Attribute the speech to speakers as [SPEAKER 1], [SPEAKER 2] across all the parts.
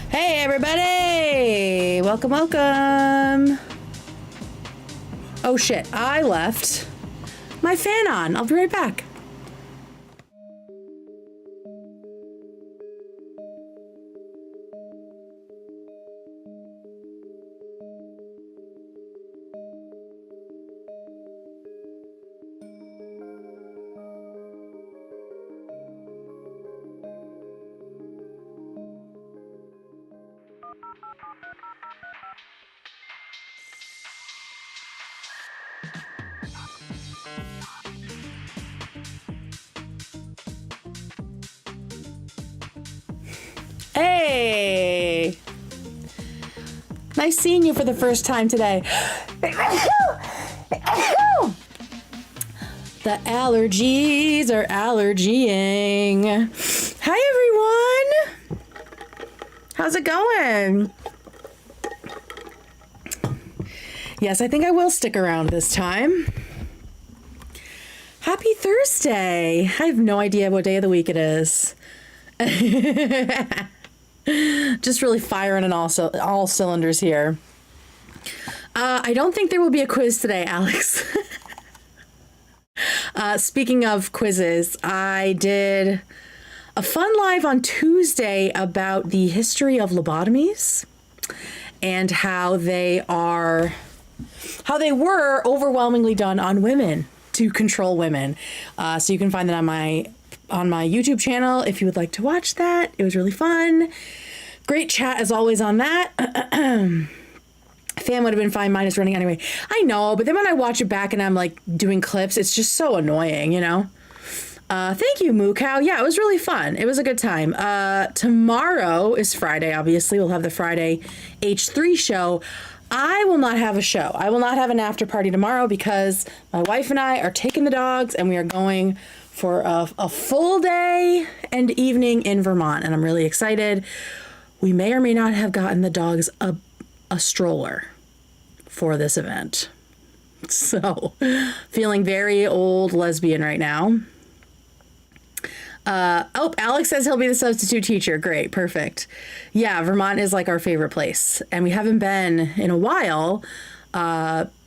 [SPEAKER 1] Hey everybody! Welcome, welcome! Oh shit, I left my fan on. I'll be right back. Hey! Nice seeing you for the first time today. The allergies are allergying. Hi everyone! How's it going? Yes, I think I will stick around this time. Happy Thursday! I have no idea what day of the week it is. Just really firing on all cylinders here. I don't think there will be a quiz today, Alex. Speaking of quizzes, I did a fun live on Tuesday about the history of lobotomies and how they were overwhelmingly done on women to control women. So you can find that on my YouTube channel if you would like to watch that. It was really fun. Great chat as always on that. Fan would have been fine. Mine is running anyway. I know, but then when I watch it back and I'm like doing clips, it's just so annoying, you know? Thank you, Moo Cow. Yeah, it was really fun. It was a good time. Tomorrow is Friday, obviously. We'll have the Friday H3 show. I will not have a show. I will not have an after party tomorrow because my wife and I are taking the dogs and we are going for a full day and evening in Vermont, and I'm really excited. We may or may not have gotten the dogs a stroller for this event. So, feeling very old lesbian right now. Oh, Alex says he'll be the substitute teacher. Great, perfect. Yeah, Vermont is like our favorite place, and we haven't been in a while.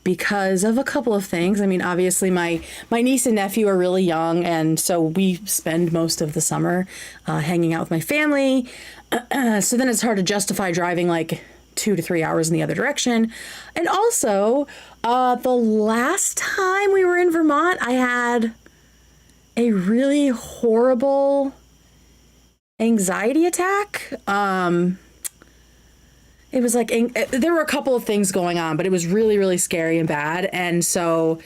[SPEAKER 1] Because of a couple of things. I mean, obviously my niece and nephew are really young, and so we spend most of the summer hanging out with my family. So then it's hard to justify driving like 2 to 3 hours in the other direction. And also, the last time we were in Vermont, I had a really horrible anxiety attack. It was like, there were a couple of things going on, but it was really, really scary and bad. And so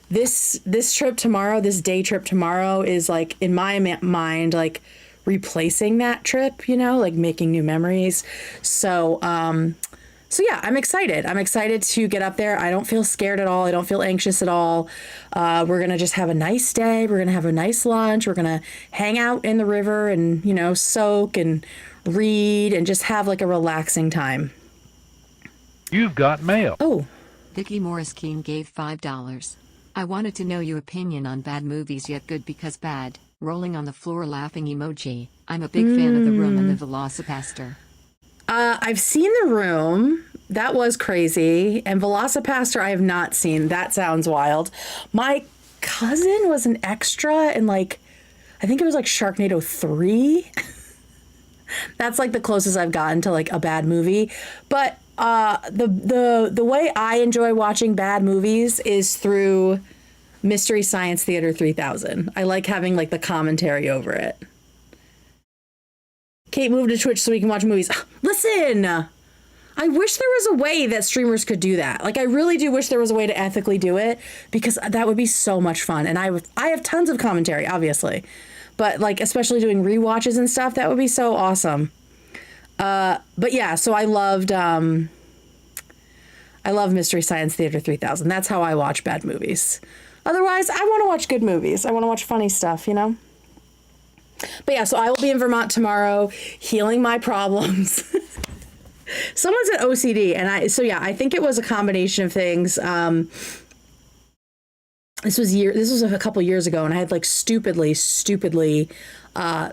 [SPEAKER 1] this trip tomorrow, this day trip tomorrow is like, in my mind, like replacing that trip, you know, like making new memories. So yeah, I'm excited. I'm excited to get up there. I don't feel scared at all. I don't feel anxious at all. We're going to just have a nice day. We're going to have a nice lunch. We're going to hang out in the river and, you know, soak and read and just have like a relaxing time.
[SPEAKER 2] You've got mail.
[SPEAKER 1] Oh.
[SPEAKER 3] Vicky Morris Keene gave $5. I wanted to know your opinion on bad movies yet good because bad. Rolling on the floor laughing emoji. I'm a big fan of The Room and The Velocipaster.
[SPEAKER 1] I've seen The Room. That was crazy. And Velocipaster I have not seen. That sounds wild. My cousin was an extra in like, I think it was like Sharknado 3. That's like the closest I've gotten to like a bad movie. But the way I enjoy watching bad movies is through Mystery Science Theater 3000. I like having like the commentary over it. Kate moved to Twitch so we can watch movies. Listen, I wish there was a way that streamers could do that. Like I really do wish there was a way to ethically do it because that would be so much fun. And I have tons of commentary, obviously. But like, especially doing rewatches and stuff, that would be so awesome. But yeah, so I love Mystery Science Theater 3000. That's how I watch bad movies. Otherwise, I want to watch good movies. I want to watch funny stuff, you know? But yeah, so I will be in Vermont tomorrow, healing my problems. Someone said OCD, and I think it was a combination of things. This was a couple years ago, and I had like stupidly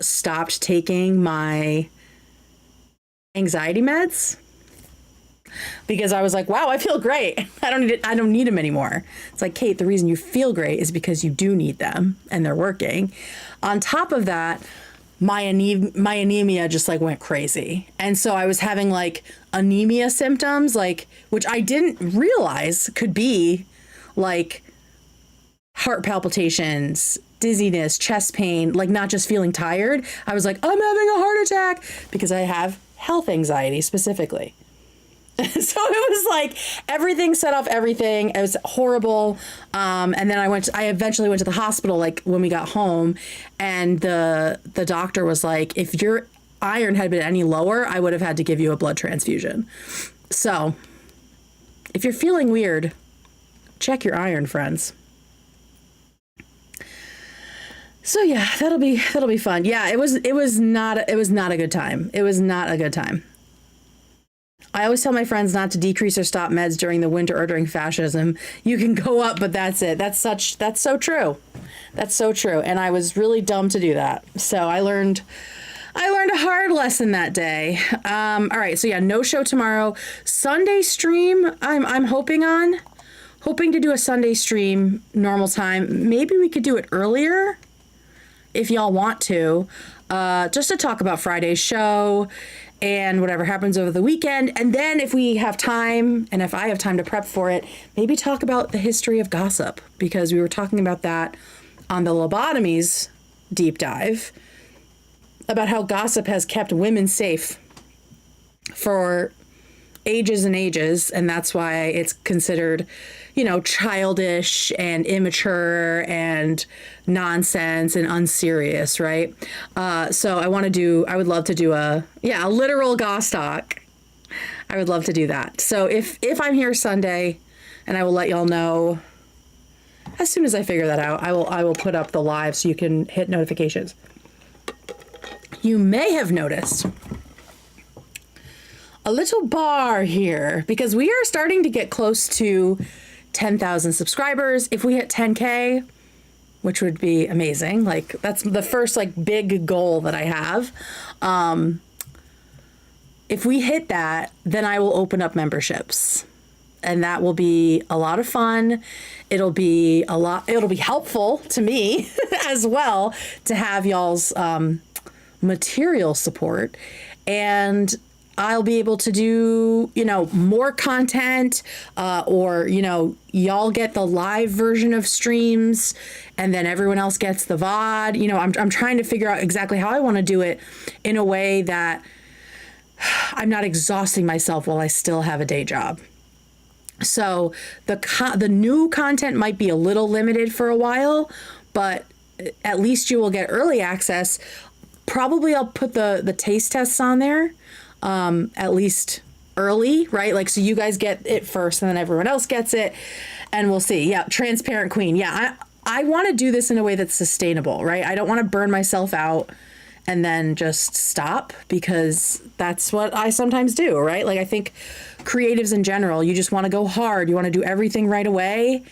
[SPEAKER 1] stopped taking my anxiety meds because I was like, wow, I feel great. I don't need them anymore. It's like, Kate, the reason you feel great is because you do need them and they're working. On top of that, my anemia just like went crazy. And so I was having like anemia symptoms, like, which I didn't realize could be like heart palpitations, dizziness, chest pain, like not just feeling tired. I was like, I'm having a heart attack because I have health anxiety specifically. So it was like everything set off everything. It was horrible. And then I eventually went to the hospital, like when we got home, and the doctor was like, if your iron had been any lower, I would have had to give you a blood transfusion. So if you're feeling weird, check your iron, friends. So yeah, that'll be fun. Yeah, it was not a good time. It was not a good time. I always tell my friends not to decrease or stop meds during the winter or during fascism. You can go up, but that's it. That's so true. That's so true. And I was really dumb to do that. So I learned a hard lesson that day. All right. So yeah, no show tomorrow. Sunday stream. I'm hoping to do a Sunday stream normal time. Maybe we could do it earlier if y'all want to, just to talk about Friday's show and whatever happens over the weekend. And then if we have time, and if I have time to prep for it, maybe talk about the history of gossip, because we were talking about that on the lobotomies deep dive, about how gossip has kept women safe for ages and ages, and that's why it's considered, childish and immature and nonsense and unserious, right? So I would love to do a literal goss talk. I would love to do that. So if I'm here Sunday, and I will let y'all know as soon as I figure that out, I will put up the live so you can hit notifications. You may have noticed a little bar here because we are starting to get close to 10,000 subscribers. If we hit 10K, which would be amazing, like that's the first like big goal that I have. If we hit that, then I will open up memberships, and that will be a lot of fun. It'll be helpful to me as well to have y'all's material support, and I'll be able to do, more content, or, y'all get the live version of streams and then everyone else gets the VOD. I'm trying to figure out exactly how I want to do it in a way that I'm not exhausting myself while I still have a day job. So the new content might be a little limited for a while, but at least you will get early access. Probably I'll put the taste tests on there. At least early, right? Like, so you guys get it first and then everyone else gets it, and we'll see. Yeah. Transparent queen. Yeah. I want to do this in a way that's sustainable, right? I don't want to burn myself out and then just stop, because that's what I sometimes do, right? Like, I think creatives in general, you just want to go hard. You want to do everything right away,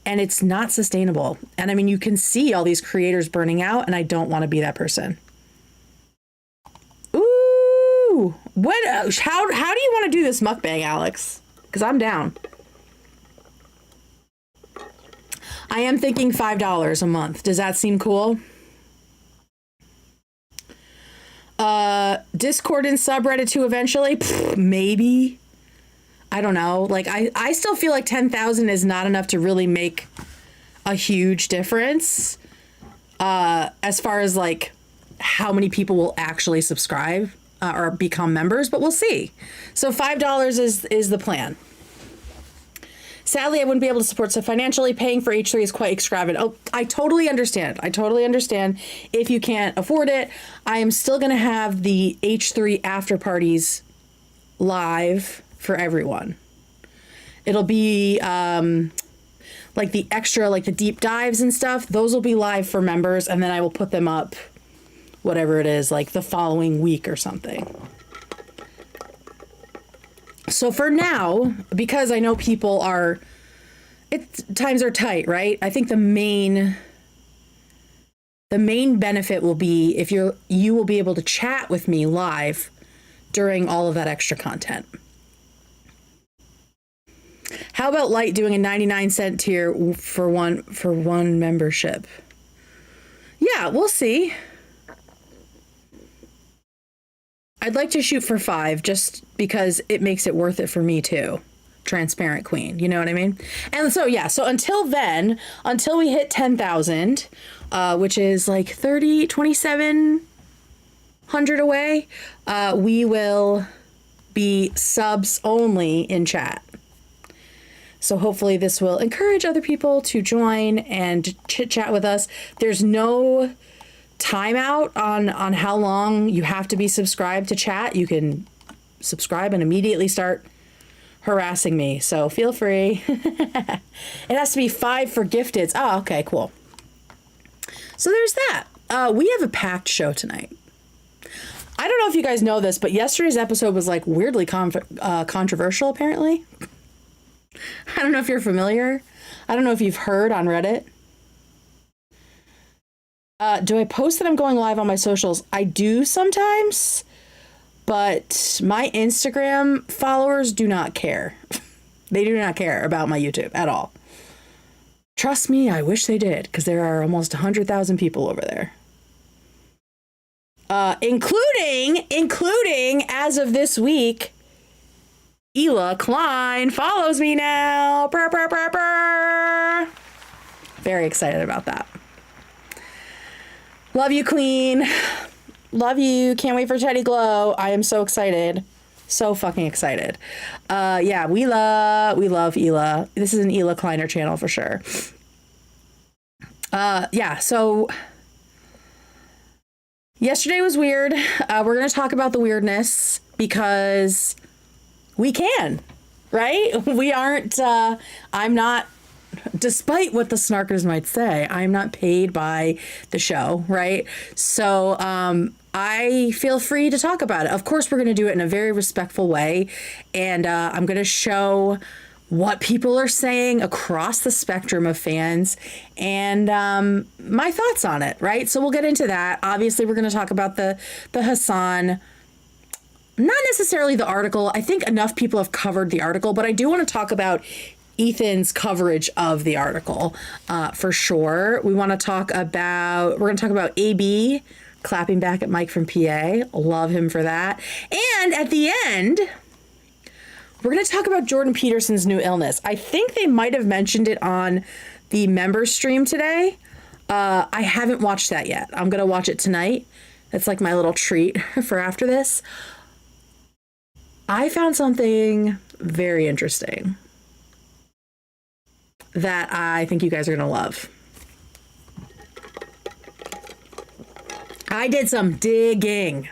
[SPEAKER 1] and it's not sustainable. And I mean, you can see all these creators burning out, and I don't want to be that person. What? How do you want to do this mukbang, Alex? Because I'm down. I am thinking $5 a month. Does that seem cool? Discord and subreddit too eventually? Maybe. I don't know. Like, I still feel like 10,000 is not enough to really make a huge difference. As far as like how many people will actually subscribe. Or become members, but we'll see. So $5 is the plan. Sadly, I wouldn't be able to support, so financially paying for H3 is quite extravagant. Oh, I totally understand. If you can't afford it, I am still going to have the H3 after parties live for everyone. It'll be like the extra, like the deep dives and stuff. Those will be live for members, and then I will put them up, whatever it is, like the following week or something. So for now, because I know people are, times are tight, right? I think the main benefit will be if you will be able to chat with me live during all of that extra content. How about Light doing a 99-cent tier for one membership? Yeah, we'll see. I'd like to shoot for 5 just because it makes it worth it for me too. Transparent queen, you know what I mean? And so yeah, so until then, until we hit 10,000, which is like 2,700 away, we will be subs only in chat. So hopefully this will encourage other people to join and chit chat with us. There's no timeout on how long you have to be subscribed to chat. You can subscribe and immediately start harassing me. So feel free. It has to be 5 for gifteds. Oh, okay, cool. So there's that. We have a packed show tonight. I don't know if you guys know this, but yesterday's episode was like weirdly controversial, apparently. I don't know if you're familiar. I don't know if you've heard on Reddit. Do I post that I'm going live on my socials? I do sometimes, but my Instagram followers do not care. They do not care about my YouTube at all. Trust me, I wish they did, because there are almost 100,000 people over there. Including, as of this week, Ela Klein follows me now. Brr, brr, brr, brr. Very excited about that. Love you, Queen. Love you. Can't wait for Teddy Glow. I am so excited. So fucking excited. Yeah, we love Ela. This is an Ela Kleiner channel for sure. Yeah, so yesterday was weird. We're going to talk about the weirdness because we can, right? We aren't, I'm not, despite what the snarkers might say, I'm not paid by the show, right? So I feel free to talk about it. Of course, we're going to do it in a very respectful way. And I'm going to show what people are saying across the spectrum of fans and my thoughts on it, right? So we'll get into that. Obviously, we're going to talk about the Hasan, not necessarily the article. I think enough people have covered the article, but I do want to talk about Ethan's coverage of the article for sure. We're going to talk about AB clapping back at Mike from PA. Love him for that. And at the end, we're going to talk about Jordan Peterson's new illness. I think they might have mentioned it on the member stream today. I haven't watched that yet. I'm going to watch it tonight. It's like my little treat for after this. I found something very interesting that I think you guys are going to love. I did some digging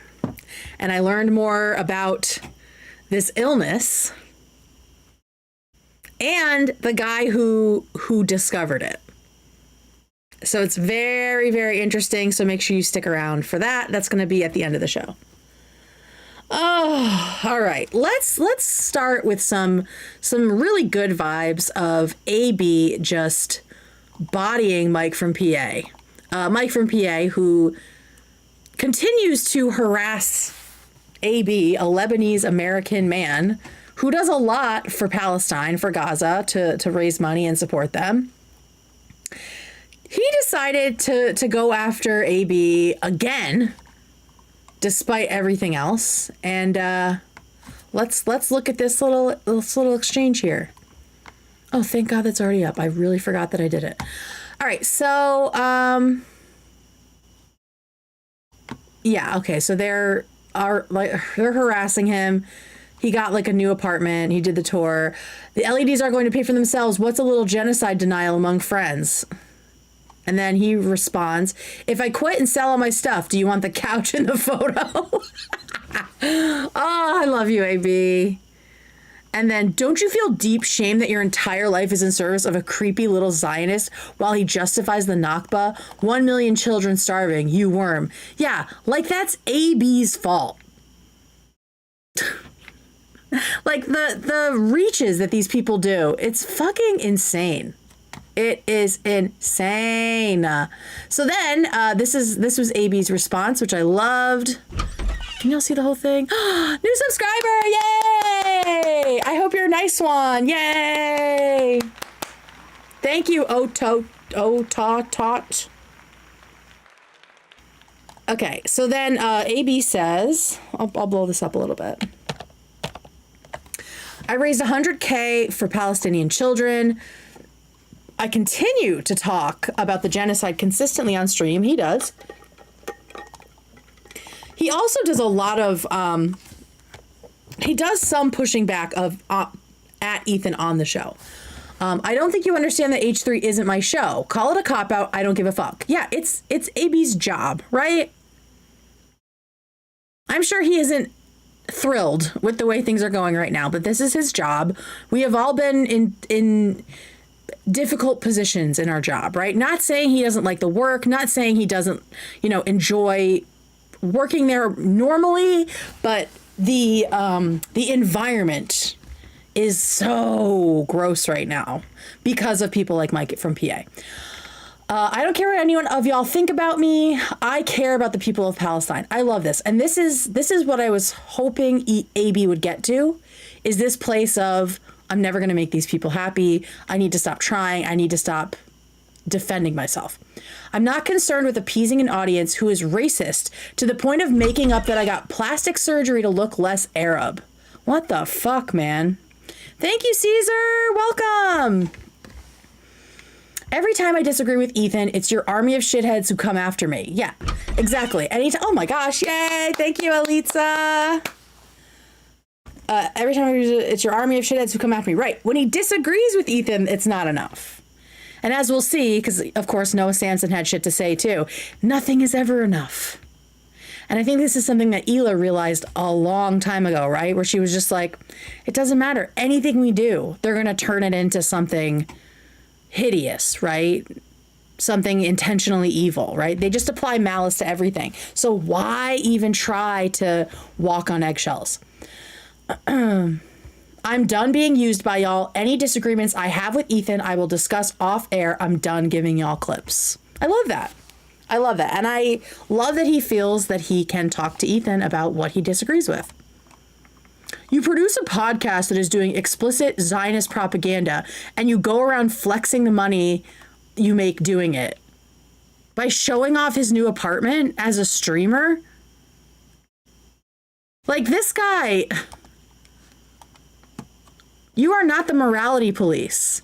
[SPEAKER 1] and I learned more about this illness and the guy who discovered it. So it's very, very interesting. So make sure you stick around for that. That's going to be at the end of the show. Oh, all right. Let's start with some really good vibes of AB just bodying Mike from PA. Mike from PA, who continues to harass AB, a Lebanese American man who does a lot for Palestine, for Gaza, to raise money and support them. He decided to go after AB again, despite everything else. And let's look at this little exchange here. Oh, thank God that's already up. I really forgot that I did it. All right, so yeah, okay, so they're harassing him. He got like a new apartment. He did the tour. The LEDs are going to pay for themselves. What's a little genocide denial among friends? And then he responds, if I quit and sell all my stuff, do you want the couch in the photo? Oh, I love you, AB. And then, don't you feel deep shame that your entire life is in service of a creepy little Zionist while he justifies the Nakba? 1 million children starving, you worm. Yeah, like that's AB's fault. Like the reaches that these people do, it's fucking insane. It is insane. So then this was AB's response, which I loved. Can y'all see the whole thing? New subscriber! Yay! I hope you're a nice one. Yay! Thank you, Tot. Okay, so then AB says, I'll blow this up a little bit. I raised $100K for Palestinian children. I continue to talk about the genocide consistently on stream. He does. He also does a lot of, he does some pushing back of at Ethan on the show. I don't think you understand that H3 isn't my show. Call it a cop-out. I don't give a fuck. Yeah, it's AB's job, right? I'm sure he isn't thrilled with the way things are going right now, but this is his job. We have all been in difficult positions in our job, right? Not saying he doesn't like the work, not saying he doesn't, enjoy working there normally, but the environment is so gross right now because of people like Mike from PA. I don't care what anyone of y'all think about me. I care about the people of Palestine. I love this. And this is what I was hoping AB would get to, is this place of, I'm never going to make these people happy. I need to stop trying. I need to stop defending myself. I'm not concerned with appeasing an audience who is racist to the point of making up that I got plastic surgery to look less Arab. What the fuck, man? Thank you, Caesar. Welcome. Every time I disagree with Ethan, it's your army of shitheads who come after me. Yeah, exactly. Anytime. Oh my gosh. Yay. Thank you, Elitza. Every time it's your army of shitheads who come after me. Right. When he disagrees with Ethan, it's not enough. And as we'll see, because of course Noah Samson had shit to say too, nothing is ever enough. And I think this is something that Hila realized a long time ago, right? Where she was just like, it doesn't matter. Anything we do, they're going to turn it into something hideous, right? Something intentionally evil, right? They just apply malice to everything. So why even try to walk on eggshells? I'm done being used by y'all. Any disagreements I have with Ethan, I will discuss off air. I'm done giving y'all clips. I love that. I love that. And I love that he feels that he can talk to Ethan about what he disagrees with. You produce a podcast that is doing explicit Zionist propaganda, and you go around flexing the money you make doing it by showing off his new apartment as a streamer. Like, this guy, you are not the morality police,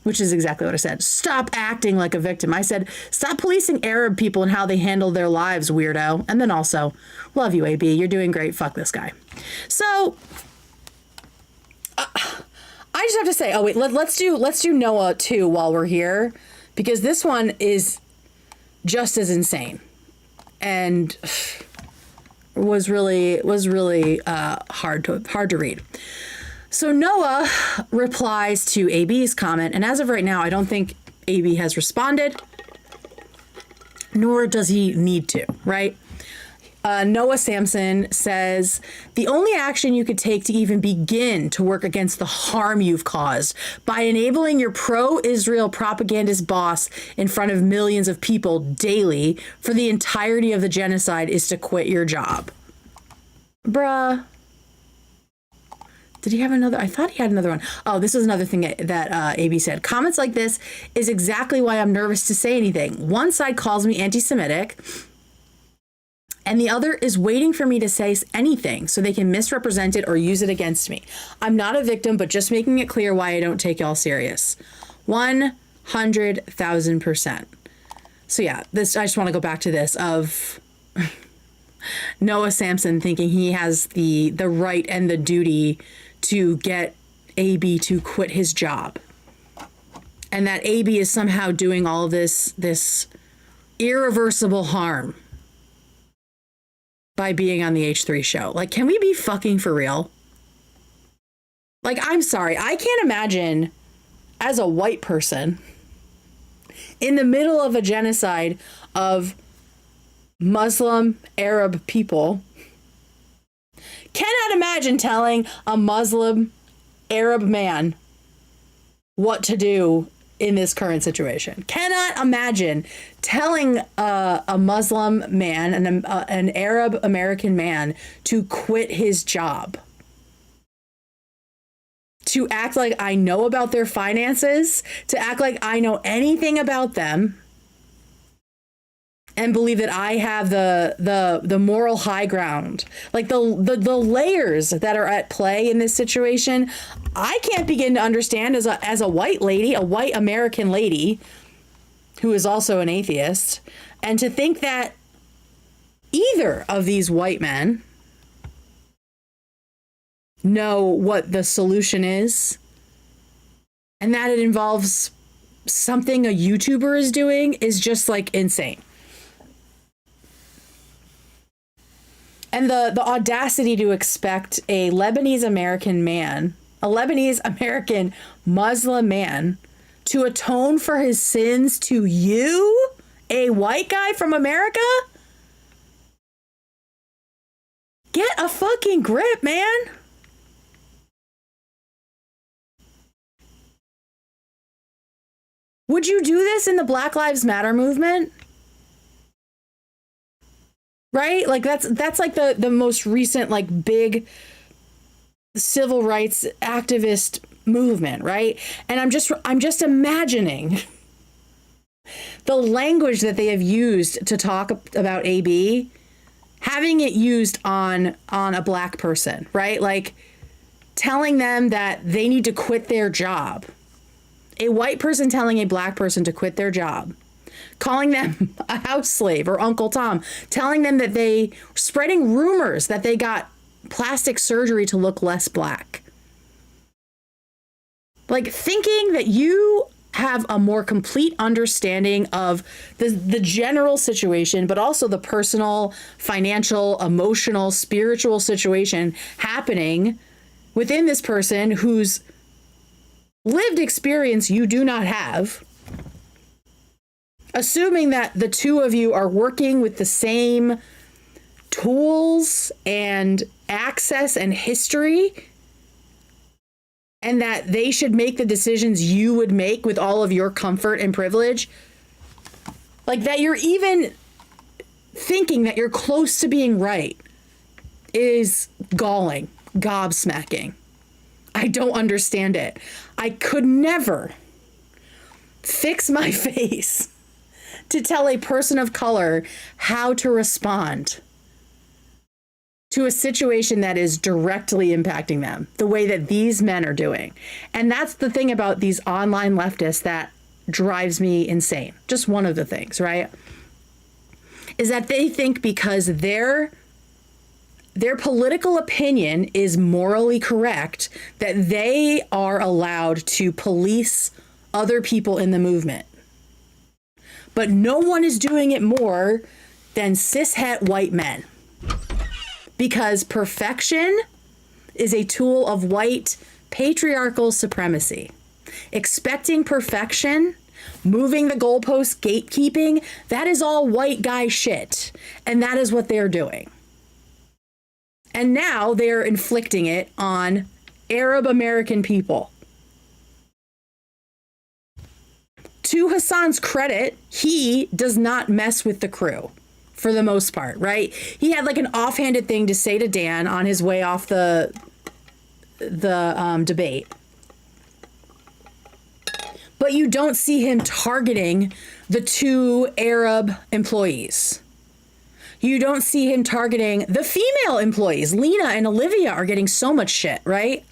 [SPEAKER 1] which is exactly what I said. Stop acting like a victim. I said, stop policing Arab people and how they handle their lives, weirdo. And then also, love you, AB. You're doing great. Fuck this guy. So I just have to say, oh wait, let's do Noah too while we're here, because this one is just as insane and was really hard to read. So Noah replies to AB's comment, and as of right now, I don't think AB has responded, nor does he need to, right? Noah Samson says, the only action you could take to even begin to work against the harm you've caused by enabling your pro-Israel propagandist boss in front of millions of people daily for the entirety of the genocide is to quit your job. Bruh. Did he have another? I thought he had another one. Oh, this is another thing that AB said. Comments like this is exactly why I'm nervous to say anything. One side calls me anti-Semitic, and the other is waiting for me to say anything so they can misrepresent it or use it against me. I'm not a victim, but just making it clear why I don't take y'all serious. 100,000%. So yeah, I just want to go back to this of Noah Samson thinking he has the right and the duty to get AB to quit his job, and that AB is somehow doing all this irreversible harm by being on the H3 show. Like, can we be fucking for real? Like, I'm sorry, I can't imagine as a white person in the middle of a genocide of Muslim Arab people Cannot imagine telling a Muslim Arab man what to do in this current situation. Cannot imagine telling a Muslim man, an Arab American man, to quit his job. To act like I know about their finances, to act like I know anything about them, and believe that I have the moral high ground. Like the layers that are at play in this situation, I can't begin to understand as a white lady, a white American lady who is also an atheist, and to think that either of these white men know what the solution is, and that it involves something a YouTuber is doing, is just like insane. And the audacity to expect a Lebanese American Muslim man, to atone for his sins to you, a white guy from America? Get a fucking grip, man. Would you do this in the Black Lives Matter movement? Right? Like that's like the most recent like big civil rights activist movement, right? And I'm just imagining the language that they have used to talk about AB, having it used on a black person, right? Like telling them that they need to quit their job. A white person telling a black person to quit their job, calling them a house slave or Uncle Tom, telling them that spreading rumors that they got plastic surgery to look less black. Like thinking that you have a more complete understanding of the general situation, but also the personal, financial, emotional, spiritual situation happening within this person whose lived experience you do not have, assuming that the two of you are working with the same tools and access and history, and that they should make the decisions you would make with all of your comfort and privilege. Like that you're even thinking that you're close to being right is galling, gobsmacking. I don't understand it. I could never fix my face to tell a person of color how to respond to a situation that is directly impacting them the way that these men are doing. And that's the thing about these online leftists that drives me insane. Just one of the things, right? Is that they think because their political opinion is morally correct, that they are allowed to police other people in the movement. But no one is doing it more than cishet white men. Because perfection is a tool of white patriarchal supremacy. Expecting perfection, moving the goalposts, gatekeeping, that is all white guy shit. And that is what they're doing. And now they're inflicting it on Arab American people. To Hasan's credit, he does not mess with the crew for the most part, right? He had like an offhanded thing to say to Dan on his way off the debate. But you don't see him targeting the two Arab employees. You don't see him targeting the female employees. Lena and Olivia are getting so much shit, right?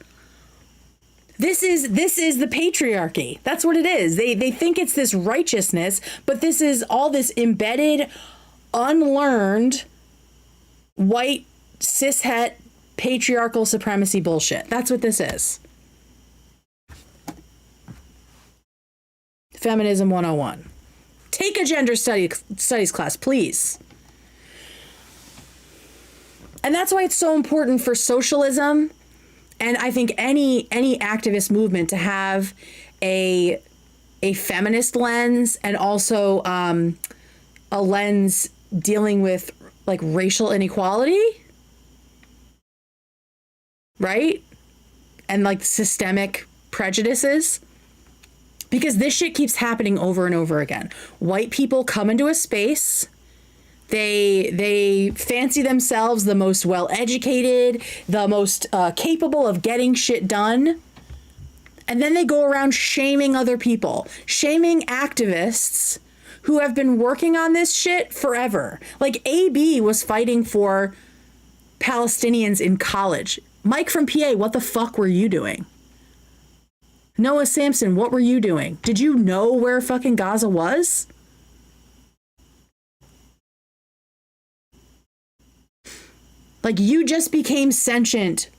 [SPEAKER 1] This is the patriarchy. That's what it is. They think it's this righteousness, but this is all this embedded, unlearned, white, cishet, patriarchal supremacy bullshit. That's what this is. Feminism 101. Take a gender studies class, please. And that's why it's so important for socialism, and I think any activist movement, to have a feminist lens, and also a lens dealing with like racial inequality. right? And like systemic prejudices. Because this shit keeps happening over and over again. White people come into a space, they fancy themselves the most well-educated, the most capable of getting shit done. And then they go around shaming other people, shaming activists who have been working on this shit forever. Like AB was fighting for Palestinians in college. Mike from PA, what the fuck were you doing? Noah Sampson, what were you doing? Did you know where fucking Gaza was? Like, you just became sentient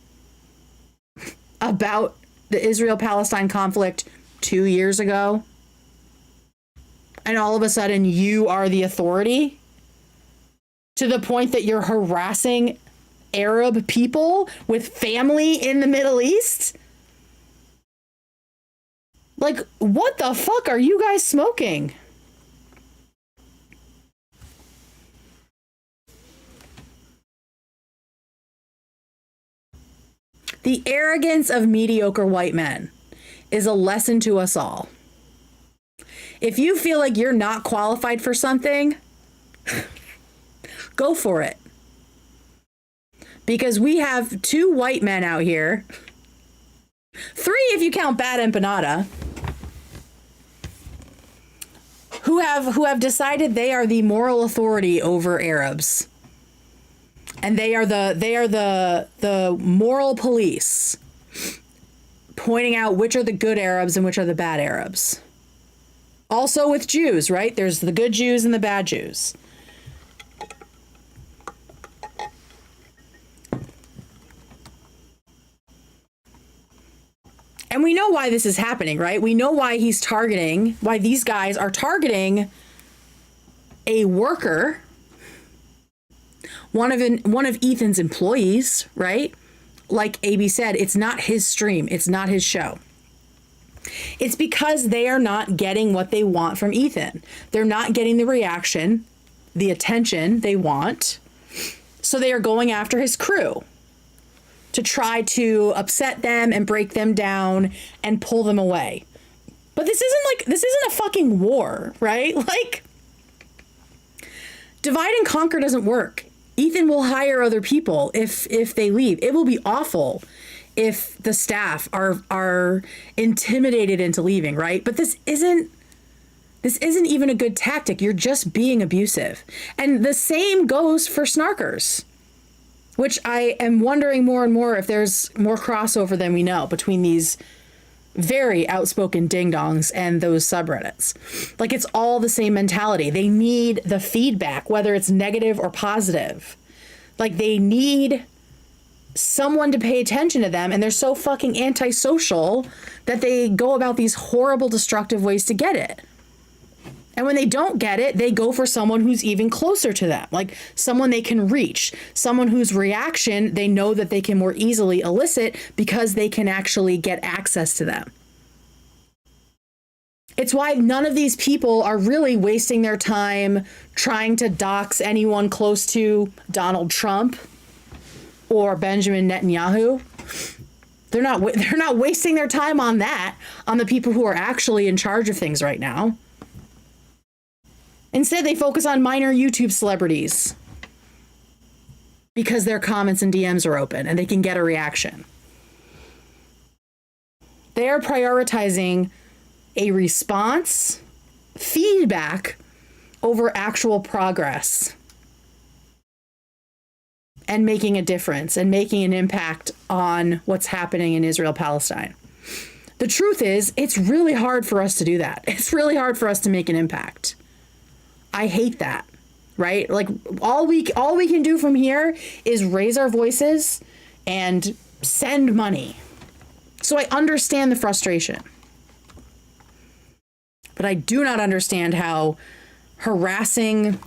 [SPEAKER 1] about the Israel-Palestine conflict 2 years ago. And all of a sudden, you are the authority? To the point that you're harassing Arab people with family in the Middle East? Like, what the fuck are you guys smoking? The arrogance of mediocre white men is a lesson to us all. If you feel like you're not qualified for something, go for it. Because we have 2 white men out here. 3 if you count Bad Empanada. Who have decided they are the moral authority over Arabs. And they are the moral police, pointing out which are the good Arabs and which are the bad Arabs. Also with Jews, right? There's the good Jews and the bad Jews. And we know why this is happening, right? We know why why these guys are targeting a worker, one of Ethan's employees, right? Like AB said, it's not his stream. It's not his show. It's because they are not getting what they want from Ethan. They're not getting the reaction, the attention they want. So they are going after his crew to try to upset them and break them down and pull them away. But this isn't a fucking war, right? Like, divide and conquer doesn't work. Ethan will hire other people if they leave. It will be awful if the staff are intimidated into leaving, right? But this isn't even a good tactic. You're just being abusive. And the same goes for snarkers, which I am wondering more and more if there's more crossover than we know between these very outspoken ding-dongs and those subreddits. Like, it's all the same mentality. They need the feedback, whether it's negative or positive. Like, they need someone to pay attention to them, and they're so fucking antisocial that they go about these horrible, destructive ways to get it. And when they don't get it, they go for someone who's even closer to them, like someone they can reach, someone whose reaction they know that they can more easily elicit because they can actually get access to them. It's why none of these people are really wasting their time trying to dox anyone close to Donald Trump or Benjamin Netanyahu. They're not wasting their time on that, on the people who are actually in charge of things right now. Instead, they focus on minor YouTube celebrities because their comments and DMs are open and they can get a reaction. They are prioritizing a response, feedback over actual progress and making a difference and making an impact on what's happening in Israel-Palestine. The truth is, it's really hard for us to do that. It's really hard for us to make an impact. I hate that, right? Like, all we can do from here is raise our voices and send money. So I understand the frustration. But I do not understand how harassing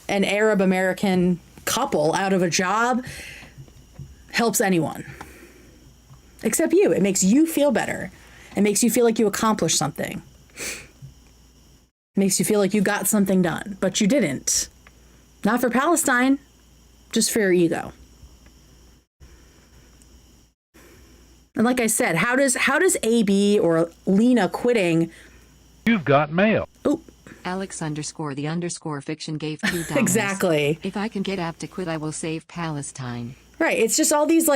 [SPEAKER 1] an Arab American couple out of a job helps anyone. Except you. It makes you feel better. It makes you feel like you accomplished something. Makes you feel like you got something done, but you didn't. Not for Palestine, just for your ego. And like I said, how does AB or Lena quitting?
[SPEAKER 2] You've got mail.
[SPEAKER 1] Oh,
[SPEAKER 3] Alex_the_fiction gave $2.
[SPEAKER 1] exactly.
[SPEAKER 3] If I can get Ab to quit, I will save Palestine.
[SPEAKER 1] Right. It's just all these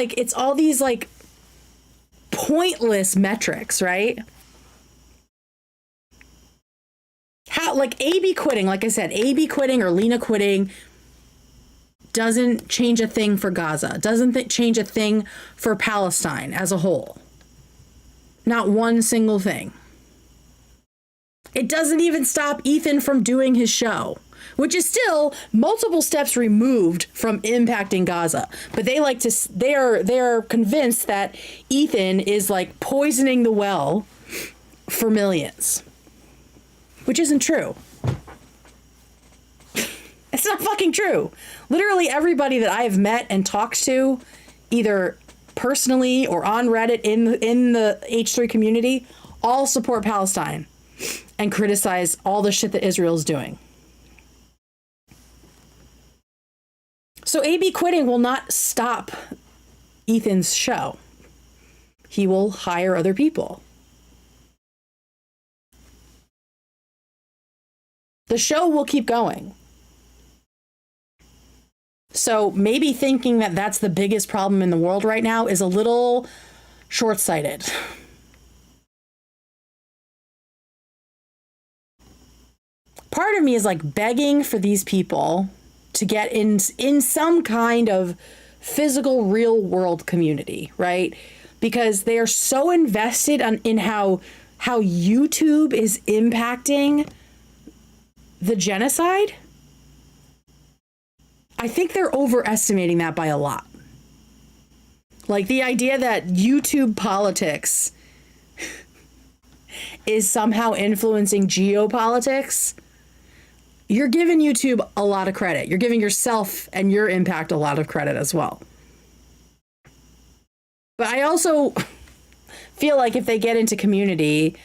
[SPEAKER 1] pointless metrics, right? How, like, AB quitting, like I said, AB quitting or Lena quitting doesn't change a thing for Gaza, doesn't change a thing for Palestine as a whole. Not one single thing. It doesn't even stop Ethan from doing his show, which is still multiple steps removed from impacting Gaza. But they are convinced that Ethan is like poisoning the well for millions, which isn't true. It's not fucking true. Literally everybody that I have met and talked to, either personally or on Reddit in the H3 community, all support Palestine and criticize all the shit that Israel's doing. So AB quitting will not stop Ethan's show. He will hire other people. The show will keep going. So maybe thinking that that's the biggest problem in the world right now is a little short-sighted. Part of me is like begging for these people to get in some kind of physical real world community, right? Because they are so invested in how YouTube is impacting the genocide. I think they're overestimating that by a lot. Like the idea that YouTube politics is somehow influencing geopolitics. You're giving YouTube a lot of credit. You're giving yourself and your impact a lot of credit as well. But I also feel like if they get into community,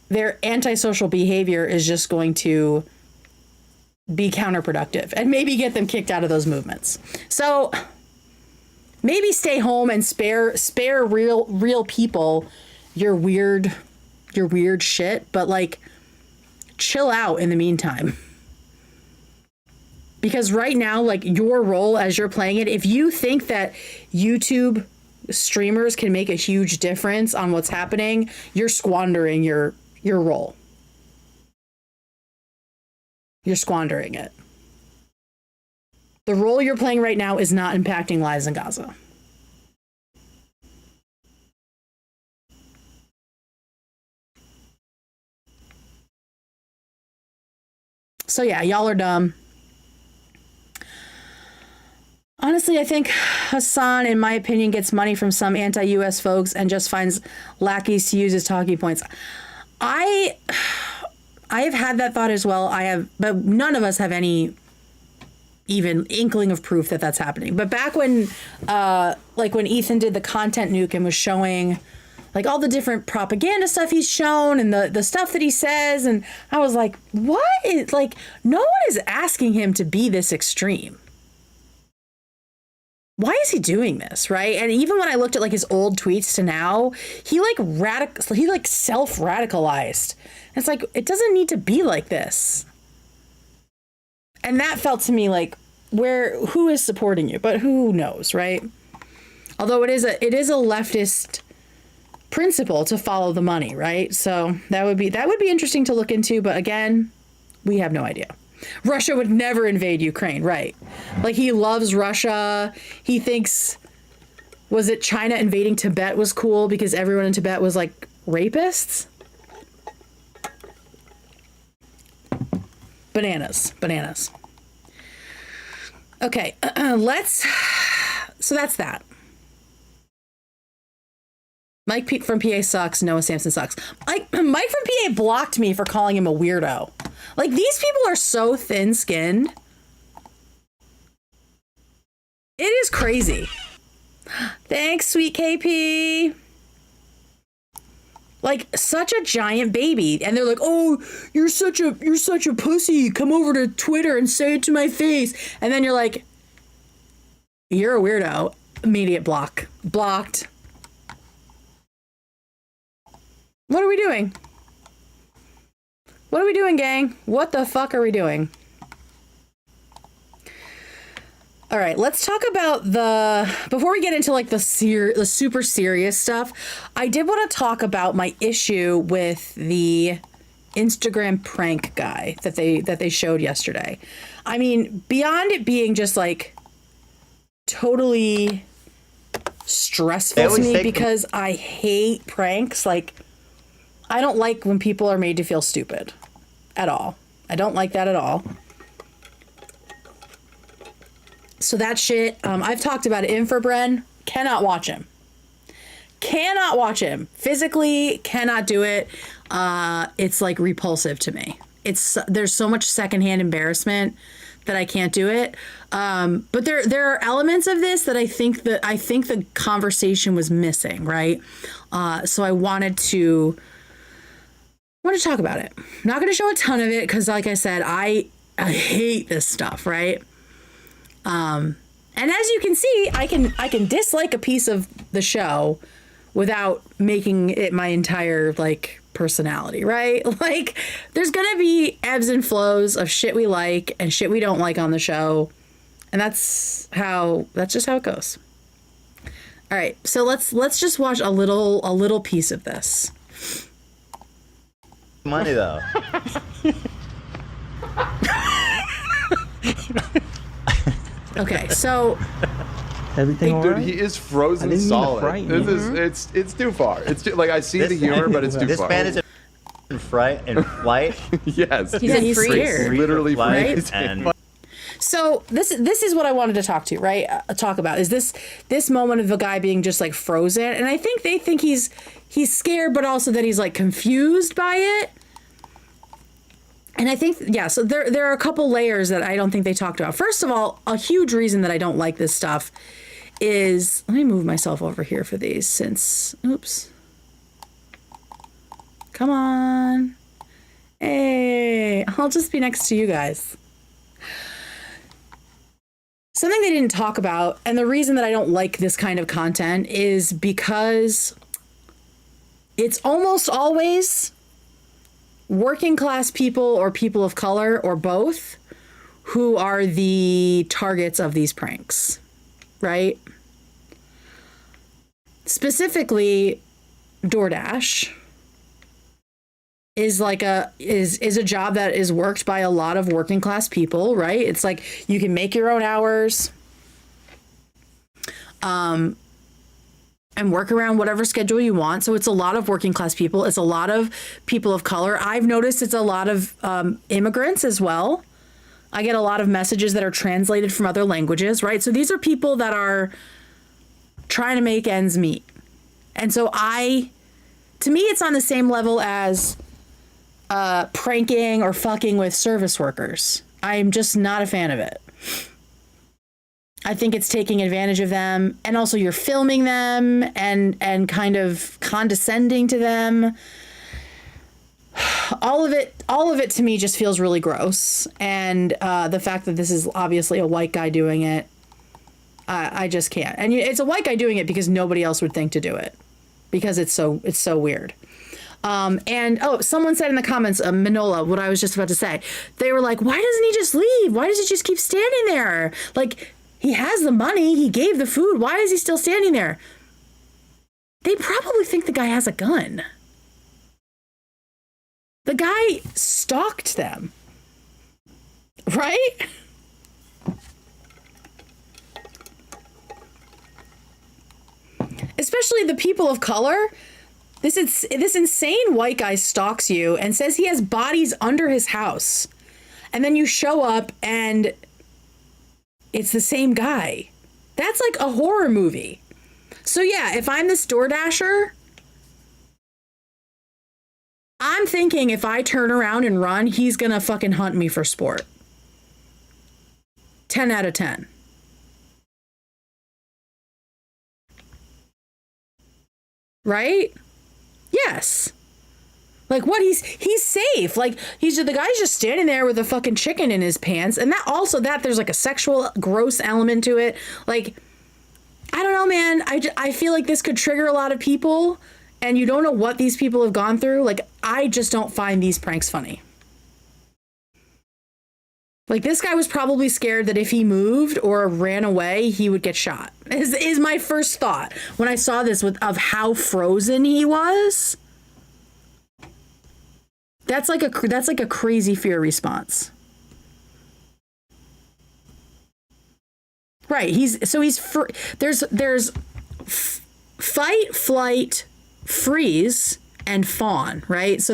[SPEAKER 1] their antisocial behavior is just going to be counterproductive and maybe get them kicked out of those movements. So maybe stay home and spare real people your weird shit, but like chill out in the meantime. Because right now, like your role as you're playing it, if you think that YouTube streamers can make a huge difference on what's happening, you're squandering your role. You're squandering it. The role you're playing right now is not impacting lives in Gaza. So yeah, y'all are dumb. Honestly, I think Hasan, in my opinion, gets money from some anti-US folks and just finds lackeys to use as talking points. I have had that thought as well. But none of us have any even inkling of proof that that's happening. But back when, when Ethan did the content nuke and was showing like all the different propaganda stuff he's shown and the stuff that he says, and I was like, what is, like, no one is asking him to be this extreme. Why is he doing this, right? And even when I looked at like his old tweets to now, he self-radicalized. It's like, it doesn't need to be like this. And that felt to me like, who is supporting you? But who knows, right? Although it is a leftist principle to follow the money, right? So that would be interesting to look into. But again, we have no idea. Russia would never invade Ukraine, right? Like, he loves Russia. He thinks, was it China invading Tibet was cool because everyone in Tibet was like rapists? Bananas. Okay, so that's that. Mike from PA sucks. Noah Sampson sucks. Mike from PA blocked me for calling him a weirdo. Like, these people are so thin-skinned. It is crazy. Thanks, sweet KP. Like, such a giant baby. And they're like, oh, you're such a pussy. Come over to Twitter and say it to my face. And then you're like, you're a weirdo. Immediate block. Blocked. What are we doing? What are we doing, gang? What the fuck are we doing? All right, let's talk about before we get into like the super serious stuff, I did want to talk about my issue with the Instagram prank guy that they showed yesterday. I mean, beyond it being just like totally stressful to me because I hate pranks. Like, I don't like when people are made to feel stupid at all. I don't like that at all. So that shit, I've talked about it. Infobren, cannot watch him. Cannot watch him. Physically, cannot do it. It's like repulsive to me. There's so much secondhand embarrassment that I can't do it. But there are elements of this that I think the conversation was missing, right? So I wanted to talk about it. I'm not going to show a ton of it because, like I said, I hate this stuff, right? And as you can see, I can dislike a piece of the show without making it my entire like personality, right? Like, there's gonna be ebbs and flows of shit we like and shit we don't like on the show, and that's just how it goes. All right, so let's just watch a little piece of this.
[SPEAKER 4] Money though.
[SPEAKER 1] Okay, so
[SPEAKER 5] Everything all
[SPEAKER 6] Dude,
[SPEAKER 5] right?
[SPEAKER 6] he is frozen
[SPEAKER 5] I didn't mean to
[SPEAKER 6] solid.
[SPEAKER 5] frighten
[SPEAKER 6] This
[SPEAKER 5] you.
[SPEAKER 6] it's too far. It's too, like I see the humor, but it's too
[SPEAKER 4] This
[SPEAKER 6] far.
[SPEAKER 4] man is in fright and flight.
[SPEAKER 6] Yes,
[SPEAKER 1] he's scared.
[SPEAKER 6] literally
[SPEAKER 4] Flight
[SPEAKER 6] freezing.
[SPEAKER 4] and
[SPEAKER 1] So this is what I wanted to talk about is this moment of the guy being just like frozen, and I think they think he's scared, but also that he's like confused by it. And I think, yeah, so there are a couple layers that I don't think they talked about. First of all, a huge reason that I don't like this stuff is, let me move myself over here for these since, oops. Come on. Hey, I'll just be next to you guys. Something they didn't talk about, and the reason that I don't like this kind of content is because it's almost always working class people or people of color or both who are the targets of these pranks, right? Specifically, DoorDash is like is a job that is worked by a lot of working class people, right? It's like you can make your own hours, and work around whatever schedule you want. So it's a lot of working class people. It's a lot of people of color. I've noticed it's a lot of immigrants as well. I get a lot of messages that are translated from other languages, right? So these are people that are trying to make ends meet. And so to me, it's on the same level as pranking or fucking with service workers. I'm just not a fan of it. I think it's taking advantage of them, and also you're filming them and kind of condescending to them. All of it to me just feels really gross. And the fact that this is obviously a white guy doing it, I just can't. And it's a white guy doing it because nobody else would think to do it, because it's so weird. And someone said in the comments, Manola, what I was just about to say. They were like, why doesn't he just leave? Why does he just keep standing there? Like, he has the money. He gave the food. Why is he still standing there? They probably think the guy has a gun. The guy stalked them. Right? Especially the people of color. This insane white guy stalks you and says he has bodies under his house. And then you show up and it's the same guy. That's like a horror movie. So yeah, if I'm this DoorDasher, I'm thinking if I turn around and run, he's gonna fucking hunt me for sport. 10 out of 10. Right? Yes. Like, what? He's safe. Like, the guy's just standing there with a fucking chicken in his pants. And that there's like a sexual gross element to it. Like, I don't know, man. I feel like this could trigger a lot of people. and you don't know what these people have gone through, like, I just don't find these pranks funny. Like, this guy was probably scared that if he moved or ran away, he would get shot. Is my first thought when I saw this of how frozen he was. That's like a crazy fear response. Right. There's fight, flight, freeze, and fawn, right? So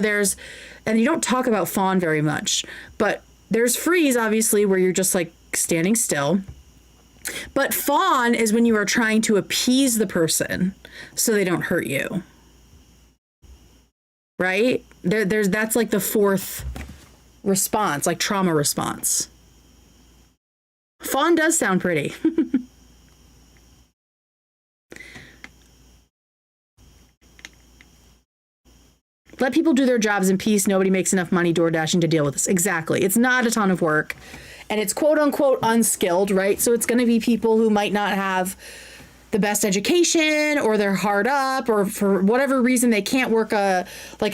[SPEAKER 1] and you don't talk about fawn very much, but there's freeze, obviously, where you're just like standing still. But fawn is when you are trying to appease the person so they don't hurt you. Right? That's like the fourth response, like trauma response. Fawn does sound pretty. Let people do their jobs in peace. Nobody makes enough money door dashing to deal with this. Exactly. It's not a ton of work. And it's quote unquote unskilled, right? So it's going to be people who might not have the best education, or they're hard up, or for whatever reason they can't work a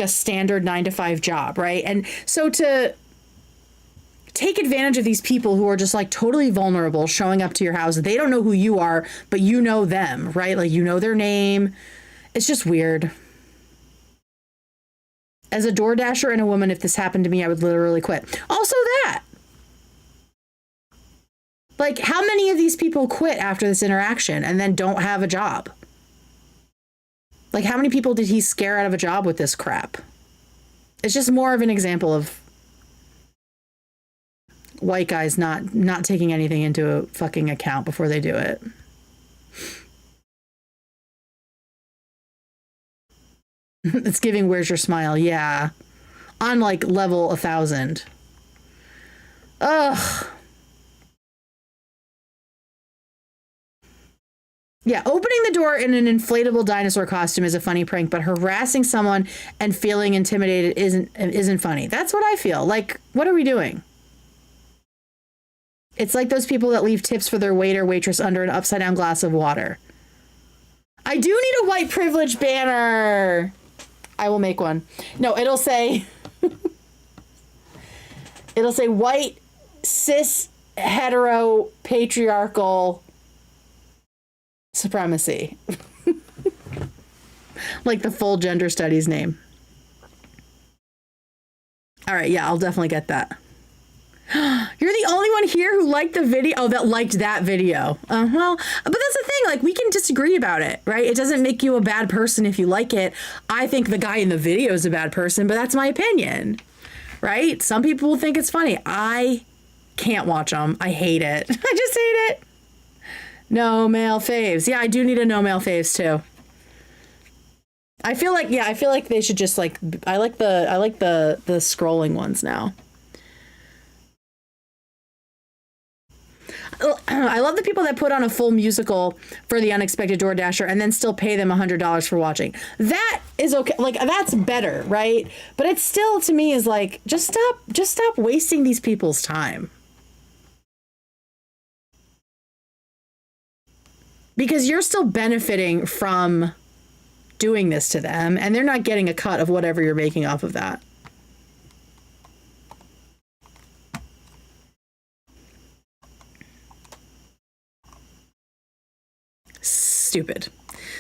[SPEAKER 1] standard 9-to-5 job, right? And so to take advantage of these people who are just like totally vulnerable, showing up to your house, they don't know who you are, but you know them, right? Like, you know their name. It's just weird. As a door dasher and a woman, if this happened to me, I would literally quit. Also that. Like, how many of these people quit after this interaction and then don't have a job? Like, how many people did he scare out of a job with this crap? It's just more of an example of white guys not taking anything into a fucking account before they do it. It's giving where's your smile? Yeah. On like level 1,000. Ugh. Yeah, opening the door in an inflatable dinosaur costume is a funny prank, but harassing someone and feeling intimidated isn't funny. That's what I feel. Like, what are we doing? It's like those people that leave tips for their waiter, waitress under an upside down glass of water. I do need a white privilege banner. I will make one. No, it'll say white, cis, hetero, patriarchal supremacy. Like the full gender studies name. All right, yeah, I'll definitely get that. You're the only one here who liked the video. Oh, that liked that video. Well, but that's the thing. Like, we can disagree about it, right? It doesn't make you a bad person if you like it. I think the guy in the video is a bad person, but that's my opinion, right? Some people will think it's funny. I can't watch them. I hate it. I just hate it. No male faves. Yeah, I do need a no male faves too. I feel like they should just like, I like the scrolling ones now. I love the people that put on a full musical for the unexpected DoorDasher and then still pay them $100 for watching. That is okay. Like, that's better, right? But it still, to me, is like, just stop wasting these people's time. Because you're still benefiting from doing this to them, and they're not getting a cut of whatever you're making off of that.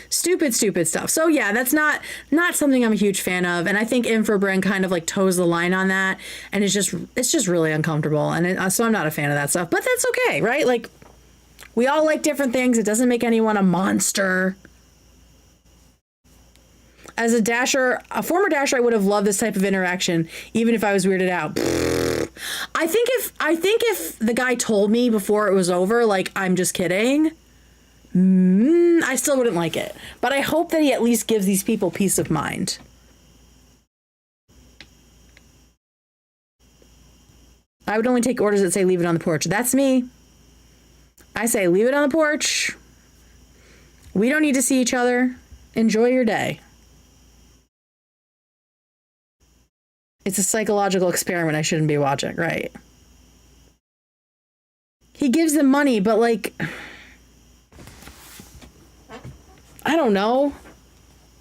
[SPEAKER 1] Stupid stuff. So yeah, that's not something I'm a huge fan of, and I think Infobrin kind of like toes the line on that, and it's just really uncomfortable, and so I'm not a fan of that stuff. But that's okay, right? Like, we all like different things. It doesn't make anyone a monster. As a former dasher, I would have loved this type of interaction, even if I was weirded out. I think if the guy told me before it was over, like, I'm just kidding, I still wouldn't like it. But I hope that he at least gives these people peace of mind. I would only take orders that say leave it on the porch. That's me. I say leave it on the porch. We don't need to see each other. Enjoy your day. It's a psychological experiment I shouldn't be watching, right? He gives them money, but like, I don't know.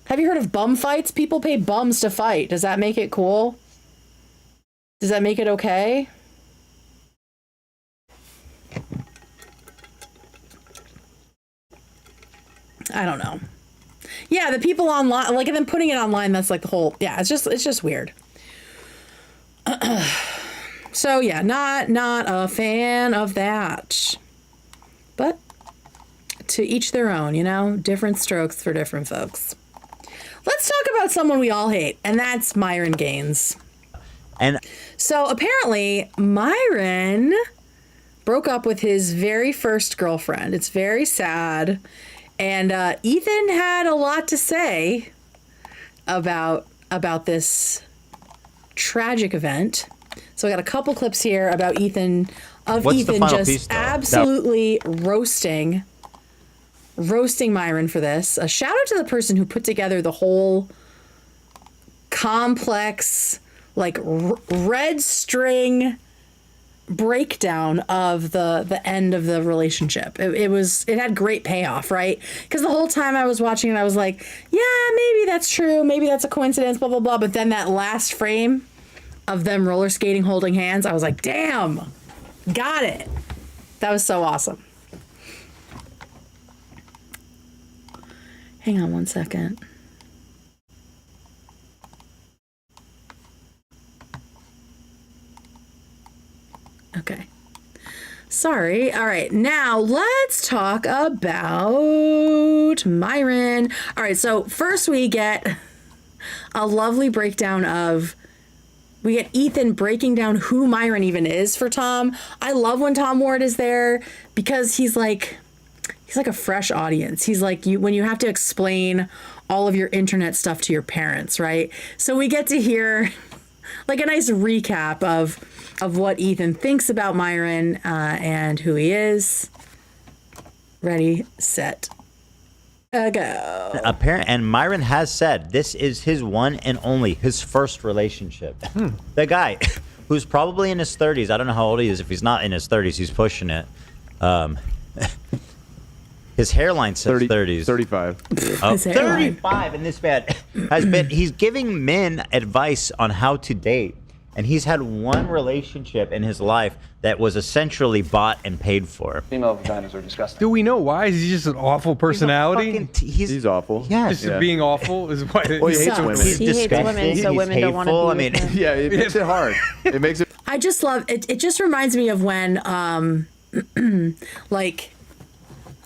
[SPEAKER 1] Have you heard of bum fights? People pay bums to fight. Does that make it cool? Does that make it okay? I don't know. Yeah, the people online, like, and then putting it online, that's like the whole, yeah, it's just weird. So yeah, not a fan of that. But to each their own, you know, different strokes for different folks. Let's talk about someone we all hate, and that's Myron Gaines.
[SPEAKER 4] And
[SPEAKER 1] So apparently, Myron broke up with his very first girlfriend. It's very sad. And Ethan had a lot to say about this tragic event. So I got a couple clips here about Ethan,
[SPEAKER 4] What's the final piece,
[SPEAKER 1] just
[SPEAKER 4] though?
[SPEAKER 1] absolutely roasting Myron for this. A shout out to the person who put together the whole complex, like, red string breakdown of the end of the relationship. It had great payoff, right? Because the whole time I was watching it, I was like, yeah, maybe that's true, maybe that's a coincidence, blah blah blah. But then that last frame of them roller skating holding hands, I was like, damn, got it. That was so awesome. Hang on one second. Okay. Sorry. All right. Now let's talk about Myron. All right. So first we get a lovely breakdown we get Ethan breaking down who Myron even is for Tom. I love when Tom Ward is there because he's like a fresh audience. He's like when you have to explain all of your internet stuff to your parents, right? So we get to hear like a nice recap of what Ethan thinks about Myron and who he is. Ready, set, go.
[SPEAKER 4] and Myron has said this is his one and only, his first relationship. The guy who's probably in his 30s. I don't know how old he is. If he's not in his 30s, he's pushing it. His hairline says 30s.
[SPEAKER 6] 35.
[SPEAKER 4] Oh,
[SPEAKER 1] His hairline.
[SPEAKER 4] 35, and this man he's giving men advice on how to date. And he's had one relationship in his life that was essentially bought and paid for.
[SPEAKER 5] Female vaginas are disgusting.
[SPEAKER 7] Do we know why? Is he just an awful personality?
[SPEAKER 4] He's
[SPEAKER 6] awful.
[SPEAKER 4] Yes.
[SPEAKER 7] Just being awful is why.
[SPEAKER 6] Well, he hates
[SPEAKER 1] sucks.
[SPEAKER 6] women.
[SPEAKER 1] He
[SPEAKER 4] He's
[SPEAKER 1] hates
[SPEAKER 4] disgusting.
[SPEAKER 1] women, so
[SPEAKER 4] He's
[SPEAKER 1] women don't wanna
[SPEAKER 4] hateful.
[SPEAKER 1] be with him.
[SPEAKER 6] Yeah, it makes it hard. It makes it.
[SPEAKER 1] I just love it. It just reminds me of when, like,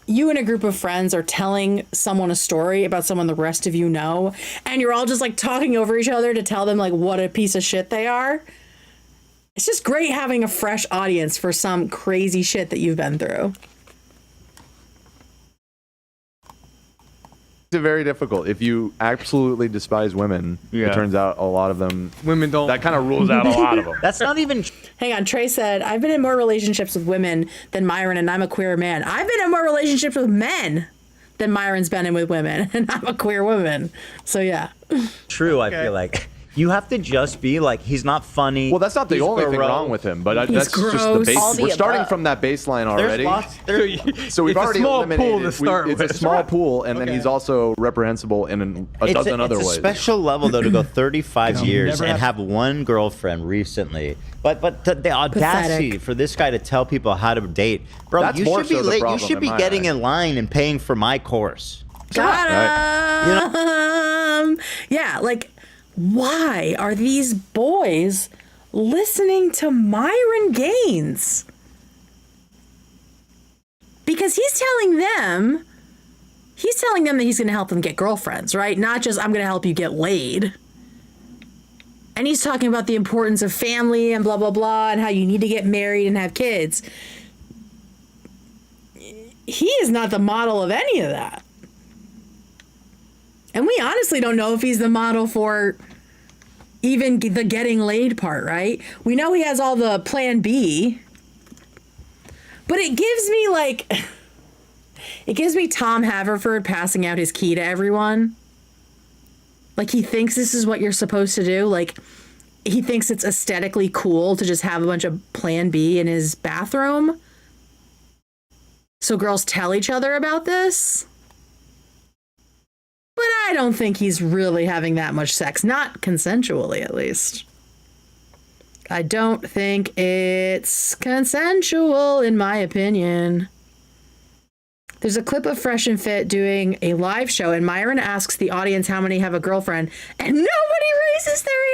[SPEAKER 1] you and a group of friends are telling someone a story about someone the rest of you know, and you're all just like talking over each other to tell them like what a piece of shit they are. It's just great having a fresh audience for some crazy shit that you've been through.
[SPEAKER 6] It's very difficult. If you absolutely despise women,
[SPEAKER 4] Yeah.
[SPEAKER 6] it turns out a lot of them.
[SPEAKER 7] Women don't.
[SPEAKER 6] That kind of rules out a lot of them.
[SPEAKER 4] That's not even.
[SPEAKER 1] Hang on, Trey said, I've been in more relationships with women than Myron, and I'm a queer man. I've been in more relationships with men than Myron's been in with women, and I'm a queer woman. So yeah.
[SPEAKER 4] True, I feel like. You have to just be like, he's not funny.
[SPEAKER 6] Well, that's not the
[SPEAKER 4] he's
[SPEAKER 6] only thing
[SPEAKER 4] gross.
[SPEAKER 6] wrong with him, but
[SPEAKER 1] He's
[SPEAKER 6] that's just the
[SPEAKER 1] gross.
[SPEAKER 6] base.
[SPEAKER 1] All
[SPEAKER 6] We're
[SPEAKER 1] the
[SPEAKER 6] starting
[SPEAKER 1] above.
[SPEAKER 6] from that baseline
[SPEAKER 4] There's
[SPEAKER 6] already.
[SPEAKER 4] lots.
[SPEAKER 6] So we've
[SPEAKER 7] It's a
[SPEAKER 6] already
[SPEAKER 7] small
[SPEAKER 6] eliminated.
[SPEAKER 7] pool to start
[SPEAKER 6] it's
[SPEAKER 7] with.
[SPEAKER 6] a small pool, and then he's also reprehensible in a dozen other
[SPEAKER 4] it's
[SPEAKER 6] ways.
[SPEAKER 4] a special level though to go 35 years
[SPEAKER 7] never
[SPEAKER 4] and have one girlfriend recently. But the audacity
[SPEAKER 1] Pathetic.
[SPEAKER 4] for this guy to tell people how to date, bro.
[SPEAKER 6] That's
[SPEAKER 4] you
[SPEAKER 6] more
[SPEAKER 4] should be
[SPEAKER 6] so the
[SPEAKER 4] late. You
[SPEAKER 6] problem
[SPEAKER 4] should
[SPEAKER 6] in
[SPEAKER 4] be
[SPEAKER 6] my
[SPEAKER 4] getting
[SPEAKER 6] eyes.
[SPEAKER 4] in line and paying for my course.
[SPEAKER 1] Got him. Yeah, like, why are these boys listening to Myron Gaines? Because he's telling them that he's going to help them get girlfriends, right? Not just, I'm going to help you get laid. And he's talking about the importance of family and blah, blah, blah, and how you need to get married and have kids. He is not the model of any of that. And we honestly don't know if he's the model for even the getting laid part, right? We know he has all the plan B. But it gives me Tom Haverford passing out his key to everyone. Like, he thinks this is what you're supposed to do. Like, he thinks it's aesthetically cool to just have a bunch of plan B in his bathroom. So girls tell each other about this. But I don't think he's really having that much sex. Not consensually, at least. I don't think it's consensual, in my opinion. There's a clip of Fresh and Fit doing a live show, and Myron asks the audience how many have a girlfriend, and nobody raises their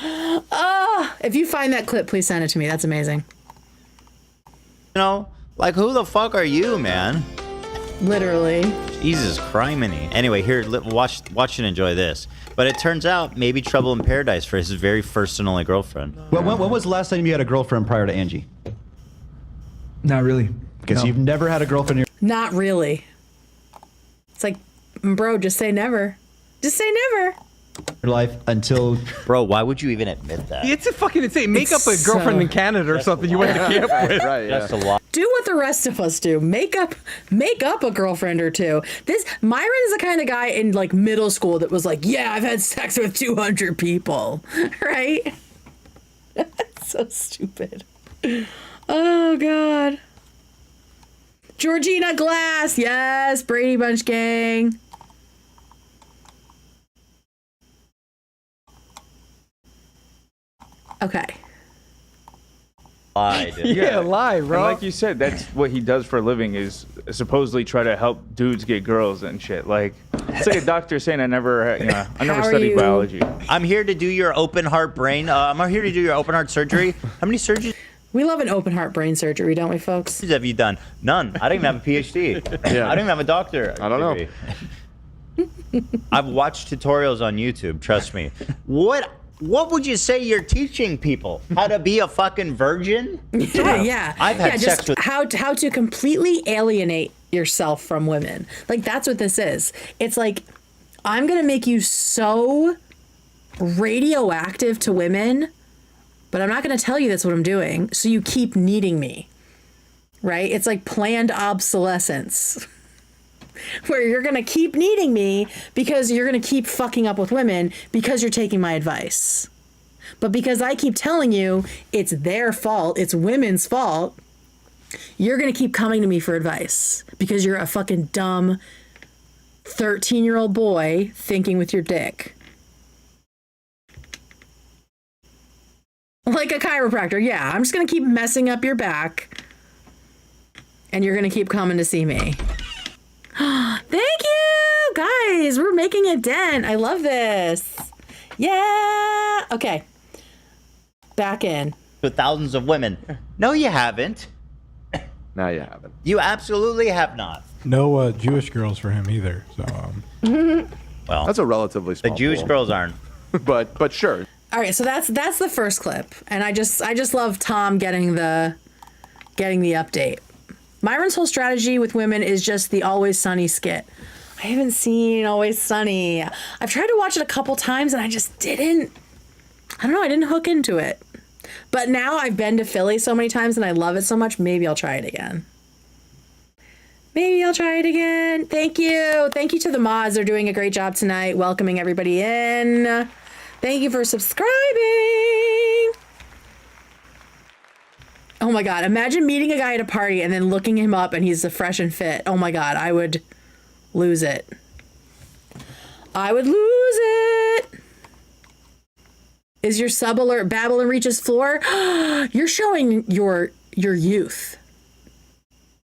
[SPEAKER 1] hand. Oh, if you find that clip, please send it to me. That's amazing.
[SPEAKER 4] You know, like, who the fuck are you, man?
[SPEAKER 1] Literally.
[SPEAKER 4] Jesus criminy. Anyway, here, watch and enjoy this. But it turns out maybe trouble in paradise for his very first and only girlfriend.
[SPEAKER 5] Well, when was the last time you had a girlfriend prior to Angie?
[SPEAKER 8] Not really.
[SPEAKER 5] Because
[SPEAKER 8] No.
[SPEAKER 5] you've never had a girlfriend in
[SPEAKER 1] Not really. It's like, bro, just say never. Just say never.
[SPEAKER 5] your life until...
[SPEAKER 4] Bro, why would you even admit that?
[SPEAKER 7] It's a fucking insane. Make up a
[SPEAKER 1] It's
[SPEAKER 7] girlfriend
[SPEAKER 1] so-
[SPEAKER 7] in Canada or something you went to camp with.
[SPEAKER 6] Right, yeah.
[SPEAKER 4] That's a lot.
[SPEAKER 1] Do what the rest of us do. Make up a girlfriend or two. Myron is the kind of guy in like middle school that was like, yeah, I've had sex with 200 people, right? That's so stupid. Oh God. Georgina Glass, yes, Brady Bunch gang. Okay.
[SPEAKER 4] Lie, dude.
[SPEAKER 7] Yeah, lie, bro.
[SPEAKER 9] And like you said, that's what he does for a living, is supposedly try to help dudes get girls and shit. Like, it's like a doctor saying I never
[SPEAKER 1] How are
[SPEAKER 9] studied
[SPEAKER 1] you-
[SPEAKER 9] biology.
[SPEAKER 4] I'm here to do your open heart brain. I'm here to do your open heart surgery. How many surgeries
[SPEAKER 1] We love an open heart brain surgery, don't we, folks?
[SPEAKER 4] have you done? None. I didn't have a PhD.
[SPEAKER 6] Yeah.
[SPEAKER 4] I didn't have a doctor.
[SPEAKER 6] I don't know.
[SPEAKER 4] degree. I've watched tutorials on YouTube. Trust me. What would you say you're teaching people? How to be a fucking virgin?
[SPEAKER 1] Yeah.
[SPEAKER 4] I've had
[SPEAKER 1] just
[SPEAKER 4] sex with-
[SPEAKER 1] how to completely alienate yourself from women. Like, that's what this is. It's like, I'm gonna make you so radioactive to women, but I'm not gonna tell you that's what I'm doing, so you keep needing me. Right? It's like planned obsolescence. Where you're gonna keep needing me because you're gonna keep fucking up with women because you're taking my advice. But because I keep telling you it's their fault, it's women's fault, you're gonna keep coming to me for advice because you're a fucking dumb 13-year-old boy thinking with your dick. Like a chiropractor, yeah. I'm just gonna keep messing up your back and you're gonna keep coming to see me. Thank you, guys. We're making a dent. I love this. Yeah. Okay. Back in.
[SPEAKER 4] With thousands of women. No, you haven't.
[SPEAKER 6] Now you haven't.
[SPEAKER 4] You absolutely have not.
[SPEAKER 10] No Jewish girls for him either. So
[SPEAKER 4] Well,
[SPEAKER 6] That's a relatively
[SPEAKER 4] the
[SPEAKER 6] small
[SPEAKER 4] Jewish
[SPEAKER 6] pool.
[SPEAKER 4] girls aren't.
[SPEAKER 6] But sure.
[SPEAKER 1] All right. So that's the first clip, and I just love Tom getting the update. Myron's whole strategy with women is just the Always Sunny skit. I haven't seen Always Sunny. I've tried to watch it a couple times and I just didn't. I don't know. I didn't hook into it. But now I've been to Philly so many times and I love it so much. Maybe I'll try it again. Thank you. Thank you to the mods. They're doing a great job tonight, welcoming everybody in. Thank you for subscribing. Oh my God. Imagine meeting a guy at a party and then looking him up and he's a Fresh and Fit. Oh my God. I would lose it. Is your sub alert Babylon reaches floor? You're showing your youth.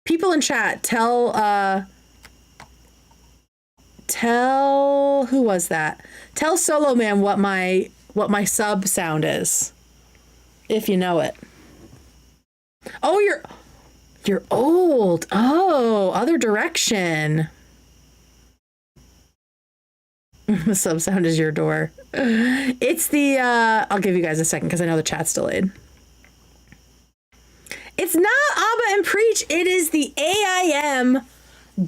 [SPEAKER 1] People in chat, tell who was that? Tell Solo Man what my sub sound is. If you know it. Oh, you're old. Oh, other direction. The sub sound is your door. It's the I'll give you guys a second because I know the chat's delayed. It's not Abba and Preach. It is the AIM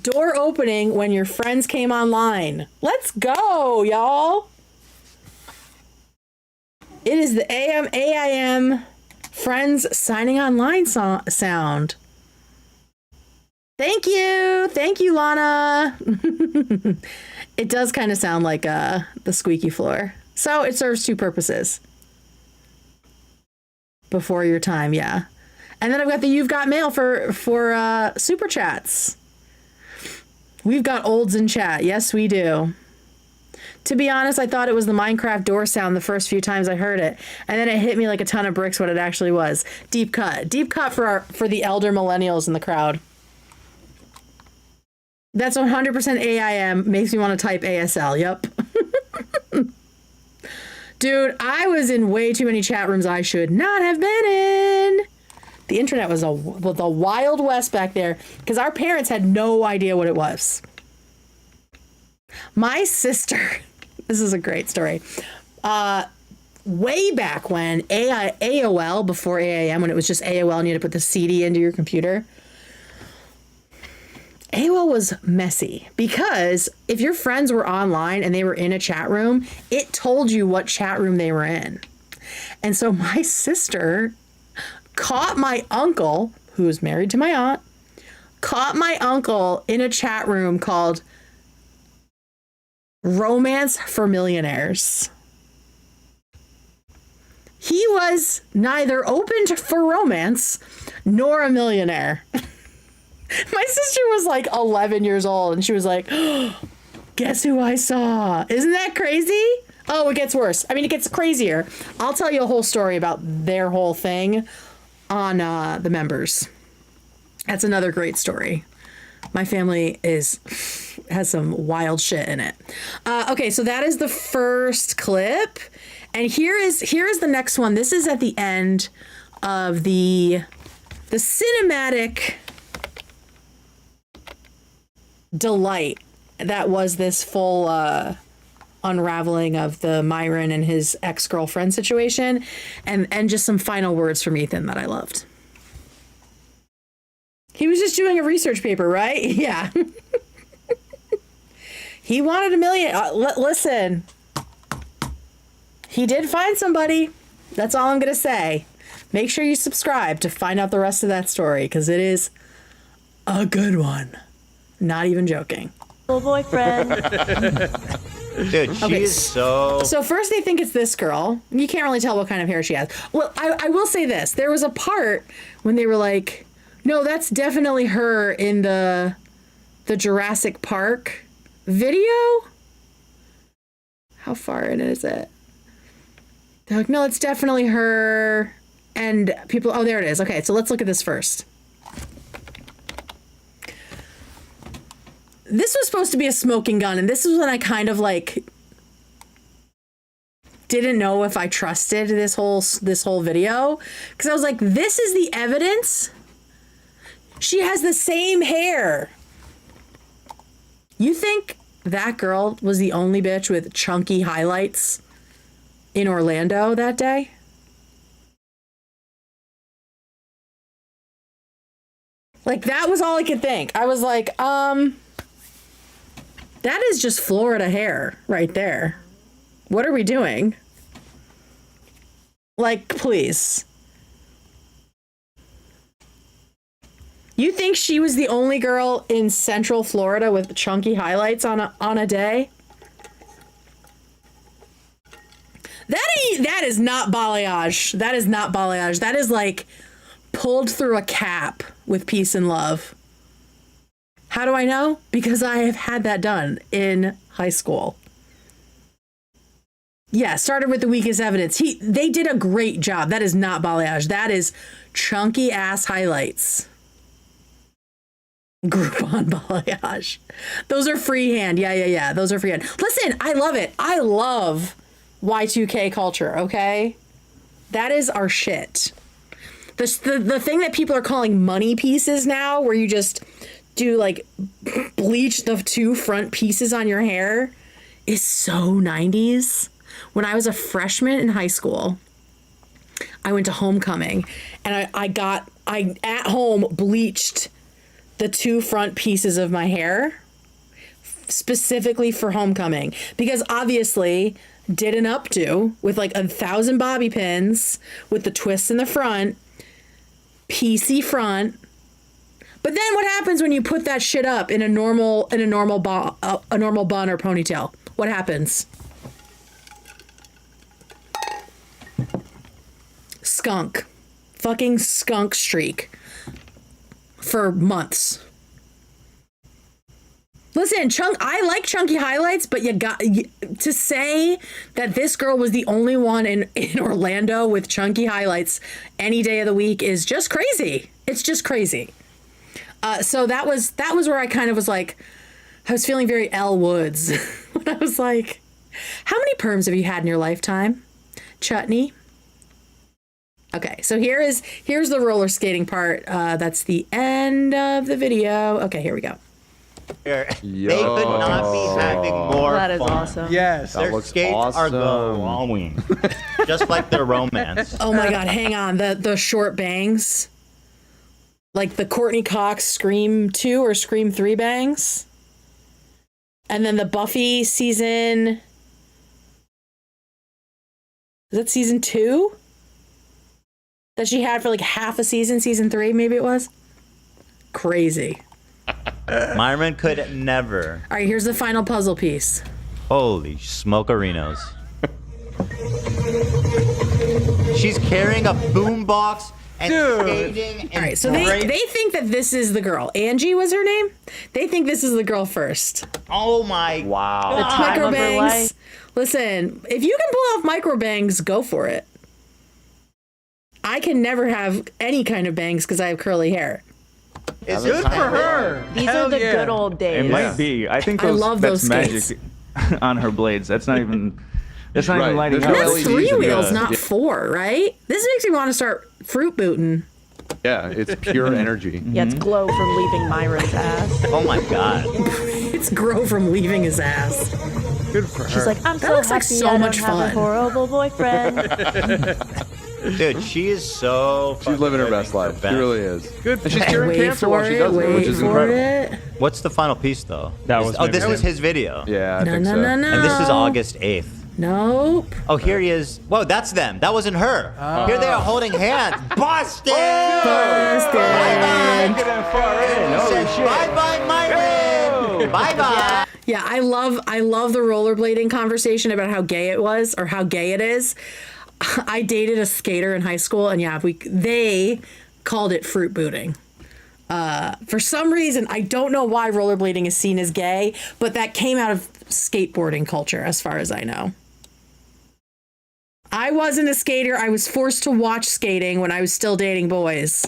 [SPEAKER 1] door opening when your friends came online. Let's go, y'all. It is the AIM friends signing online sound. Thank you, Lana. It does kind of sound like the squeaky floor. So it serves two purposes. Before your time, yeah. And then I've got the You've Got Mail for super chats. We've got olds in chat. Yes, we do. To be honest, I thought it was the Minecraft door sound the first few times I heard it, and then it hit me like a ton of bricks what it actually was. Deep cut. Deep cut for the elder millennials in the crowd. That's 100% AIM. Makes me want to type ASL. Yep. Dude, I was in way too many chat rooms I should not have been in. The internet was the Wild West back there because our parents had no idea what it was. My sister, this is a great story. Way back when AOL, before AIM, when it was just AOL and you had to put the CD into your computer, AOL was messy because if your friends were online and they were in a chat room, it told you what chat room they were in. And so my sister caught my uncle, who was married to my aunt, caught my uncle in a chat room called Romance for Millionaires. He was neither open for romance nor a millionaire. My sister was like 11 years old and she was like, oh, guess who I saw? Isn't that crazy? Oh, it gets worse. I mean, it gets crazier. I'll tell you a whole story about their whole thing on the members. That's another great story. My family has some wild shit in it. Okay, so that is the first clip. And here is the next one. This is at the end of the cinematic delight that was this full unraveling of the Myron and his ex-girlfriend situation, and just some final words from Ethan that I loved. He was just doing a research paper, right? Yeah. He wanted $1 million. Listen, he did find somebody. That's all I'm going to say. Make sure you subscribe to find out the rest of that story, because it is a good one. Not even joking.
[SPEAKER 11] Little boyfriend.
[SPEAKER 4] Dude, she is so...
[SPEAKER 1] So first they think it's this girl. You can't really tell what kind of hair she has. Well, I will say this. There was a part when they were like, no, that's definitely her in the Jurassic Park video. How far in is it? They're like, no, it's definitely her. And people, oh, there it is. Okay, so let's look at this first. This was supposed to be a smoking gun, and this is when I kind of like didn't know if I trusted this whole video, because I was like, this is the evidence. She has the same hair. You think that girl was the only bitch with chunky highlights in Orlando that day? Like, that was all I could think. I was like, that is just Florida hair right there. What are we doing? Like, please. You think she was the only girl in Central Florida with chunky highlights on a day? That is not balayage. That is not balayage. That is like pulled through a cap with peace and love. How do I know? Because I have had that done in high school. Yeah, started with the weakest evidence. They did a great job. That is not balayage. That is chunky ass highlights. Groupon balayage. Those are freehand. Yeah. Those are freehand. Listen, I love it. I love Y2K culture, okay? That is our shit. The thing that people are calling money pieces now, where you just do like bleach the two front pieces on your hair, is so 90s. When I was a freshman in high school, I went to homecoming and I at home bleached the two front pieces of my hair specifically for homecoming, because obviously did an updo with like 1,000 bobby pins with the twists in the front, PC front. But then what happens when you put that shit up in a normal bun or ponytail? What happens? Skunk. Fucking skunk streak. For months. Listen, I like chunky highlights, but to say that this girl was the only one in Orlando with chunky highlights any day of the week is just crazy. It's just crazy. So that was where I kind of was like, I was feeling very Elle Woods when I was like, how many perms have you had in your lifetime? Chutney. Okay, so here's the roller skating part. That's the end of the video. Okay, here we go.
[SPEAKER 4] They could not be having more
[SPEAKER 11] That is
[SPEAKER 4] fun.
[SPEAKER 11] awesome.
[SPEAKER 7] Yes.
[SPEAKER 6] That
[SPEAKER 4] Their
[SPEAKER 6] looks
[SPEAKER 4] skates are
[SPEAKER 6] awesome.
[SPEAKER 4] glowing, just like their romance.
[SPEAKER 1] Oh my God, hang on. The short bangs. Like the Courtney Cox Scream 2 or Scream 3 bangs. And then the Buffy season. Is that season 2? That she had for like half a season 3, maybe it was? Crazy.
[SPEAKER 4] Myron could never.
[SPEAKER 1] All right, here's the final puzzle piece.
[SPEAKER 4] Holy smokerinos. She's carrying a boombox and skating and
[SPEAKER 1] All right, so they think that this is the girl. Angie was her name? They think this is the girl first.
[SPEAKER 4] Oh my wow.
[SPEAKER 11] The time of her life.
[SPEAKER 1] Listen, if you can pull off micro bangs, go for it. I can never have any kind of bangs because I have curly hair.
[SPEAKER 4] It's
[SPEAKER 7] Good for her.
[SPEAKER 11] These
[SPEAKER 7] Hell
[SPEAKER 11] are the
[SPEAKER 7] yeah.
[SPEAKER 11] good old days.
[SPEAKER 9] It might be. I think
[SPEAKER 1] I love
[SPEAKER 9] that's
[SPEAKER 1] those
[SPEAKER 9] magic
[SPEAKER 1] skates.
[SPEAKER 9] on her blades. That's not even. That's not even
[SPEAKER 6] Right.
[SPEAKER 9] lighting
[SPEAKER 6] There's
[SPEAKER 9] up.
[SPEAKER 6] no
[SPEAKER 1] That's
[SPEAKER 6] LEDs
[SPEAKER 1] 3
[SPEAKER 6] in
[SPEAKER 1] wheels,
[SPEAKER 6] the-
[SPEAKER 1] not 4, right? This makes me want to start fruit booting.
[SPEAKER 6] Yeah, it's pure energy.
[SPEAKER 11] Yeah, it's glow from leaving Myron's ass.
[SPEAKER 4] Oh my god.
[SPEAKER 1] It's grow from leaving his ass.
[SPEAKER 7] Good for her.
[SPEAKER 11] She's like, I'm
[SPEAKER 1] That
[SPEAKER 11] so
[SPEAKER 1] looks like
[SPEAKER 11] happy
[SPEAKER 1] so
[SPEAKER 11] I don't
[SPEAKER 1] much
[SPEAKER 11] have a
[SPEAKER 1] fun.
[SPEAKER 11] horrible boyfriend.
[SPEAKER 4] Dude, she is so
[SPEAKER 6] She's living her best life. She really is.
[SPEAKER 7] Good.
[SPEAKER 6] And she's curing
[SPEAKER 1] Wait
[SPEAKER 6] cancer
[SPEAKER 1] for
[SPEAKER 6] while she
[SPEAKER 1] it,
[SPEAKER 6] does it, which
[SPEAKER 1] wait
[SPEAKER 6] is
[SPEAKER 1] for
[SPEAKER 6] incredible.
[SPEAKER 1] it.
[SPEAKER 4] What's the final piece though?
[SPEAKER 9] That was my
[SPEAKER 4] this
[SPEAKER 9] video.
[SPEAKER 4] was his video.
[SPEAKER 6] Yeah, I
[SPEAKER 1] No,
[SPEAKER 6] think
[SPEAKER 1] no,
[SPEAKER 6] so.
[SPEAKER 1] no, no.
[SPEAKER 4] And this is August 8th.
[SPEAKER 1] Nope.
[SPEAKER 4] Oh, here he is. Whoa, that's them. That wasn't her. Here they are holding hands. Busted!
[SPEAKER 1] Busted.
[SPEAKER 4] Bye-bye, Myron! Bye-bye!
[SPEAKER 1] Yeah, I love the rollerblading conversation about how gay it was or how gay it is. I dated a skater in high school, and yeah, they called it fruit booting. For some reason, I don't know why rollerblading is seen as gay, but that came out of skateboarding culture, as far as I know. I wasn't a skater. I was forced to watch skating when I was still dating boys.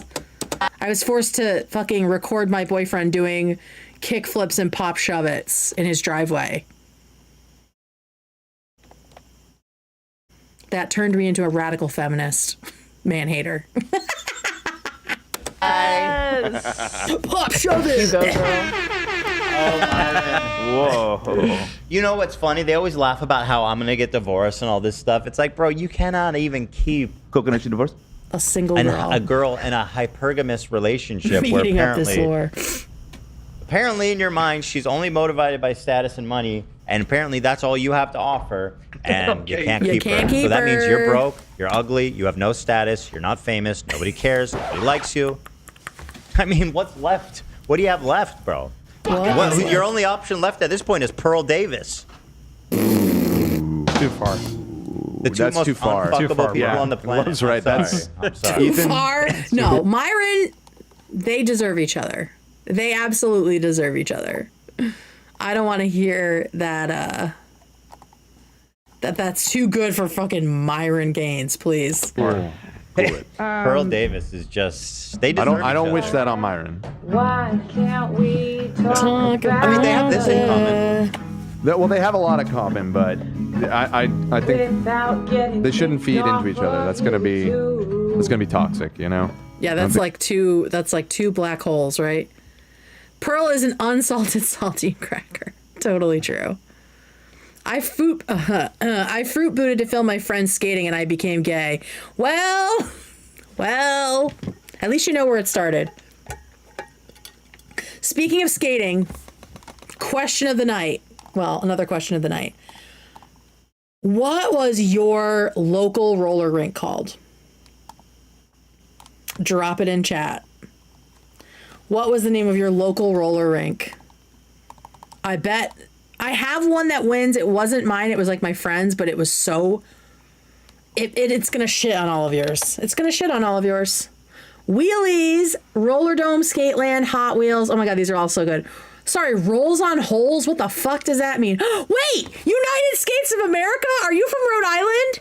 [SPEAKER 1] I was forced to fucking record my boyfriend doing kick flips and pop shove-its in his driveway. That turned me into a radical feminist man-hater.
[SPEAKER 11] Yes.
[SPEAKER 1] Pop shove-it!
[SPEAKER 11] You go, girl.
[SPEAKER 9] Whoa.
[SPEAKER 4] You know what's funny? They always laugh about how I'm gonna get divorced and all this stuff. It's like, bro, you cannot even keep
[SPEAKER 9] Coconut, you divorced?
[SPEAKER 1] A single girl.
[SPEAKER 4] a girl in a hypergamous relationship where
[SPEAKER 1] Beating up this
[SPEAKER 4] apparently in your mind she's only motivated by status and money, and apparently that's all you have to offer, and you can't
[SPEAKER 1] You
[SPEAKER 4] keep
[SPEAKER 1] can't
[SPEAKER 4] her.
[SPEAKER 1] keep
[SPEAKER 4] So that means you're
[SPEAKER 1] her.
[SPEAKER 4] broke, you're ugly, you have no status, you're not famous, nobody cares, nobody likes you. I mean, what's left? What do you have left, bro? Your only option left at this point is Pearl Davis.
[SPEAKER 7] Too far.
[SPEAKER 4] The two
[SPEAKER 6] That's
[SPEAKER 4] most
[SPEAKER 6] too far.
[SPEAKER 4] unfuckable
[SPEAKER 7] Too far,
[SPEAKER 4] people
[SPEAKER 6] yeah.
[SPEAKER 4] on the planet.
[SPEAKER 6] Love's right,
[SPEAKER 4] I'm
[SPEAKER 6] that's-
[SPEAKER 4] sorry. I'm sorry.
[SPEAKER 6] Ethan,
[SPEAKER 1] Far? No, Myron, they deserve each other. They absolutely deserve each other. I don't want to hear that that's too good for fucking Myron Gaines, please.
[SPEAKER 4] Pearl Davis is just they
[SPEAKER 6] I
[SPEAKER 4] deserve
[SPEAKER 6] don't
[SPEAKER 4] each
[SPEAKER 6] wish
[SPEAKER 4] other.
[SPEAKER 6] that on Myron.
[SPEAKER 11] Why can't we
[SPEAKER 1] Talk about
[SPEAKER 4] I mean, they have this in common.
[SPEAKER 6] Well, they have a lot of common, but I think they shouldn't feed into each other. That's gonna be toxic, you know.
[SPEAKER 1] Yeah, that's like two black holes, right? Pearl is an unsalted saltine cracker. Totally true. I fruit booted to film my friend skating and I became gay. Well, at least you know where it started. Speaking of skating, question of the night. Well, another question of the night. What was your local roller rink called? Drop it in chat. What was the name of your local roller rink? I bet I have one that wins. It wasn't mine. It was like my friend's, but it was so... It's going to shit on all of yours. It's going to shit on all of yours. Wheelies, Roller Dome, Skateland, Hot Wheels. Oh my God, these are all so good. Sorry, rolls on holes? What the fuck does that mean? Wait! United States of America? Are you from Rhode Island?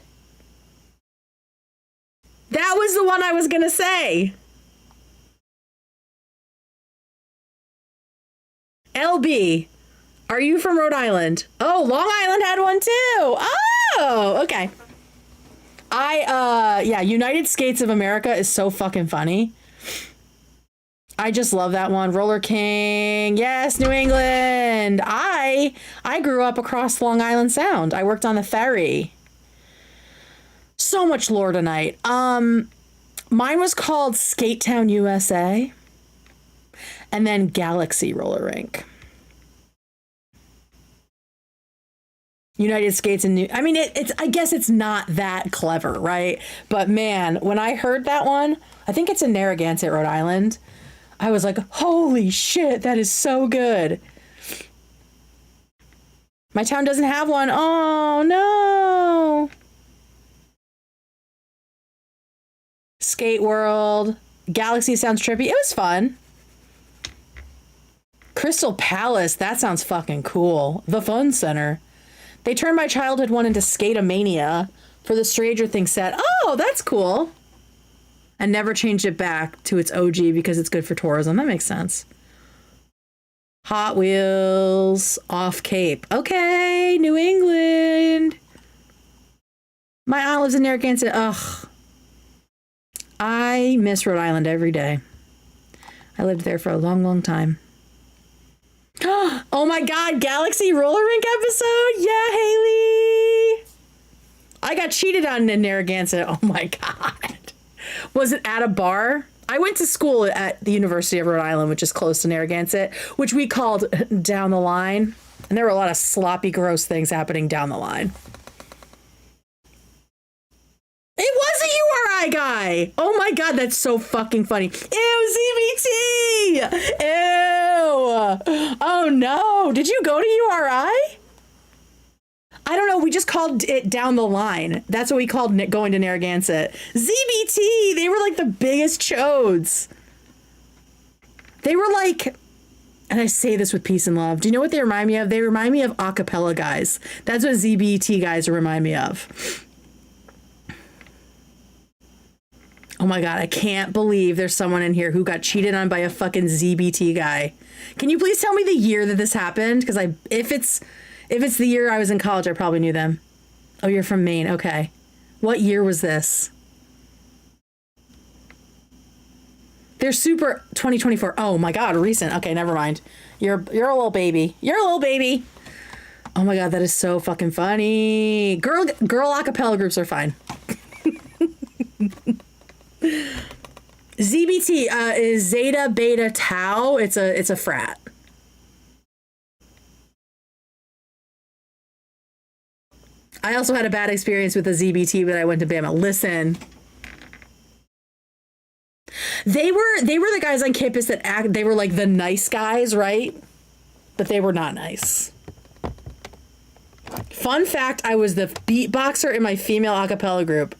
[SPEAKER 1] That was the one I was gonna say. LB, are you from Rhode Island? Oh, Long Island had one too. Oh, okay. Yeah, United States of America is so fucking funny. I just love that one. Roller King. Yes, New England. I grew up across Long Island Sound. I worked on the ferry. So much lore tonight. Mine was called Skate Town, USA. And then Galaxy Roller Rink. United States and New... I mean, it's. I guess it's not that clever, right? But man, when I heard that one, I think it's in Narragansett, Rhode Island. I was like, holy shit, that is so good. My town doesn't have one. Oh, no. Skate World. Galaxy sounds trippy. It was fun. Crystal Palace. That sounds fucking cool. The Fun Center. They turned my childhood one into Skate-A-Mania for the Stranger Things set. Oh, that's cool. And never changed it back to its OG because it's good for tourism. That makes sense. Hot Wheels off Cape. Okay, New England. My aunt lives in Narragansett. Ugh. I miss Rhode Island every day. I lived there for a long, long time. Oh my God, Galaxy Roller Rink episode? Yeah, Haley. I got cheated on in Narragansett. Oh my God. Was it at a bar? I went to school at the University of Rhode Island, which is close to Narragansett, which we called Down the Line. And there were a lot of sloppy, gross things happening down the line. It was a URI guy. Oh my God, that's so fucking funny. Ew, ZBT. Ew. Oh no. Did you go to URI? I don't know. We just called it Down the Line. That's what we called it going to Narragansett. ZBT. They were like the biggest chodes. They were like, and I say this with peace and love. Do you know what they remind me of? They remind me of acapella guys. That's what ZBT guys remind me of. Oh my God, I can't believe there's someone in here who got cheated on by a fucking ZBT guy. Can you please tell me the year that this happened? Because if it's the year I was in college, I probably knew them. Oh, you're from Maine. Okay. What year was this? They're super 2024. Oh my God, recent. Okay, never mind. You're a little baby. You're a little baby. Oh my God, that is so fucking funny. Girl acapella groups are fine. ZBT is Zeta Beta Tau. It's a frat. I also had a bad experience with the ZBT, but I went to Bama. Listen, they were the guys on campus that they were like the nice guys, right? But they were not nice. Fun fact, I was the beatboxer in my female a cappella group.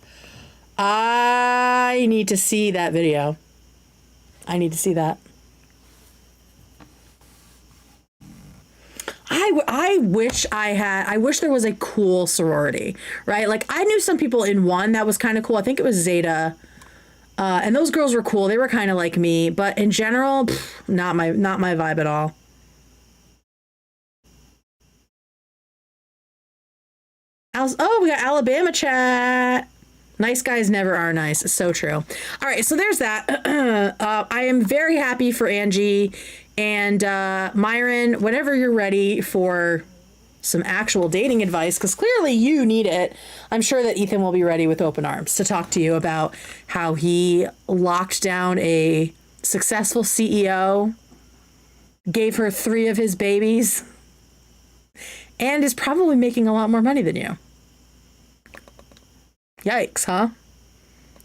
[SPEAKER 1] I need to see that video. I need to see that. I wish there was a cool sorority, right? Like I knew some people in one that was kind of cool. I think it was Zeta. And those girls were cool. They were kind of like me, but in general, not my vibe at all. Oh, we got Alabama chat. Nice guys never are nice. It's so true. All right, so there's that. I am very happy for Angie and Myron. Whenever you're ready for some actual dating advice, because clearly you need it, I'm sure that Ethan will be ready with open arms to talk to you about how he locked down a successful CEO, gave her 3 of his babies, and is probably making a lot more money than you. Yikes, huh?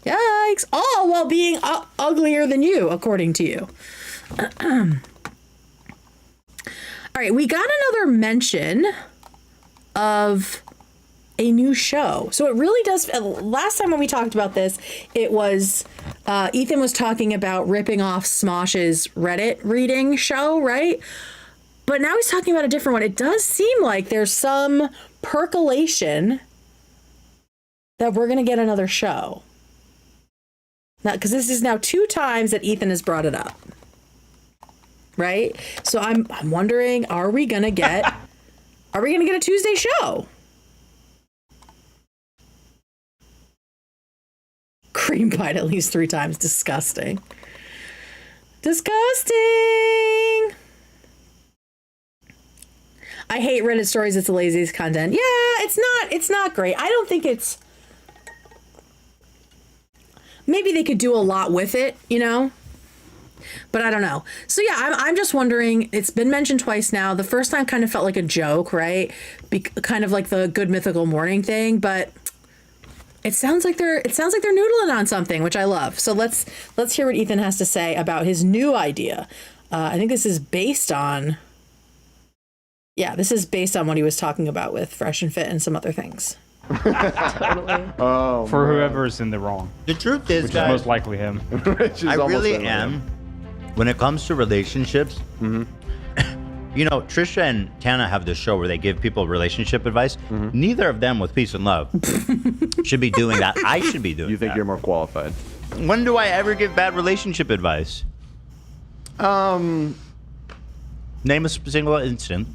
[SPEAKER 1] Yikes. All while being uglier than you, according to you. All right, we got another mention of a new show. So it really does. Last time when we talked about this, it was Ethan was talking about ripping off Smosh's Reddit reading show, right? But now he's talking about a different one. It does seem like there's some percolation that we're going to get another show. Now, because this is now 2 times that Ethan has brought it up. Right? So I'm wondering, are we going to get a Tuesday show? Cream pied at least 3 times. Disgusting. Disgusting. I hate Reddit stories. It's the laziest content. Yeah, it's not great. I don't think it's, maybe they could do a lot with it, you know, but I don't know. So yeah, I'm just wondering, it's been mentioned twice now. The first time kind of felt like a joke, right? Kind of like the Good Mythical Morning thing, but it sounds like they're noodling on something, which I love. So let's hear what Ethan has to say about his new idea. I think this is based on what he was talking about with Fresh and Fit and some other things.
[SPEAKER 11] Totally.
[SPEAKER 6] Oh,
[SPEAKER 12] for whoever's in the wrong.
[SPEAKER 4] The truth is,
[SPEAKER 12] Which
[SPEAKER 4] guys,
[SPEAKER 12] is most likely him.
[SPEAKER 4] I really am. When it comes to relationships, you know, Trisha and Tana have this show where they give people relationship advice. Neither of them with peace and love should be doing that. I should be doing that.
[SPEAKER 6] You think you're more qualified?
[SPEAKER 4] When do I ever give bad relationship advice? Name a single instant.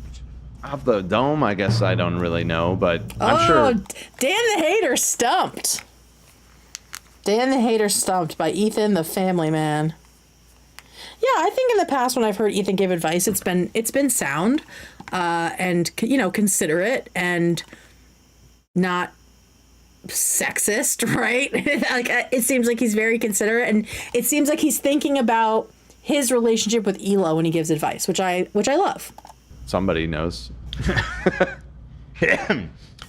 [SPEAKER 6] Off the dome, I guess I don't really know, but I'm
[SPEAKER 1] Oh,
[SPEAKER 6] sure.
[SPEAKER 1] Dan the Hater stumped. Dan the Hater stumped by Ethan the Family Man. Yeah, I think in the past when I've heard Ethan give advice, it's been sound, and considerate and not sexist, right? Like it seems like he's very considerate, and it seems like he's thinking about his relationship with Elo when he gives advice, which I love.
[SPEAKER 6] Somebody knows.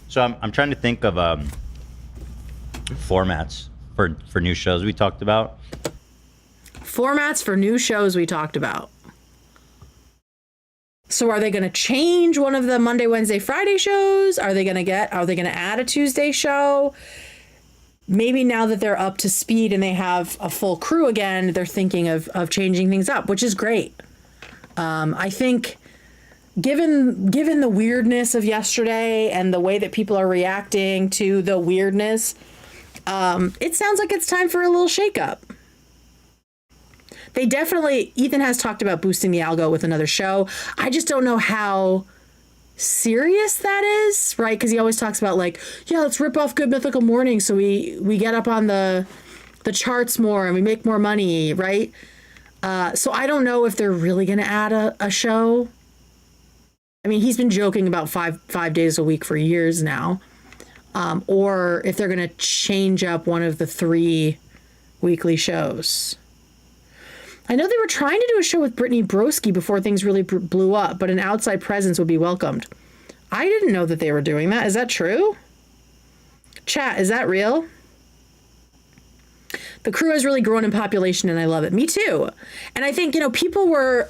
[SPEAKER 4] So I'm trying to think of formats for new shows we talked about.
[SPEAKER 1] Formats for new shows we talked about. So are they going to change one of the Monday, Wednesday, Friday shows? Are they going to add a Tuesday show? Maybe now that they're up to speed and they have a full crew again, they're thinking of changing things up, which is great. I think given the weirdness of yesterday and the way that people are reacting to the weirdness, it sounds like it's time for a little shakeup. Ethan has talked about boosting the algo with another show. I just don't know how serious that is, right? Because he always talks about like, yeah, let's rip off Good Mythical Morning so we get up on the charts more and we make more money, right? So I don't know if they're really going to add a show. I mean, he's been joking about five days a week for years now. Or if they're going to change up one of the 3 weekly shows. I know they were trying to do a show with Brittany Broski before things really blew up, but an outside presence would be welcomed. I didn't know that they were doing that. Is that true? Chat, is that real? The crew has really grown in population and I love it. Me too. And I think, people were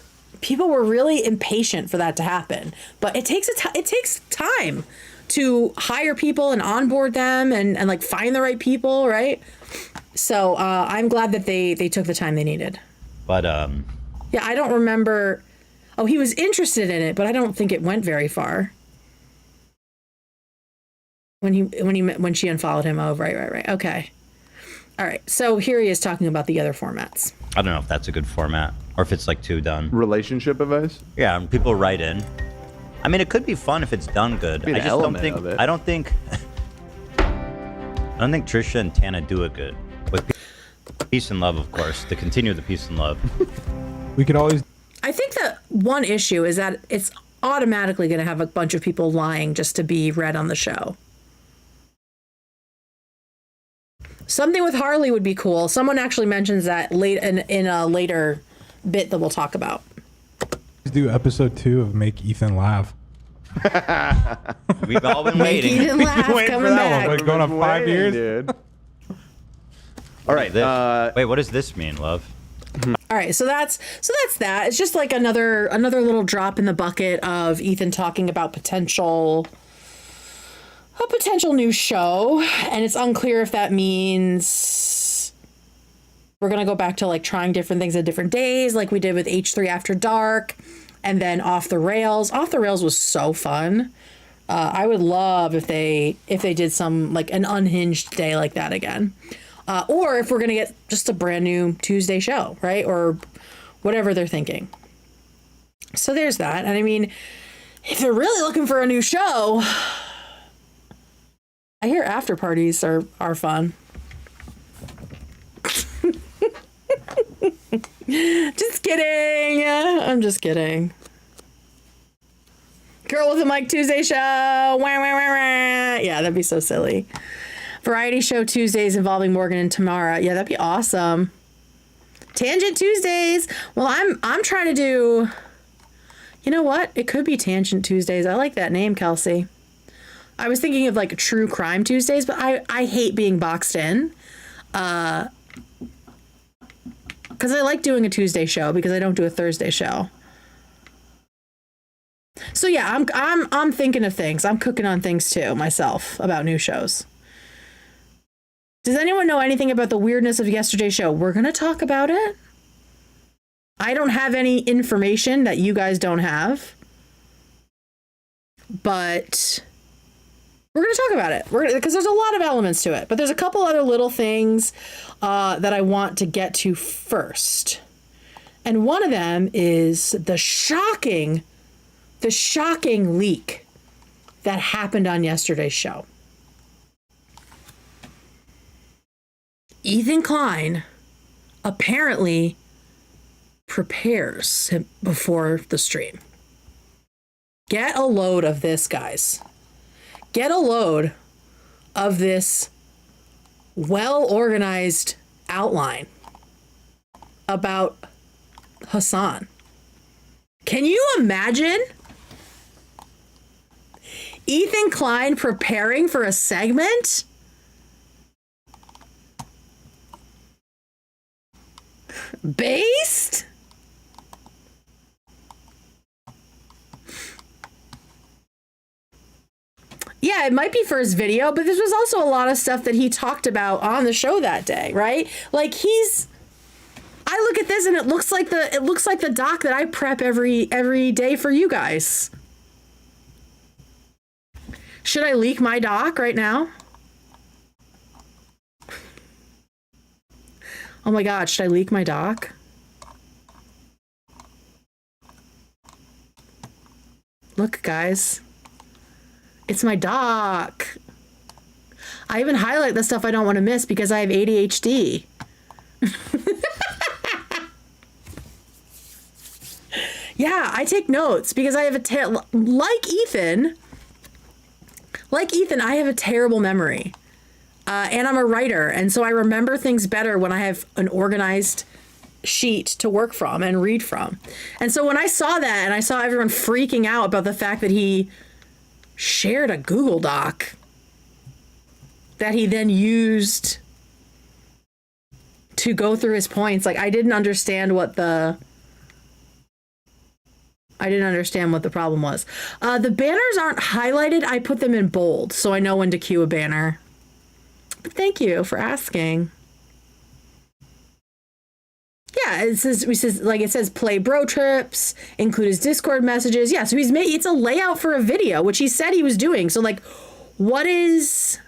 [SPEAKER 1] really impatient for that to happen, but it takes time to hire people and onboard them and like find the right people, right? So I'm glad that they took the time they needed.
[SPEAKER 4] But
[SPEAKER 1] yeah, I don't remember. Oh, he was interested in it, but I don't think it went very far. When she unfollowed him. Oh, right. Okay. All right. So here he is talking about the other formats.
[SPEAKER 4] I don't know if that's a good format or if it's like too done.
[SPEAKER 6] Relationship advice?
[SPEAKER 4] Yeah, and people write in. I mean, it could be fun if it's done good. I just don't think. I don't think Trisha and Tana do it good. With peace and love, of course, to continue the peace and love.
[SPEAKER 10] We could always.
[SPEAKER 1] I think that one issue is that it's automatically going to have a bunch of people lying just to be read on the show. Something with Harley would be cool. Someone actually mentions that in a later bit that we'll talk about.
[SPEAKER 10] Let's do episode 2 of Make Ethan Laugh.
[SPEAKER 4] We've all been waiting.
[SPEAKER 1] Make Ethan laugh, coming back.
[SPEAKER 10] Like going on 5 years.
[SPEAKER 6] Dude. All right.
[SPEAKER 4] Wait, what does this mean, love?
[SPEAKER 1] All right, so that's that. It's just like another little drop in the bucket of Ethan talking about a potential new show, and it's unclear if that means we're gonna go back to like trying different things at different days, like we did with H3 After Dark, And then Off the Rails. Off the Rails was so fun. I would love if they did some like an unhinged day like that again. Or if we're gonna get just a brand new Tuesday show, right? Or whatever they're thinking. So there's that. And I mean, if they're really looking for a new show, I hear after parties are fun. Just kidding. I'm just kidding. Girl with a Mic Tuesday show. Wah, wah, wah, wah. Yeah, that'd be so silly. Variety show Tuesdays involving Morgan and Tamara. Yeah, that'd be awesome. Tangent Tuesdays. Well, I'm trying to do. You know what? It could be Tangent Tuesdays. I like that name, Kelsey. I was thinking of like True Crime Tuesdays, but I hate being boxed in. Because I like doing a Tuesday show because I don't do a Thursday show. So yeah, I'm thinking of things. I'm cooking on things too myself about new shows. Does anyone know anything about the weirdness of yesterday's show? We're gonna talk about it. I don't have any information that you guys don't have, but we're gonna talk about it. Because there's a lot of elements to it, but there's a couple other little things that I want to get to first, and one of them is the shocking leak that happened on yesterday's show. Ethan Klein apparently prepares him before the stream. Get a load of this, guys. Get a load of this well-organized outline about Hasan. Can you imagine Ethan Klein preparing for a segment? Based? Yeah, it might be for his video, but this was also a lot of stuff that he talked about on the show that day, right? Like I look at this and it looks like the doc that I prep every day for you guys. Should I leak my doc right now? Oh my God, should I leak my doc? Look, guys. It's my doc. I even highlight the stuff I don't want to miss because I have ADHD. Yeah, I take notes because I have like Ethan, I have a terrible memory. And I'm a writer, and so I remember things better when I have an organized sheet to work from and read from. And so when I saw that and I saw everyone freaking out about the fact that he shared a Google Doc that he then used to go through his points, like I didn't understand what the problem was. The banners aren't highlighted. I put them in bold so I know when to cue a banner. But thank you for asking. Yeah, it says play bro trips, include his Discord messages. Yeah, so it's a layout for a video, which he said he was doing. So like, what is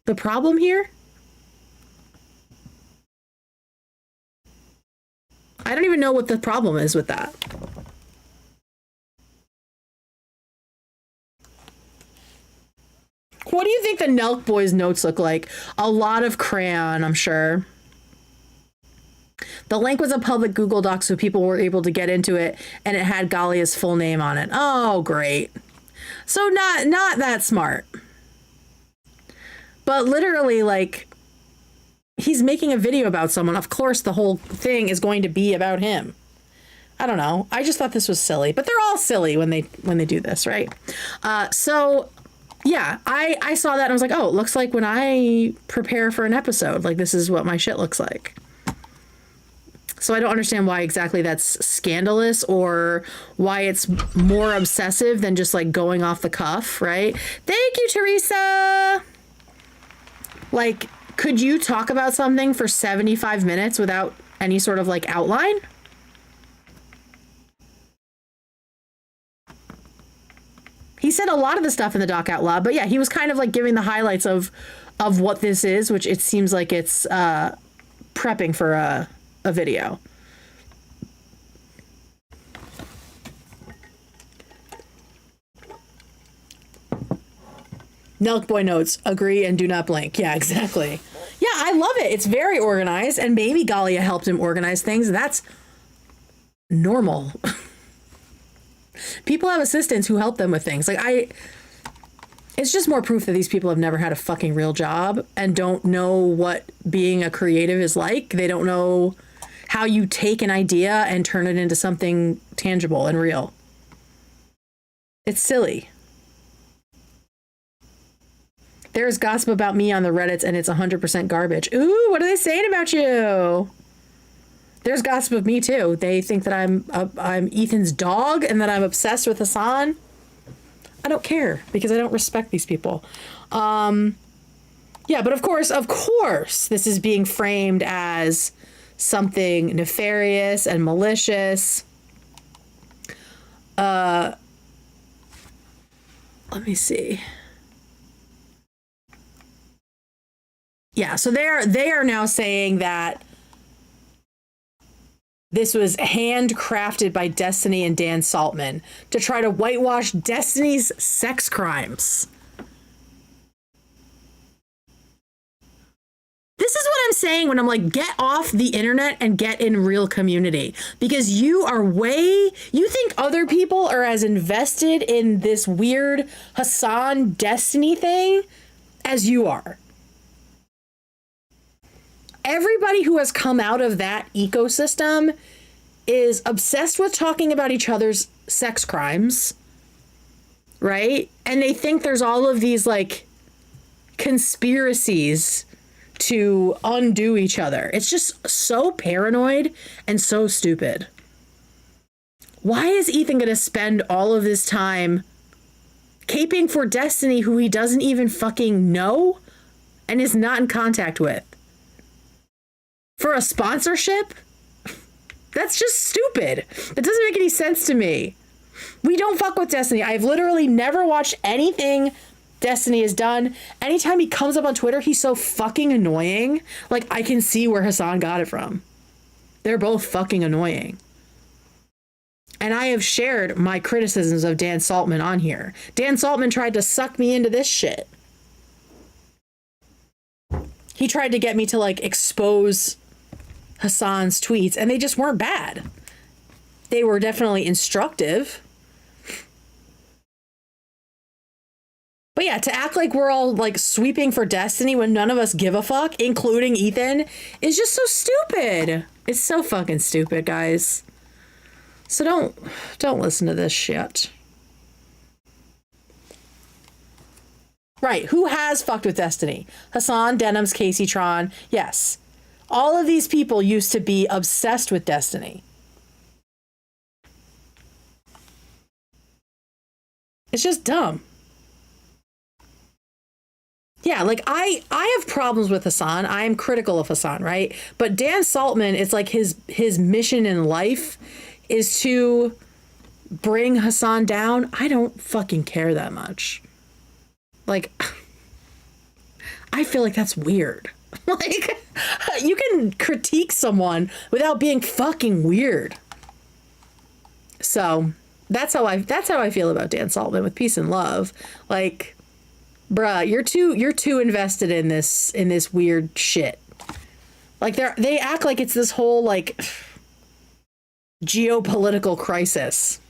[SPEAKER 1] the problem here? I don't even know what the problem is with that. What do you think the Nelk Boys notes look like? A lot of crayon, I'm sure. The link was a public Google Doc, so people were able to get into it, and it had Galia's full name on it. Oh, great. So not that smart. But literally, like, he's making a video about someone. Of course, the whole thing is going to be about him. I don't know. I just thought this was silly. But they're all silly when they do this, right? So... yeah, I saw that and I was like, oh, it looks like when I prepare for an episode, like this is what my shit looks like. So I don't understand why exactly that's scandalous or why it's more obsessive than just like going off the cuff, right? Thank you, Teresa. Like, could you talk about something for 75 minutes without any sort of like outline? said a lot of the stuff in the doc out loud, but yeah, he was kind of like giving the highlights of what this is, which it seems like it's prepping for a video. Nelk Boy notes, agree and do not blink. Yeah, exactly. Yeah, I love it. It's very organized, and maybe Galia helped him organize things. That's normal. People have assistants who help them with things. Like, it's just more proof that these people have never had a fucking real job and don't know what being a creative is like. They don't know how you take an idea and turn it into something tangible and real. It's silly. There's gossip about me on the Reddits and it's 100% garbage. Ooh, what are they saying about you? There's gossip of me too. They think that I'm Ethan's dog and that I'm obsessed with Hasan. I don't care because I don't respect these people. Yeah, but of course, this is being framed as something nefarious and malicious. Let me see. Yeah, so they are now saying that this was handcrafted by Destiny and Dan Saltman to try to whitewash Destiny's sex crimes. This is what I'm saying when I'm like, get off the internet and get in real community. Because you think other people are as invested in this weird Hasan Destiny thing as you are. Everybody who has come out of that ecosystem is obsessed with talking about each other's sex crimes, right? And they think there's all of these like conspiracies to undo each other. It's just so paranoid and so stupid. Why is Ethan going to spend all of this time caping for Destiny, who he doesn't even fucking know and is not in contact with? For a sponsorship? That's just stupid. It doesn't make any sense to me. We don't fuck with Destiny. I've literally never watched anything Destiny has done. Anytime he comes up on Twitter, he's so fucking annoying. Like, I can see where Hasan got it from. They're both fucking annoying. And I have shared my criticisms of Dan Saltman on here. Dan Saltman tried to suck me into this shit. He tried to get me to like expose Hasan's tweets, and they just weren't bad. They were definitely instructive. But yeah, to act like we're all like sweeping for Destiny when none of us give a fuck, including Ethan, is just so stupid. It's so fucking stupid, guys. So don't listen to this shit. Right, who has fucked with Destiny? Hasan, Denims, Casey Tron. Yes. All of these people used to be obsessed with Destiny. It's just dumb. Yeah, like I have problems with Hasan. I am critical of Hasan, right? But Dan Saltman, it's like his mission in life is to bring Hasan down. I don't fucking care that much. Like, I feel like that's weird. Like, you can critique someone without being fucking weird. So that's how I feel about Dan Saltman, with peace and love. Like, bruh, you're too invested in this weird shit. Like they act like it's this whole like geopolitical crisis.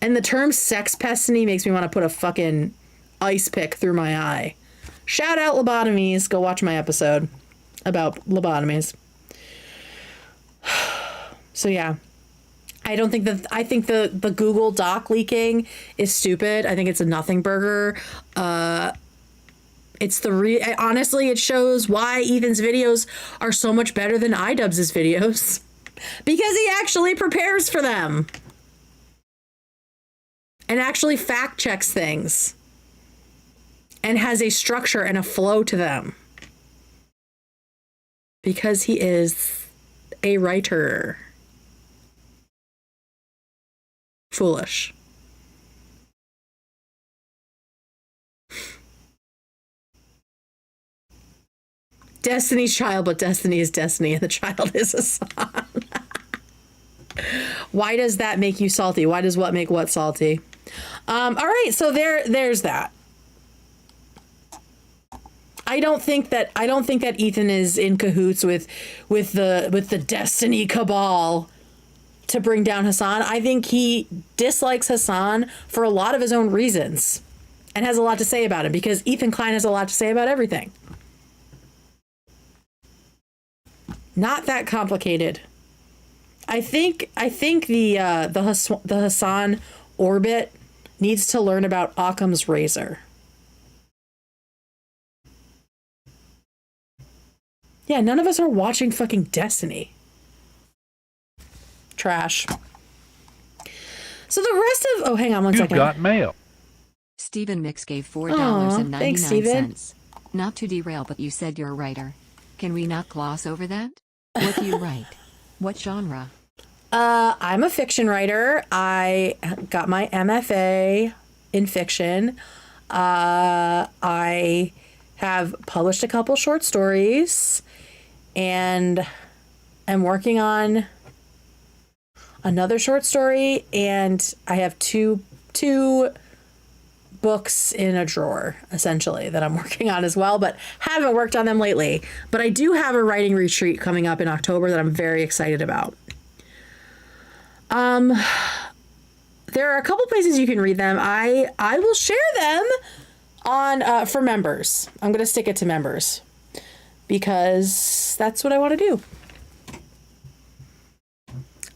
[SPEAKER 1] And the term sex pestiny makes me want to put a fucking ice pick through my eye. Shout out lobotomies. Go watch my episode about lobotomies. So yeah. I think the Google Doc leaking is stupid. I think it's a nothing burger. Honestly, it shows why Ethan's videos are so much better than iDubbbz's videos. Because he actually prepares for them. And actually fact checks things. And has a structure and a flow to them. Because he is a writer. Foolish. Destiny's Child, but Destiny is Destiny and the child is Hasan. Why does that make you salty? Why does what make what salty? All right, so there's that. I don't think that Ethan is in cahoots with the Destiny cabal to bring down Hasan. I think he dislikes Hasan for a lot of his own reasons and has a lot to say about him because Ethan Klein has a lot to say about everything. Not that complicated. I think the Hasan orbit needs to learn about Occam's razor. Yeah, none of us are watching fucking Destiny. Trash. So the rest of... Oh, hang on one
[SPEAKER 2] You've
[SPEAKER 1] second.
[SPEAKER 2] got mail.
[SPEAKER 3] Stephen Mix gave $4.99.
[SPEAKER 1] Thanks, Steven.
[SPEAKER 3] Not to derail, but you said you're a writer. Can we not gloss over that? What do you write? What genre?
[SPEAKER 1] I'm a fiction writer. I got my MFA in fiction. I have published a couple short stories and I'm working on another short story, and I have two books in a drawer, essentially, that I'm working on as well, but haven't worked on them lately. But I do have a writing retreat coming up in October that I'm very excited about. There are a couple places you can read them. I will share them on for members. I'm going to stick it to members because that's what I want to do.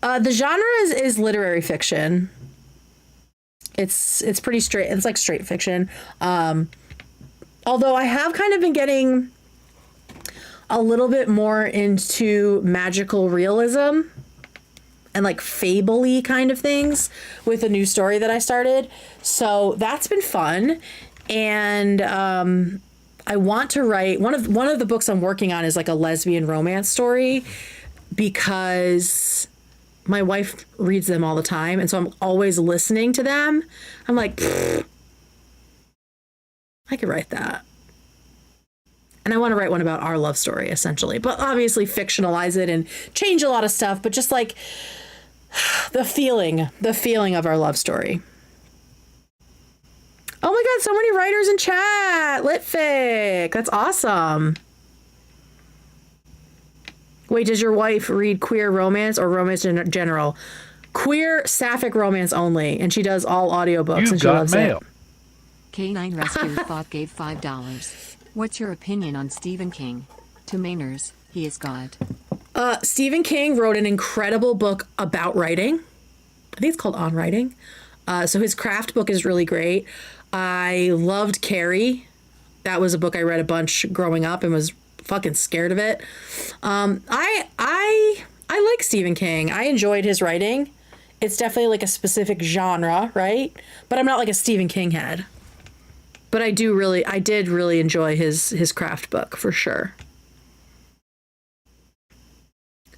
[SPEAKER 1] The genre is literary fiction. It's pretty straight. It's like straight fiction. Although I have kind of been getting a little bit more into magical realism and like fable-y kind of things with a new story that I started. So that's been fun. And I want to write one of the books I'm working on is like a lesbian romance story because my wife reads them all the time, and so I'm always listening to them. I'm like, I could write that. And I want to write one about our love story, essentially. But obviously fictionalize it and change a lot of stuff, but just like the feeling of our love story. Oh my God, so many writers in chat. Litfic. That's awesome. Wait, does your wife read queer romance or romance in general? Queer sapphic romance only, and she does all audiobooks.
[SPEAKER 2] You've
[SPEAKER 1] and she
[SPEAKER 2] got
[SPEAKER 1] loves
[SPEAKER 2] mail.
[SPEAKER 1] it.
[SPEAKER 3] K9 Rescue Thought gave $5. What's your opinion on Stephen King? To Mainers, he is God.
[SPEAKER 1] Stephen King wrote an incredible book about writing. I think it's called On Writing. So his craft book is really great. I loved Carrie. That was a book I read a bunch growing up and was fucking scared of it. I like Stephen King. I enjoyed his writing. It's definitely like a specific genre, right? But I'm not like a Stephen King head. But I did really enjoy his craft book for sure.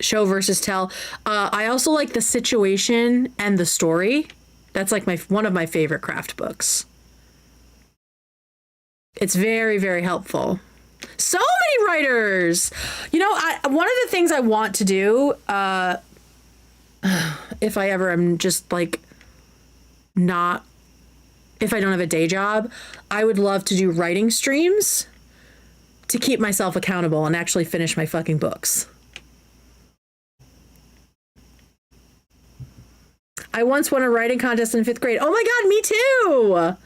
[SPEAKER 1] Show versus tell. I also like The Situation and The Story. That's like one of my favorite craft books. It's very, very helpful. So many writers. You know, one of the things I want to do, if I ever am just like not, if I don't have a day job, I would love to do writing streams to keep myself accountable and actually finish my fucking books. I once won a writing contest in 5th grade. Oh my God, me too.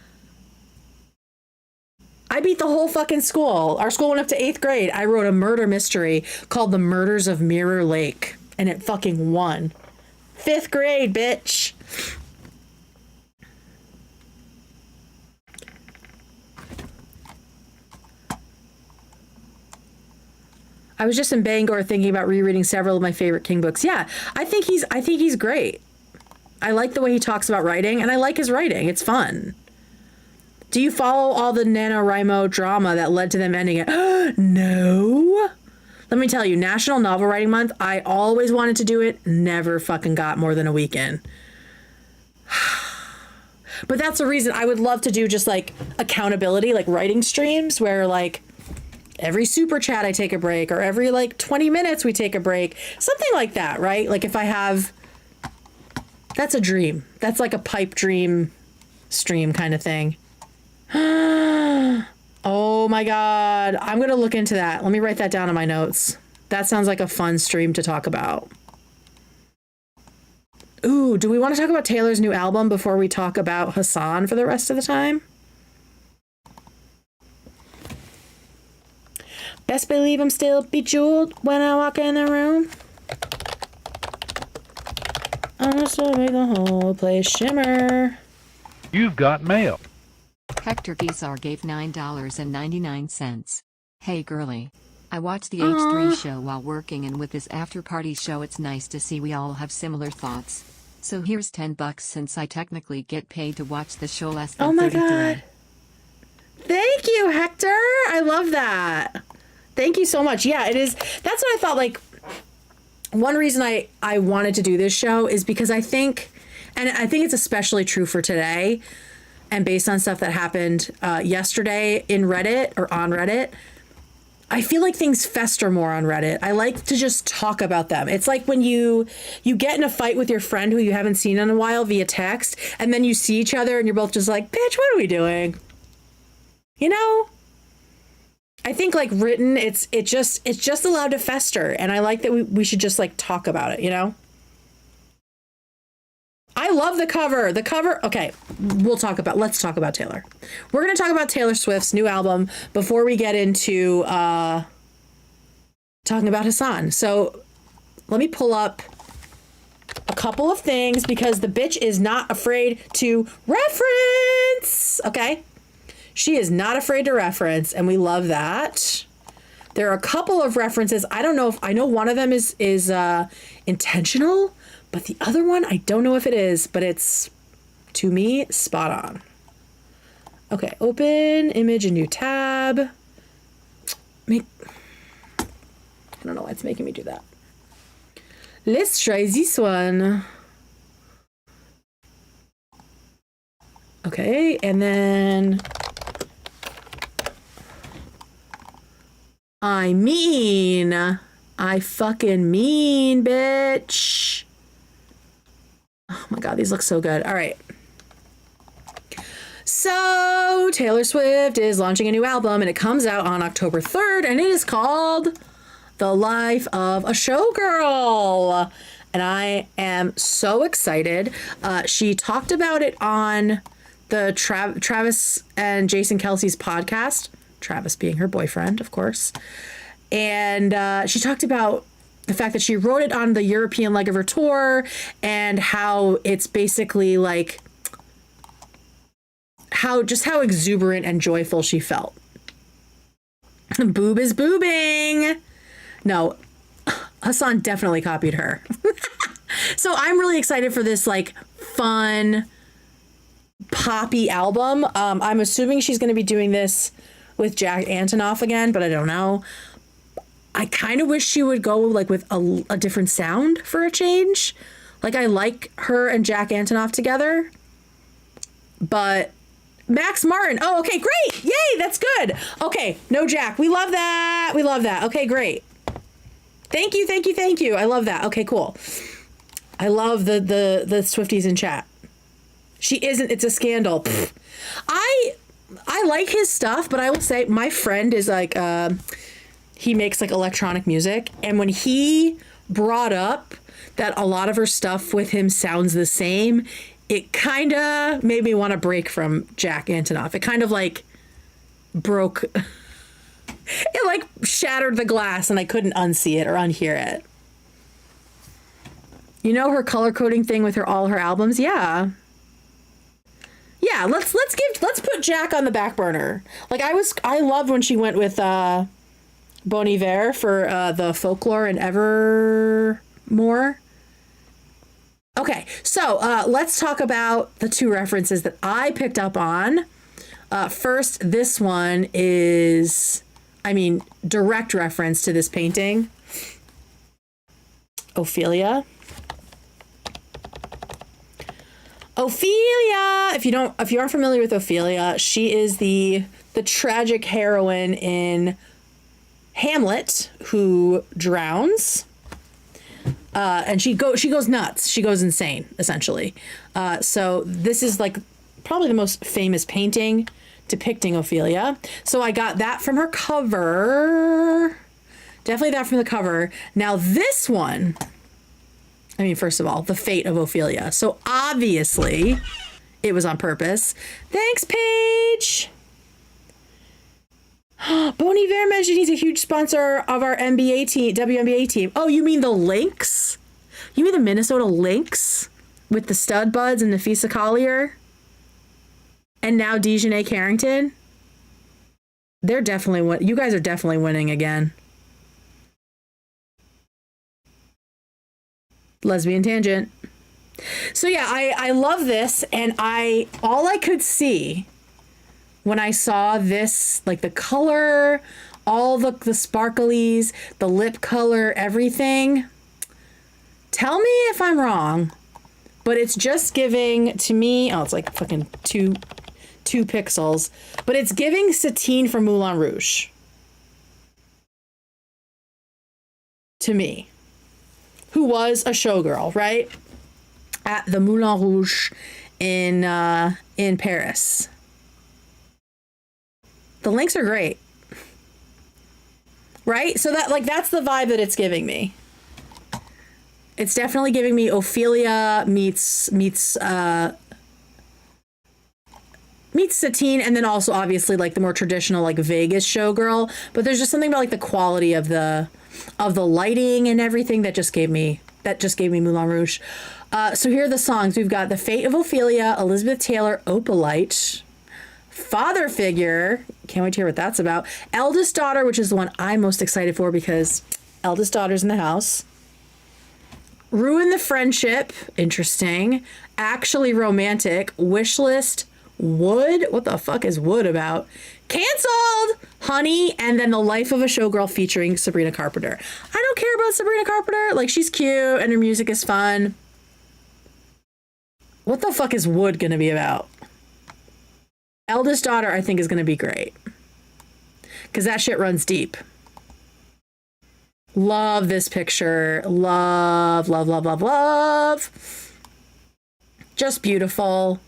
[SPEAKER 1] I beat the whole fucking school. Our school went up to 8th grade. I wrote a murder mystery called The Murders of Mirror Lake, and it fucking won. 5th grade, bitch. I was just in Bangor thinking about rereading several of my favorite King books. Yeah, I think he's great. I like the way he talks about writing, and I like his writing. It's fun. Do you follow all the NaNoWriMo drama that led to them ending it? No. Let me tell you, National Novel Writing Month, I always wanted to do it, never fucking got more than a weekend. But that's the reason I would love to do just like accountability, like writing streams where like every super chat I take a break, or every like 20 minutes we take a break. Something like that, right? Like if I have, that's a dream. That's like a pipe dream stream kind of thing. Oh my God. I'm going to look into that. Let me write that down in my notes. That sounds like a fun stream to talk about. Ooh, do we want to talk about Taylor's new album before we talk about Hasan for the rest of the time? Best believe I'm still bejeweled when I walk in the room. I'm just gonna make the whole place shimmer.
[SPEAKER 2] You've got mail.
[SPEAKER 3] Hector Guisar gave $9.99. Hey girly. I watched the H3 show while working, and with this after party show it's nice to see we all have similar thoughts. So here's $10 since I technically get paid to watch the show less than 33.
[SPEAKER 1] Oh my God. Thank you, Hector. I love that. Thank you so much. Yeah, it is. That's what I thought. Like, one reason I wanted to do this show is because I think, and I think it's especially true for today, and based on stuff that happened yesterday in Reddit or on Reddit, I feel like things fester more on Reddit. I like to just talk about them. It's like when you get in a fight with your friend who you haven't seen in a while via text, and then you see each other and you're both just like, bitch, what are we doing? You know? I think like written, it's just allowed to fester. And I like that we should just like talk about it, you know? I love the cover. The cover. Okay, let's talk about Taylor. We're going to talk about Taylor Swift's new album before we get into talking about Hasan. So let me pull up a couple of things because the bitch is not afraid to reference. Okay. She is not afraid to reference, and we love that. There are a couple of references. I don't know if I know one of them is intentional. But the other one, I don't know if it is, but it's, to me, spot on. Okay, open image, a new tab. I don't know why it's making me do that. Let's try this one. Okay, and then... I fucking mean, bitch. Oh my God, these look so good. All right. So Taylor Swift is launching a new album and it comes out on October 3rd and it is called The Life of a Showgirl. And I am so excited. She talked about it on the Travis and Jason Kelsey's podcast, Travis being her boyfriend, of course. And she talked about the fact that she wrote it on the European leg of her tour and how it's basically like how exuberant and joyful she felt. Boob is boobing. No, Hasan definitely copied her. So I'm really excited for this like fun poppy album. I'm assuming she's going to be doing this with Jack Antonoff again, but I don't know. I kind of wish she would go like with a different sound for a change. Like I like her and Jack Antonoff together, but Max Martin. Oh, okay, great. Yay, that's good. Okay, no Jack. We love that. We love that. Okay, great. Thank you, thank you, thank you. I love that. Okay, cool. I love the Swifties in chat. She isn't. It's a scandal. Pfft. I like his stuff, but I will say my friend is like he makes like electronic music, and when he brought up that a lot of her stuff with him sounds the same, it kind of made me want to break from Jack Antonoff. It kind of like broke. It like shattered the glass, and I couldn't unsee it or unhear it. You know her color coding thing with all her albums? Yeah. Yeah, let's put Jack on the back burner. Like I loved when she went with Bon Iver for the Folklore and Evermore. Okay, so let's talk about the two references that I picked up on. First, this one is, direct reference to this painting. Ophelia. If you aren't familiar with Ophelia, she is the tragic heroine in Hamlet, who drowns. And she goes nuts. She goes insane, essentially. So this is like probably the most famous painting depicting Ophelia. So I got that from her cover. Definitely that from the cover. Now this one, I mean, first of all, the fate of Ophelia. So obviously it was on purpose. Thanks, Paige. Bon Iver mentioned he's a huge sponsor of our NBA team, WNBA team. Oh, you mean the Lynx? You mean the Minnesota Lynx with the Stud Buds and Nafisa Collier? And now Dejanay Carrington? They're definitely you guys are definitely winning again. Lesbian tangent. So yeah, I love this, and all I could see when I saw this, like the color, all the sparklies, the lip color, everything. Tell me if I'm wrong, but it's just giving to me, oh, it's like fucking two pixels, but it's giving Satine from Moulin Rouge. To me. Who was a showgirl, right? At the Moulin Rouge in Paris. The links are great. Right? So that's the vibe that it's giving me. It's definitely giving me Ophelia meets Satine, and then also obviously like the more traditional like Vegas showgirl. But there's just something about like the quality of the lighting and everything that just gave me Moulin Rouge. So here are the songs. We've got The Fate of Ophelia, Elizabeth Taylor, Opalite, Father Figure, can't wait to hear what that's about, Eldest Daughter, which is the one I'm most excited for because eldest daughter's in the house, Ruin the Friendship, interesting, Actually Romantic, Wishlist, Wood, what the fuck is Wood about, Canceled, Honey, and then The Life of a Showgirl featuring Sabrina Carpenter. I don't care about Sabrina Carpenter, like she's cute and her music is fun. What the fuck is Wood gonna be about? Eldest Daughter, I think, is going to be great. Because that shit runs deep. Love this picture. Love, love, love, love, love. Just beautiful.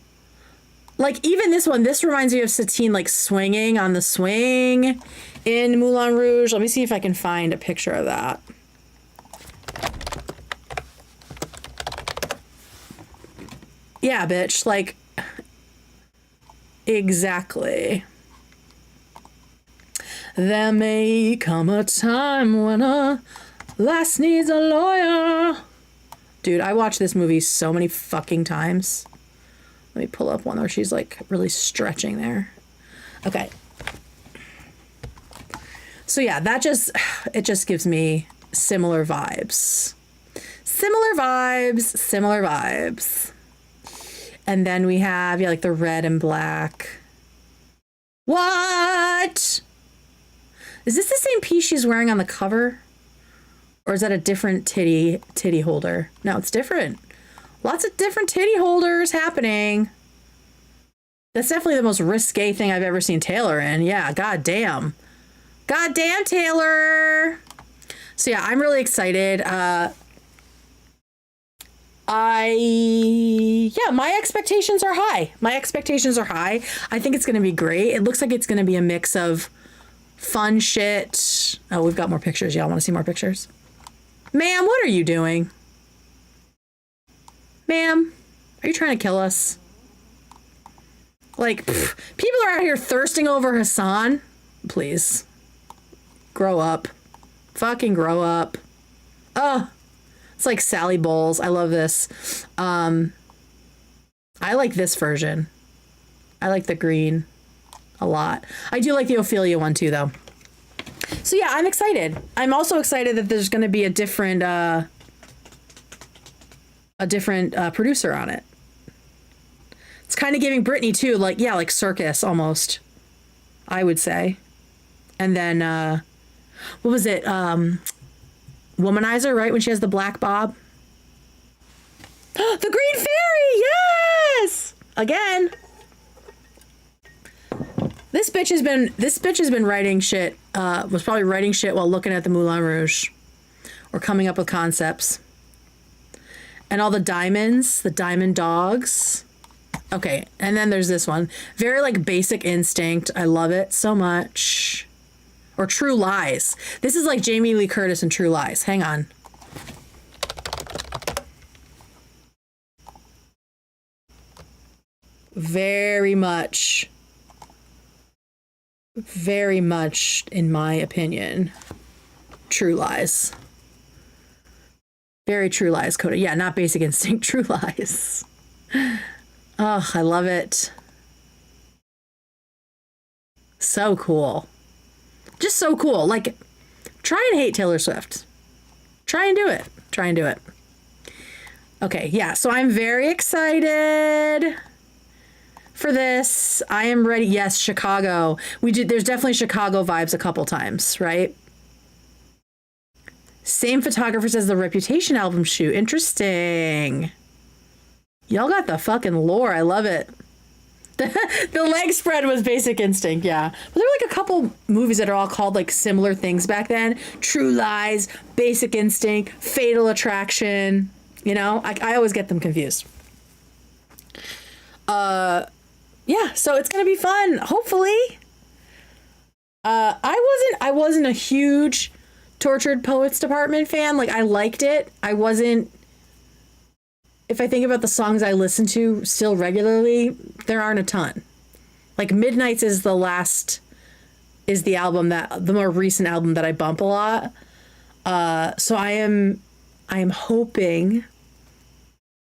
[SPEAKER 1] Like, even this one, this reminds me of Satine, like, swinging on the swing in Moulin Rouge. Let me see if I can find a picture of that. Yeah, bitch. Like... Exactly. There may come a time when a lass needs a lawyer. Dude, I watched this movie so many fucking times. Let me pull up one where she's like really stretching there. Okay. So yeah, it just gives me similar vibes. Similar vibes. And then we have, like the red and black. What? Is this the same piece she's wearing on the cover? Or is that a different titty holder? No, it's different. Lots of different titty holders happening. That's definitely the most risque thing I've ever seen Taylor in. Yeah, goddamn. Goddamn, Taylor. So yeah, I'm really excited. My expectations are high. I think it's going to be great. It looks like it's going to be a mix of fun shit. Oh, we've got more pictures. Y'all want to see more pictures? Ma'am, what are you doing? Ma'am, are you trying to kill us? Like, people are out here thirsting over Hasan. Please. Grow up. Fucking grow up. Ugh. It's like Sally Bowles. I love this. I like this version. I like the green a lot. I do like the Ophelia one too, though. So yeah, I'm excited. I'm also excited that there's going to be a different producer on it. It's kind of giving Britney too, like, yeah, like Circus almost, I would say. And then, what was it? Womanizer, right? When she has the black bob. The Green Fairy! Yes! Again. This bitch has been writing shit. Was probably writing shit while looking at the Moulin Rouge, or coming up with concepts. And all the diamonds, the diamond dogs. Okay, and then there's this one. Very like Basic Instinct. I love it so much. Or True Lies. This is like Jamie Lee Curtis in True Lies. Hang on. Very much, in my opinion, True Lies. Very True Lies, Coda. Yeah, not Basic Instinct, True Lies. Oh, I love it. So cool. Just so cool. Like, try and hate Taylor Swift. Try and do it. Try and do it. Okay, yeah, so I'm very excited for this. I am ready. Yes, Chicago. There's definitely Chicago vibes a couple times, right? Same photographers as the Reputation album shoot. Interesting. Y'all got the fucking lore. I love it. The leg spread was Basic Instinct, yeah. But there were like a couple movies that are all called like similar things back then. True Lies, Basic Instinct, Fatal Attraction. You know, I always get them confused. Yeah, so it's gonna be fun, hopefully. I wasn't a huge Tortured Poets Department fan. Like, I liked it. I wasn't. If I think about the songs I listen to still regularly, there aren't a ton. Like, Midnights is the more recent album that I bump a lot. So I am hoping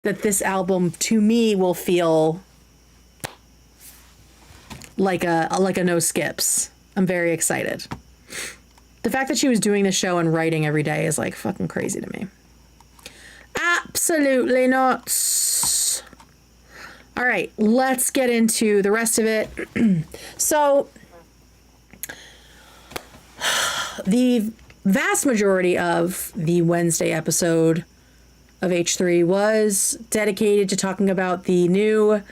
[SPEAKER 1] that this album to me will feel like a no skips. I'm very excited. The fact that she was doing the show and writing every day is like fucking crazy to me. Absolutely nuts. All right, let's get into the rest of it. So the vast majority of the Wednesday episode of H3 was dedicated to talking about the new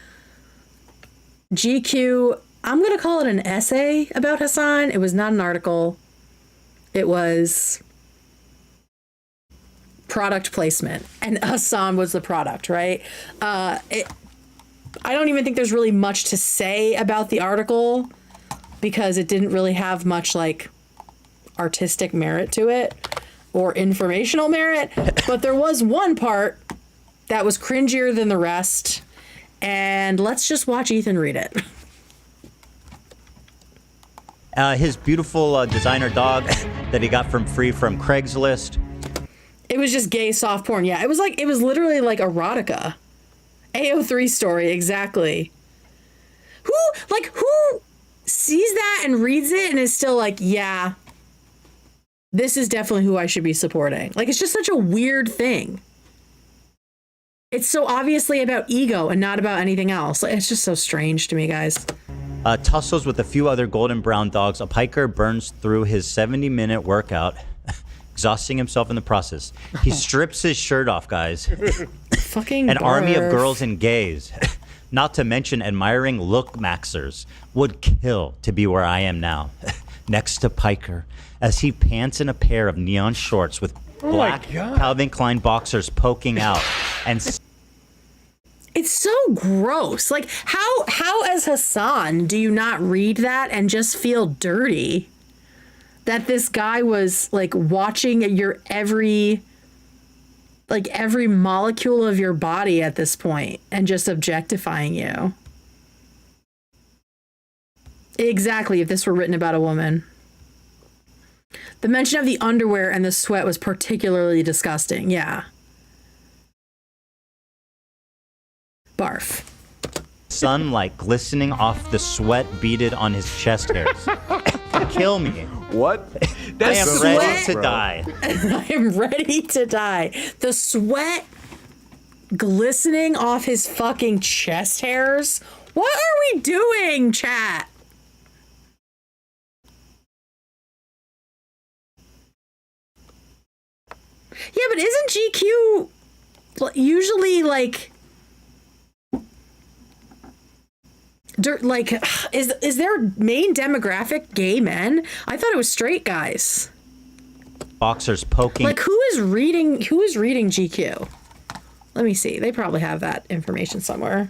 [SPEAKER 1] GQ, I'm going to call it an essay about Hasan. It was not an article. It was product placement, and Hasan was the product, right? I don't even think there's really much to say about the article because it didn't really have much like artistic merit to it or informational merit, but there was one part that was cringier than the rest, and let's just watch Ethan read it.
[SPEAKER 4] His beautiful designer dog that he got from Craigslist.
[SPEAKER 1] It was just gay soft porn. Yeah, it was literally like erotica. AO3 story, exactly. Who sees that and reads it and is still like, yeah, this is definitely who I should be supporting. Like, it's just such a weird thing. It's so obviously about ego and not about anything else. Like, it's just so strange to me, guys.
[SPEAKER 4] Tussles with a few other golden brown dogs. A piker burns through his 70-minute workout, exhausting himself in the process. He strips his shirt off, guys.
[SPEAKER 1] Fucking
[SPEAKER 4] An
[SPEAKER 1] barf.
[SPEAKER 4] army of girls and gays, not to mention admiring look-maxers, would kill to be where I am now, next to Piker, as he pants in a pair of neon shorts with black Calvin Klein boxers poking out. And
[SPEAKER 1] it's so gross. Like, how as Hasan do you not read that and just feel dirty that this guy was like watching your every molecule of your body at this point and just objectifying you? Exactly, if this were written about a woman. The mention of the underwear and the sweat was particularly disgusting. Yeah. Barf.
[SPEAKER 4] Sunlight glistening off the sweat beaded on his chest hairs. Kill me.
[SPEAKER 6] What?
[SPEAKER 4] I am ready to die.
[SPEAKER 1] I am ready to die. The sweat glistening off his fucking chest hairs? What are we doing, chat? Yeah, but isn't GQ usually like... Like, is their main demographic gay men? I thought it was straight guys.
[SPEAKER 4] Boxers poking.
[SPEAKER 1] Like, who is reading GQ? Let me see. They probably have that information somewhere.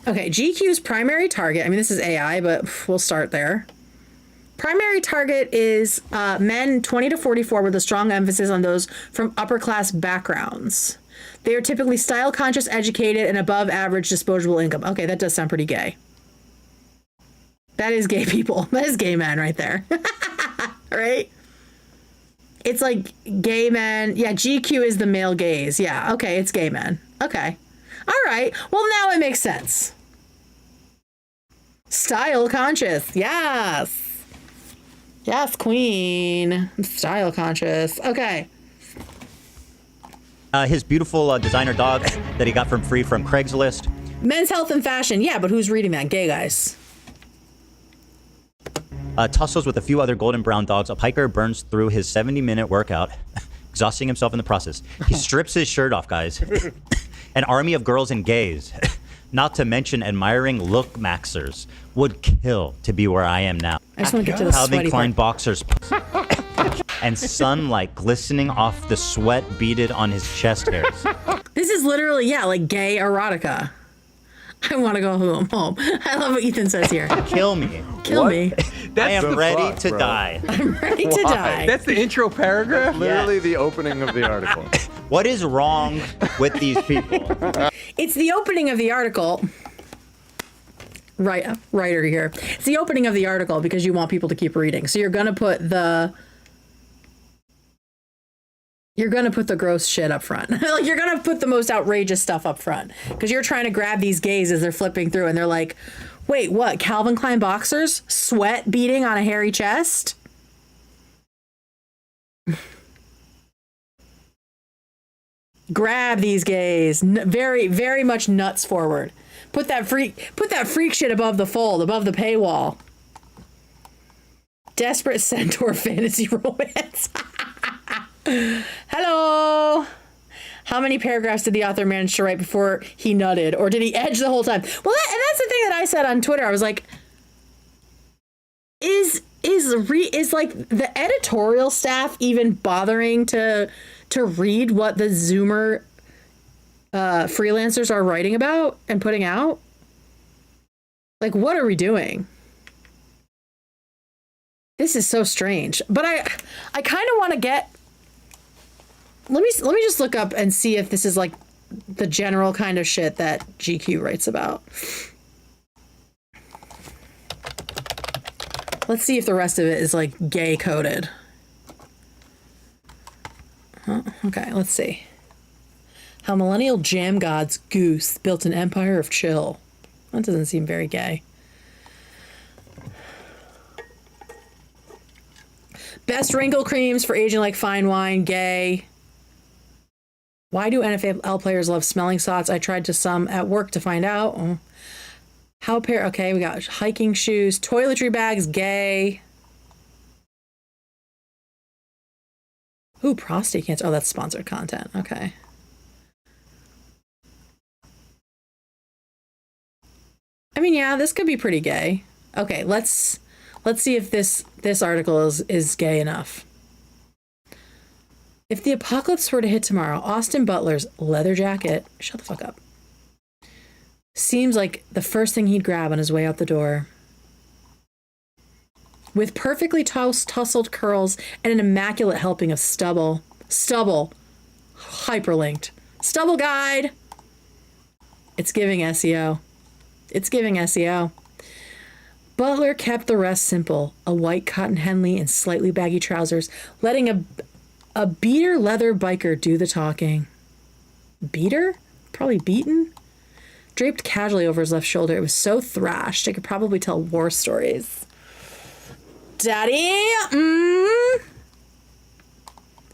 [SPEAKER 1] Okay, GQ's primary target, I mean, this is AI, but we'll start there. Primary target is men 20 to 44 with a strong emphasis on those from upper class backgrounds. They are typically style conscious, educated, and above average disposable income. Okay, that does sound pretty gay. That is gay people. That is gay men right there. Right? It's like gay men. Yeah, GQ is the male gaze. Yeah, okay, it's gay men. Okay. All right. Well, now it makes sense. Style conscious. Yes. Yes, queen. Style conscious. Okay.
[SPEAKER 4] His beautiful designer dog that he got from free from Craigslist.
[SPEAKER 1] Men's health and fashion. Yeah, but who's reading that? Gay guys.
[SPEAKER 4] Tussles with a few other golden brown dogs. A piker burns through his 70-minute workout, exhausting himself in the process. He strips his shirt off, guys. An army of girls and gays, not to mention admiring look maxers, would kill to be where I am now.
[SPEAKER 1] I just want to get to the
[SPEAKER 4] Calvin
[SPEAKER 1] sweaty
[SPEAKER 4] Klein
[SPEAKER 1] part.
[SPEAKER 4] boxers and sunlight glistening off the sweat beaded on his chest hairs.
[SPEAKER 1] This is literally, yeah, like gay erotica. I want to go home. I love what Ethan says here.
[SPEAKER 4] Kill me.
[SPEAKER 1] Kill me.
[SPEAKER 4] I am ready to die.
[SPEAKER 1] I'm ready to die.
[SPEAKER 7] That's the intro paragraph?
[SPEAKER 6] Literally the opening of the article.
[SPEAKER 4] What is wrong with these people?
[SPEAKER 1] It's the opening of the article. Writer here. It's the opening of the article because you want people to keep reading. So you're going to put the gross shit up front. Like, you're going to put the most outrageous stuff up front because you're trying to grab these gays as they're flipping through and they're like, wait, what? Calvin Klein boxers? Sweat beading on a hairy chest? Grab these gays. Very, very much nuts forward. Put that freak shit above the fold, above the paywall. Desperate centaur fantasy romance. Hello. How many paragraphs did the author manage to write before he nutted, or did he edge the whole time? Well, and that's the thing that I said on Twitter. I was like, is like the editorial staff even bothering to read what the Zoomer freelancers are writing about and putting out? Like, what are we doing? This is so strange. But I kind of want to get. Let me just look up and see if this is like the general kind of shit that GQ writes about. Let's see if the rest of it is like gay coded. Okay, let's see. How millennial jam gods Goose built an empire of chill. That doesn't seem very gay. Best wrinkle creams for aging like fine wine, gay. Why do NFL players love smelling salts? I tried to some at work to find out. Okay, we got hiking shoes, toiletry bags, gay. Ooh, prostate cancer. Oh, that's sponsored content. Okay. I mean, yeah, this could be pretty gay. Okay, let's see if this article is gay enough. If the apocalypse were to hit tomorrow, Austin Butler's leather jacket, shut the fuck up, seems like the first thing he'd grab on his way out the door. With perfectly tousled curls and an immaculate helping of stubble, hyperlinked, stubble guide. It's giving SEO. It's giving SEO. Butler kept the rest simple. A white cotton Henley and slightly baggy trousers, letting a beater leather biker do the talking. Beater? Probably beaten? Draped casually over his left shoulder, it was so thrashed it could probably tell war stories. Daddy?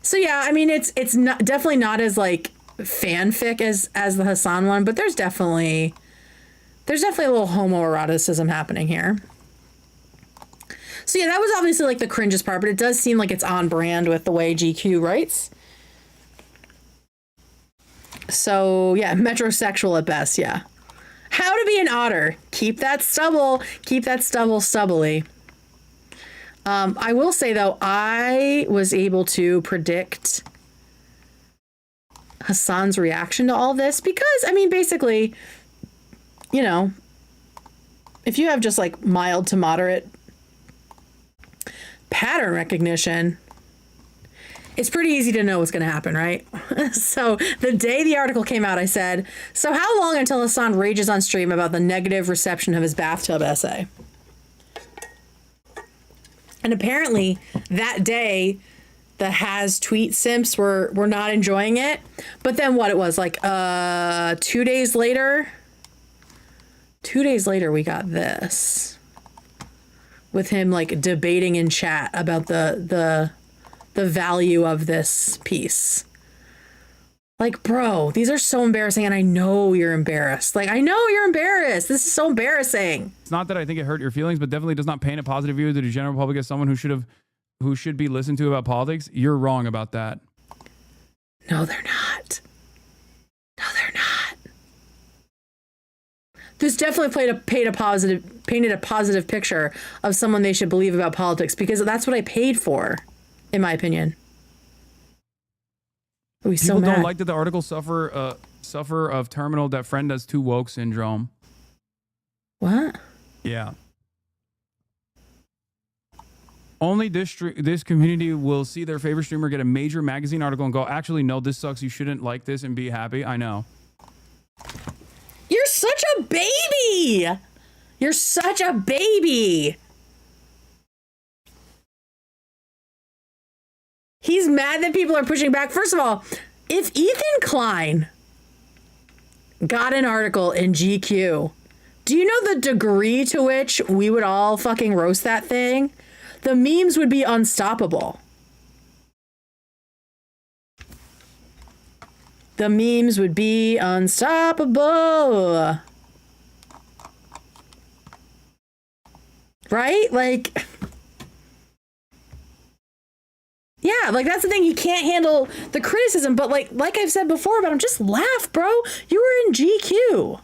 [SPEAKER 1] So yeah, I mean, it's not, definitely not as like fanfic as the Hasan one, but there's definitely a little homoeroticism happening here. So yeah, that was obviously like the cringiest part, but it does seem like it's on brand with the way GQ writes. So yeah, metrosexual at best. Yeah. How to be an otter. Keep that stubble stubbly. I will say though, I was able to predict Hasan's reaction to all this because, I mean, basically, you know, if you have just like mild to moderate pattern recognition, it's pretty easy to know what's going to happen, right? So the day the article came out, I said, so how long until Hasan rages on stream about the negative reception of his bathtub essay? And apparently that day, the has tweet simps were not enjoying it. But then what it was like 2 days later, we got this with him like debating in chat about the value of this piece. Like, bro, these are so embarrassing, and I know you're embarrassed. Like, I know you're embarrassed. This is so embarrassing.
[SPEAKER 12] It's not that I think it hurt your feelings, but definitely does not paint a positive view of the general public as someone who should be listened to about politics. You're wrong about that.
[SPEAKER 1] No, they're not. No, they're not. This definitely painted a positive picture of someone they should believe about politics, because that's what I paid for, in my opinion.
[SPEAKER 12] People don't like that the article suffer of terminal that friend as too woke syndrome.
[SPEAKER 1] What?
[SPEAKER 12] Yeah. Only this community will see their favorite streamer get a major magazine article and go, actually, no, this sucks. You shouldn't like this and be happy. I know.
[SPEAKER 1] You're such a baby. You're such a baby. He's mad that people are pushing back. First of all, if Ethan Klein got an article in GQ, do you know the degree to which we would all fucking roast that thing? The memes would be unstoppable. The memes would be unstoppable. Right? Like... Yeah, like that's the thing. You can't handle the criticism, but like I've said before about him, just laugh, bro. You were in GQ.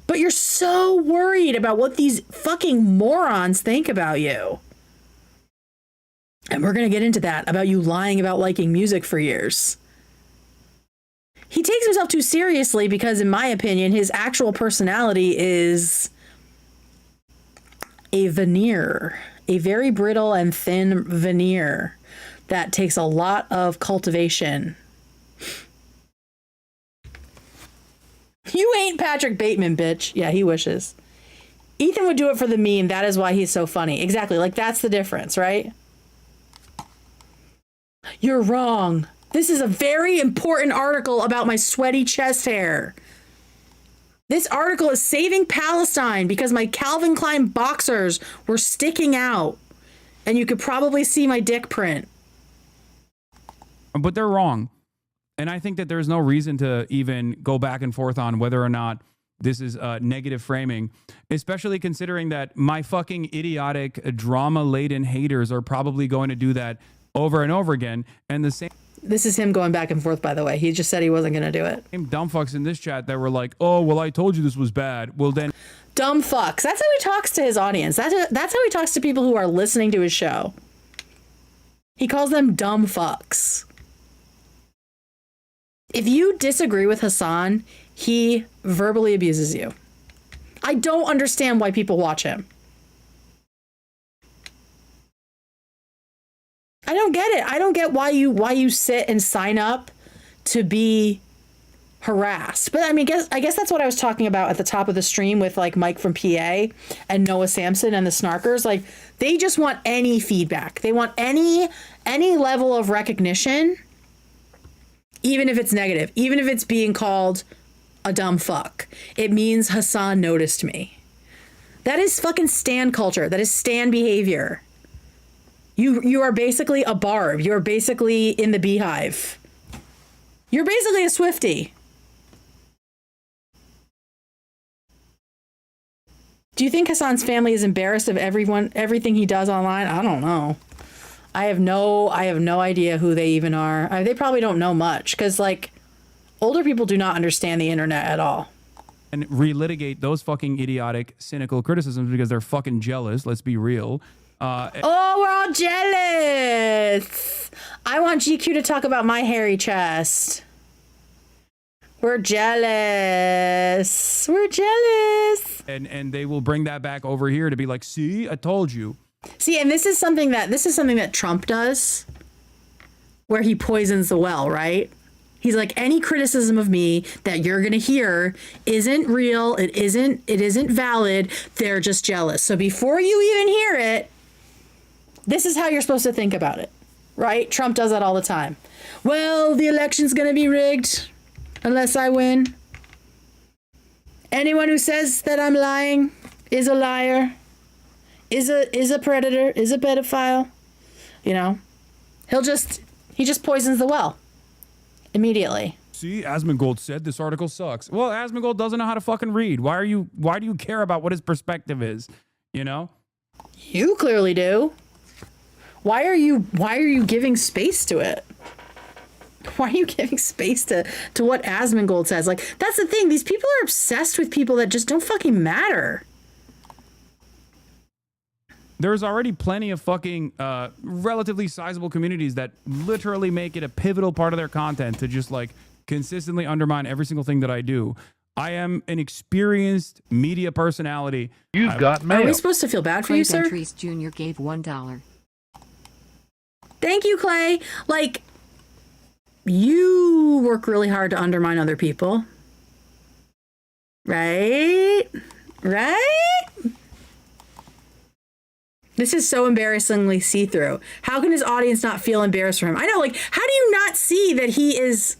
[SPEAKER 1] But you're so worried about what these fucking morons think about you. And we're going to get into that, about you lying about liking music for years. He takes himself too seriously because, in my opinion, his actual personality is a veneer, a very brittle and thin veneer that takes a lot of cultivation. You ain't Patrick Bateman, bitch. Yeah, he wishes. Ethan would do it for the meme. That is why he's so funny. Exactly. Like, that's the difference, right? You're wrong. This is a very important article about my sweaty chest hair. This article is saving Palestine because my Calvin Klein boxers were sticking out. And you could probably see my dick print.
[SPEAKER 12] But they're wrong. And I think that there's no reason to even go back and forth on whether or not this is negative framing, especially considering that my fucking idiotic drama-laden haters are probably going to do that over and over again. And the same...
[SPEAKER 1] This is him going back and forth, by the way. He just said he wasn't going to do it.
[SPEAKER 12] Dumb fucks in this chat that were like, oh, well, I told you this was bad. Well, then...
[SPEAKER 1] Dumb fucks. That's how he talks to his audience. That's how he talks to people who are listening to his show. He calls them dumb fucks. If you disagree with Hasan, he verbally abuses you. I don't understand why people watch him. I don't get it. I don't get why you sit and sign up to be harassed. But I mean, I guess that's what I was talking about at the top of the stream with like Mike from PA and Noah Sampson and the Snarkers. Like, they just want any feedback. They want any level of recognition, even if it's negative, even if it's being called a dumb fuck. It means Hasan noticed me. That is fucking stan culture. That is stan behavior. You are basically a barb. You're basically in the beehive. You're basically a Swiftie. Do you think Hasan's family is embarrassed of everything he does online? I don't know. I have no idea who they even are. They probably don't know much, because like Older people do not understand the internet at all.
[SPEAKER 12] And relitigate those fucking idiotic, cynical criticisms because they're fucking jealous. Let's be real.
[SPEAKER 1] Oh, we're all jealous. I want GQ to talk about my hairy chest. We're jealous. We're jealous.
[SPEAKER 12] And they will bring that back over here to be like, see, I told you.
[SPEAKER 1] See, and this is something that Trump does, where he poisons the well, right? He's like, any criticism of me that you're gonna hear isn't real. It isn't valid. They're just jealous. So before you even hear it, this is how you're supposed to think about it, right? Trump does that all the time. Well, the election's gonna be rigged unless I win. Anyone who says that I'm lying is a liar, is a predator, is a pedophile. You know, he just poisons the well immediately.
[SPEAKER 12] See, Asmongold said this article sucks. Well, Asmongold doesn't know how to fucking read. Why do you care about what his perspective is? You know?
[SPEAKER 1] You clearly do. Why are you giving space to it? Why are you giving space to what Asmongold says? Like, that's the thing. These people are obsessed with people that just don't fucking matter.
[SPEAKER 12] There's already plenty of fucking relatively sizable communities that literally make it a pivotal part of their content to just like consistently undermine every single thing that I do. I am an experienced media personality.
[SPEAKER 2] You've got mail.
[SPEAKER 1] Are we supposed to feel bad for you, sir?
[SPEAKER 3] Ventries Jr. gave $1.
[SPEAKER 1] Thank you, Clay. Like, you work really hard to undermine other people. Right? Right? This is so embarrassingly see-through. How can his audience not feel embarrassed for him? I know, like, how do you not see that he's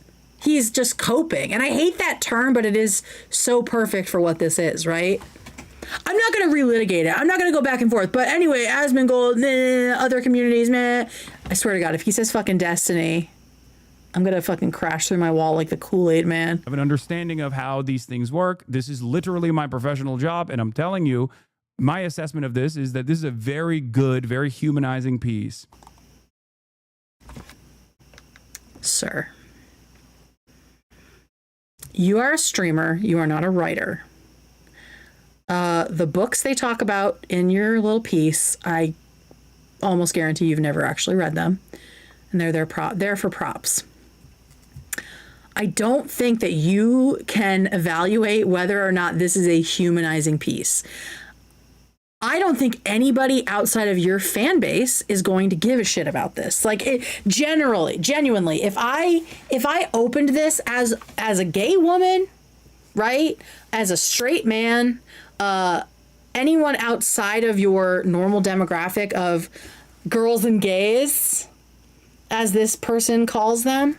[SPEAKER 1] just coping? And I hate that term, but it is so perfect for what this is, right? I'm not going to relitigate it. I'm not going to go back and forth. But anyway, Asmongold, meh, other communities, meh. I swear to God, if he says fucking Destiny, I'm going to fucking crash through my wall like the Kool-Aid man.
[SPEAKER 12] I have an understanding of how these things work. This is literally my professional job. And I'm telling you, my assessment of this is that this is a very good, very humanizing piece.
[SPEAKER 1] Sir, you are a streamer. You are not a writer. The books they talk about in your little piece, I almost guarantee you've never actually read them. And they're there for props. I don't think that you can evaluate whether or not this is a humanizing piece. I don't think anybody outside of your fan base is going to give a shit about this. Like, genuinely, if I opened this as a gay woman, right, as a straight man, anyone outside of your normal demographic of girls and gays, as this person calls them,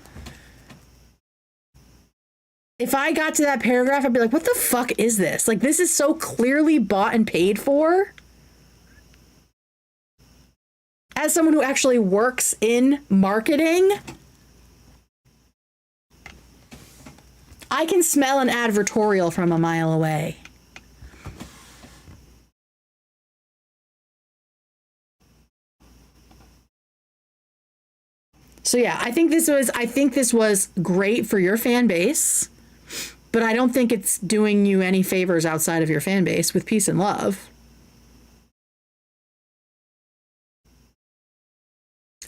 [SPEAKER 1] if I got to that paragraph, I'd be like, what the fuck is this? Like, this is so clearly bought and paid for. As someone who actually works in marketing, I can smell an advertorial from a mile away. So yeah, I think this was great for your fan base. But I don't think it's doing you any favors outside of your fan base with peace and love.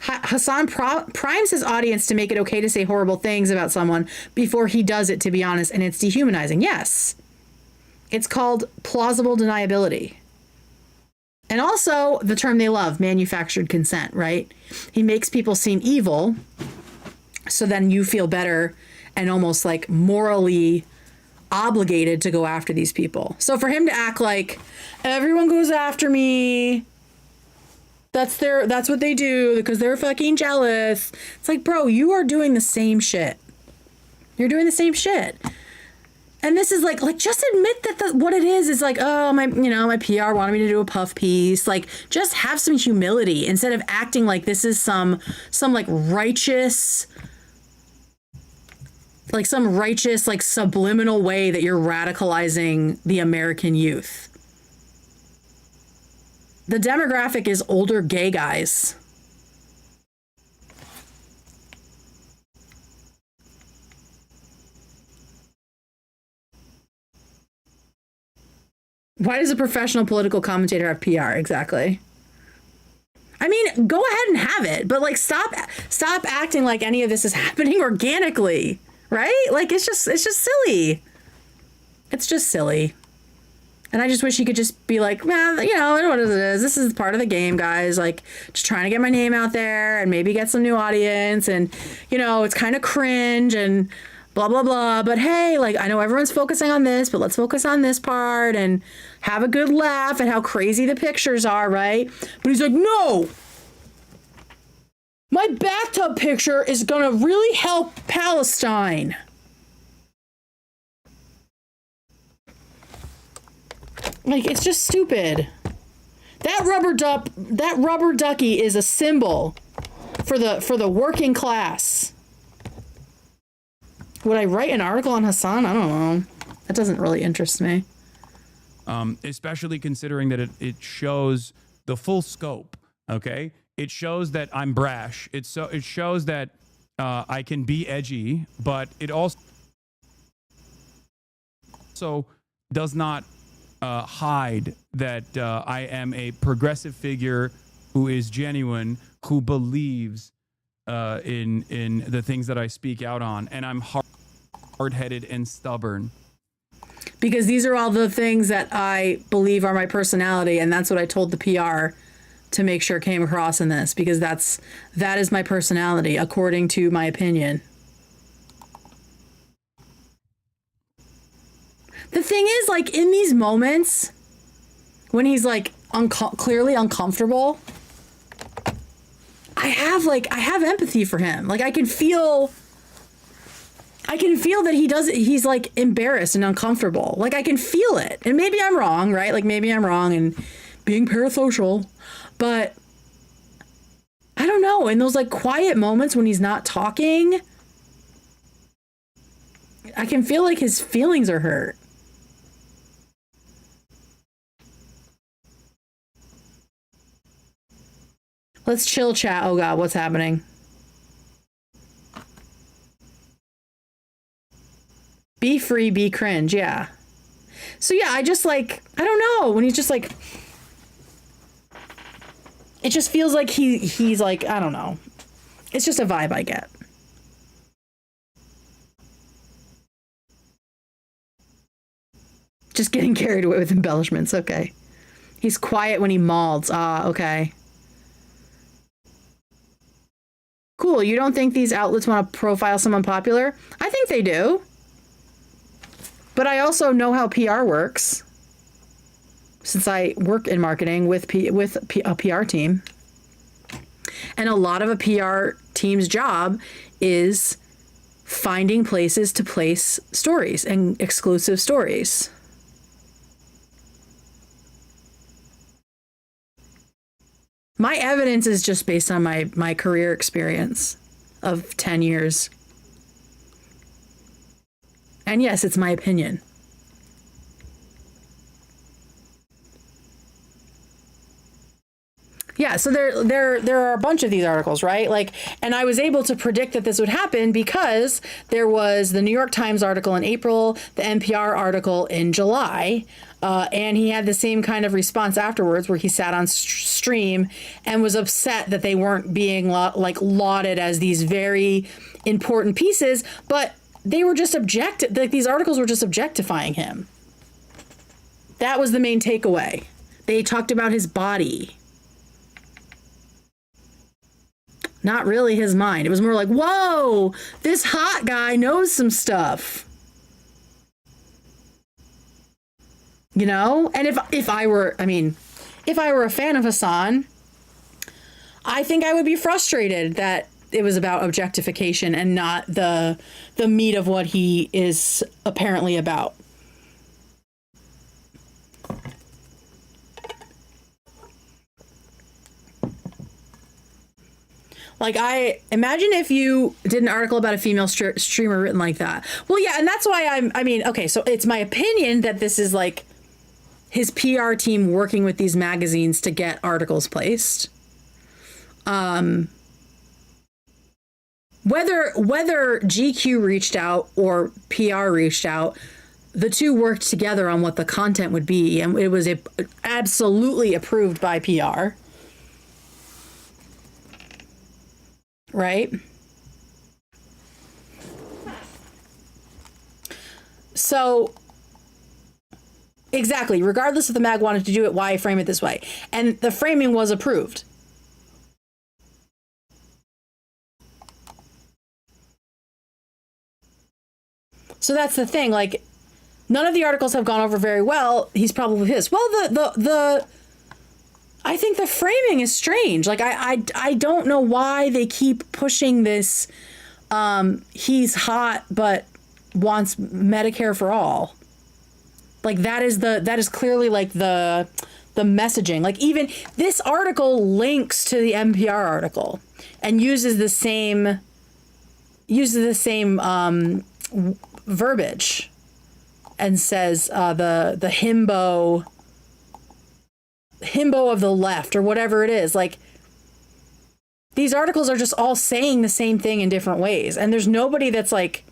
[SPEAKER 1] Hasan primes his audience to make it okay to say horrible things about someone before he does it, to be honest, and it's dehumanizing. Yes. It's called plausible deniability. And also the term they love, manufactured consent, right? He makes people seem evil, so then you feel better and almost like morally obligated to go after these people. So for him to act like everyone goes after me, that's what they do because they're fucking jealous. It's like, bro, you are doing the same shit. You're doing the same shit. And this is like just admit that what it is like, oh, my PR wanted me to do a puff piece. Like, just have some humility instead of acting like this is some like righteous, like subliminal way that you're radicalizing the American youth. The demographic is older gay guys. Why does a professional political commentator have PR? Exactly. I mean, go ahead and have it, but like stop acting like any of this is happening organically, right? Like it's just silly. It's just silly. And I just wish he could just be like, man, you know, what it is. This is part of the game, guys. Like, just trying to get my name out there and maybe get some new audience. And, you know, it's kind of cringe and blah, blah, blah. But hey, like, I know everyone's focusing on this, but let's focus on this part and have a good laugh at how crazy the pictures are, right? But he's like, no, my bathtub picture is going to really help Palestine. Like, it's just stupid. That rubber ducky is a symbol for the working class. Would I write an article on Hasan? I don't know. That doesn't really interest me.
[SPEAKER 12] Especially considering that it shows the full scope. Okay, it shows that I'm brash. It shows that I can be edgy, but it also does not hide that I am a progressive figure who is genuine, who believes in the things that I speak out on, and I'm hard-headed and stubborn.
[SPEAKER 1] Because these are all the things that I believe are my personality, and that's what I told the PR to make sure came across in this, because that is my personality, according to my opinion. The thing is, like, in these moments when he's like clearly uncomfortable, I have empathy for him. Like, I can feel that he's like embarrassed and uncomfortable. Like, I can feel it. And maybe I'm wrong, right? Like, maybe I'm wrong in being parasocial, but I don't know. In those like quiet moments when he's not talking, I can feel like his feelings are hurt. Let's chill, chat. Oh God, what's happening? Be free, be cringe. Yeah. So yeah, I just like, I don't know, when he's just like, it just feels like he's like, I don't know. It's just a vibe I get. Just getting carried away with embellishments. Okay. He's quiet when he malds. Ah, okay. Cool. You don't think these outlets want to profile someone popular? I think they do. But I also know how PR works, since I work in marketing with a PR team. And a lot of a PR team's job is finding places to place stories and exclusive stories. My evidence is just based on my career experience of 10 years. And yes, it's my opinion. Yeah, so there are a bunch of these articles, right? Like, and I was able to predict that this would happen because there was the New York Times article in April, the NPR article in July, and he had the same kind of response afterwards, where he sat on stream and was upset that they weren't being lauded as these very important pieces, but they were just like these articles were just objectifying him. That was the main takeaway. They talked about his body. Not really his mind. It was more like, whoa, this hot guy knows some stuff. You know? And if I were a fan of Hasan, I think I would be frustrated that it was about objectification and not the meat of what he is apparently about. Like, I imagine if you did an article about a female streamer written like that. Well, yeah, and that's why okay, so it's my opinion that this is like his PR team working with these magazines to get articles placed. Whether GQ reached out or PR reached out, the two worked together on what the content would be, and it was absolutely approved by PR. Right? So, exactly, regardless if the mag wanted to do it, why frame it this way? And the framing was approved. So that's the thing, like, none of the articles have gone over very well. He's probably pissed. Well, I think the framing is strange. Like, I don't know why they keep pushing this, he's hot, but wants Medicare for all. Like, that is clearly like the messaging. Like, even this article links to the NPR article and uses the same verbiage and says the himbo of the left or whatever it is. Like, these articles are just all saying the same thing in different ways, and there's nobody that's like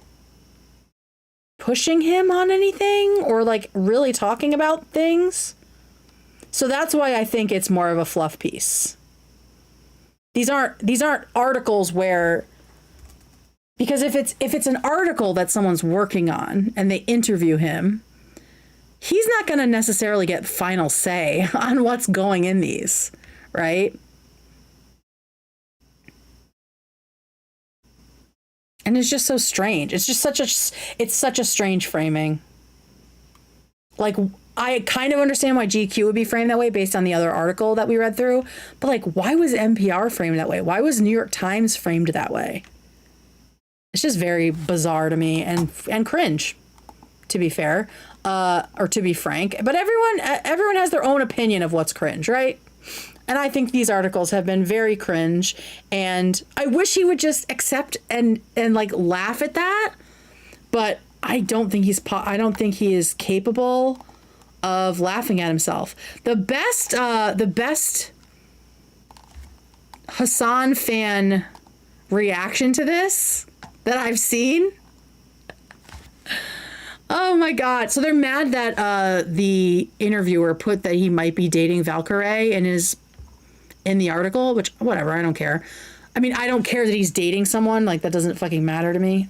[SPEAKER 1] pushing him on anything or like really talking about things. So that's why I think it's more of a fluff piece. These aren't articles where, because if it's an article that someone's working on and they interview him, he's not going to necessarily get final say on what's going in these, right? And it's just so strange. It's just such a strange framing. Like, I kind of understand why GQ would be framed that way based on the other article that we read through, but like, why was NPR framed that way? Why was New York Times framed that way? It's just very bizarre to me and cringe, to be fair, or to be frank. But everyone has their own opinion of what's cringe, right? And I think these articles have been very cringe, and I wish he would just accept and like laugh at that. But I don't think he is capable of laughing at himself. The best Hasan fan reaction to this that I've seen. Oh my God. So they're mad that the interviewer put that he might be dating Valkyrie in the article, which, whatever, I don't care. I mean, I don't care that he's dating someone. Like, that doesn't fucking matter to me.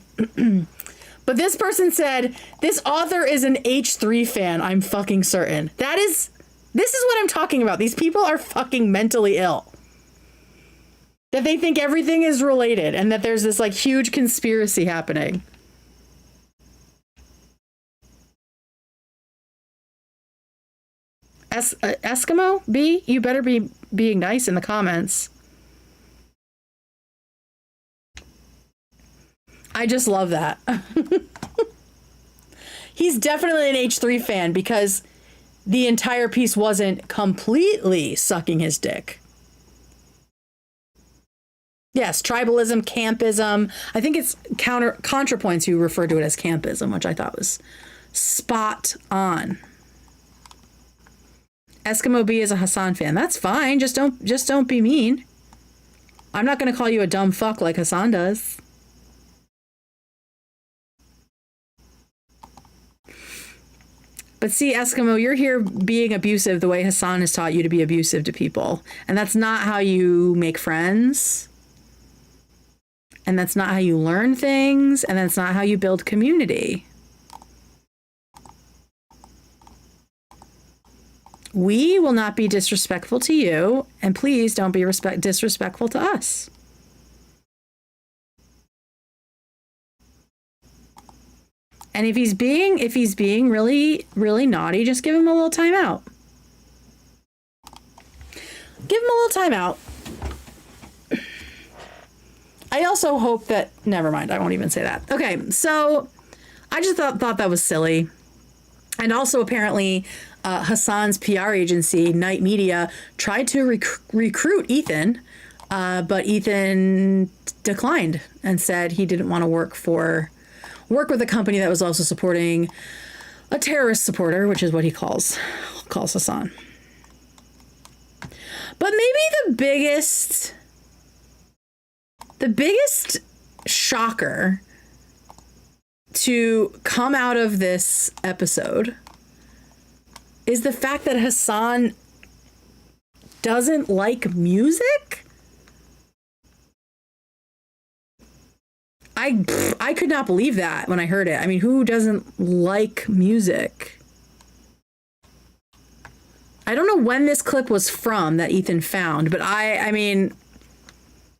[SPEAKER 1] But this person said, this author is an H3 fan, I'm fucking certain. This is what I'm talking about. These people are fucking mentally ill. That they think everything is related and that there's this like huge conspiracy happening. Eskimo B, you better be being nice in the comments. I just love that. He's definitely an H3 fan because the entire piece wasn't completely sucking his dick. Yes, tribalism, campism. I think it's ContraPoints who referred to it as campism, which I thought was spot on. Eskimo B is a Hasan fan. That's fine. Just don't be mean. I'm not going to call you a dumb fuck like Hasan does. But see, Eskimo, you're here being abusive the way Hasan has taught you to be abusive to people. And that's not how you make friends. And that's not how you learn things. And that's not how you build community. We will not be disrespectful to you, and please don't be disrespectful to us. And if he's being really, really naughty, just give him a little time out. Give him a little time out. I also hope that, never mind, I won't even say that. Okay, so I just thought that was silly. And also apparently Hasan's PR agency, Night Media, tried to recruit Ethan, but Ethan declined and said he didn't want to work with a company that was also supporting a terrorist supporter, which is what he calls Hasan. But maybe the biggest shocker to come out of this episode is the fact that Hasan doesn't like music. I could not believe that when I heard it. I mean, who doesn't like music? I don't know when this clip was from that Ethan found, but I mean,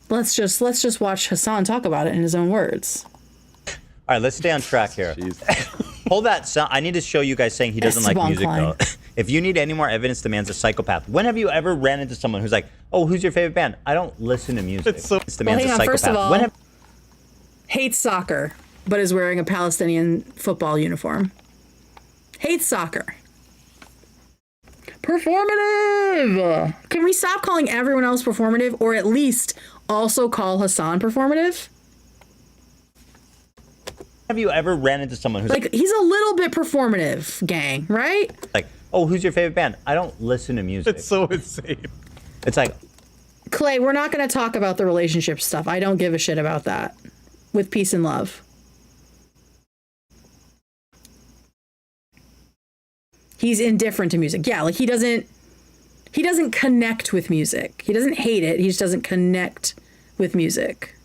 [SPEAKER 1] let's just watch Hasan talk about it in his own words.
[SPEAKER 4] All right, let's stay on track here. Hold that sound. I need to show you guys saying he doesn't like music, though. If you need any more evidence, the man's a psychopath. When have you ever ran into someone who's like, oh, who's your favorite band? I don't listen to music. The man's a psychopath.
[SPEAKER 1] First of all, hates soccer, but is wearing a Palestinian football uniform. Hates soccer. Performative! Can we stop calling everyone else performative, or at least also call Hasan performative?
[SPEAKER 4] Have you ever ran into someone who's
[SPEAKER 1] like, he's a little bit performative, gang, right?
[SPEAKER 4] Like, oh, who's your favorite band? I don't listen to music.
[SPEAKER 7] It's so insane.
[SPEAKER 4] It's like,
[SPEAKER 1] Clay, we're not going to talk about the relationship stuff. I don't give a shit about that. With peace and love. He's indifferent to music. Yeah, like he doesn't connect with music. He doesn't hate it. He just doesn't connect with music.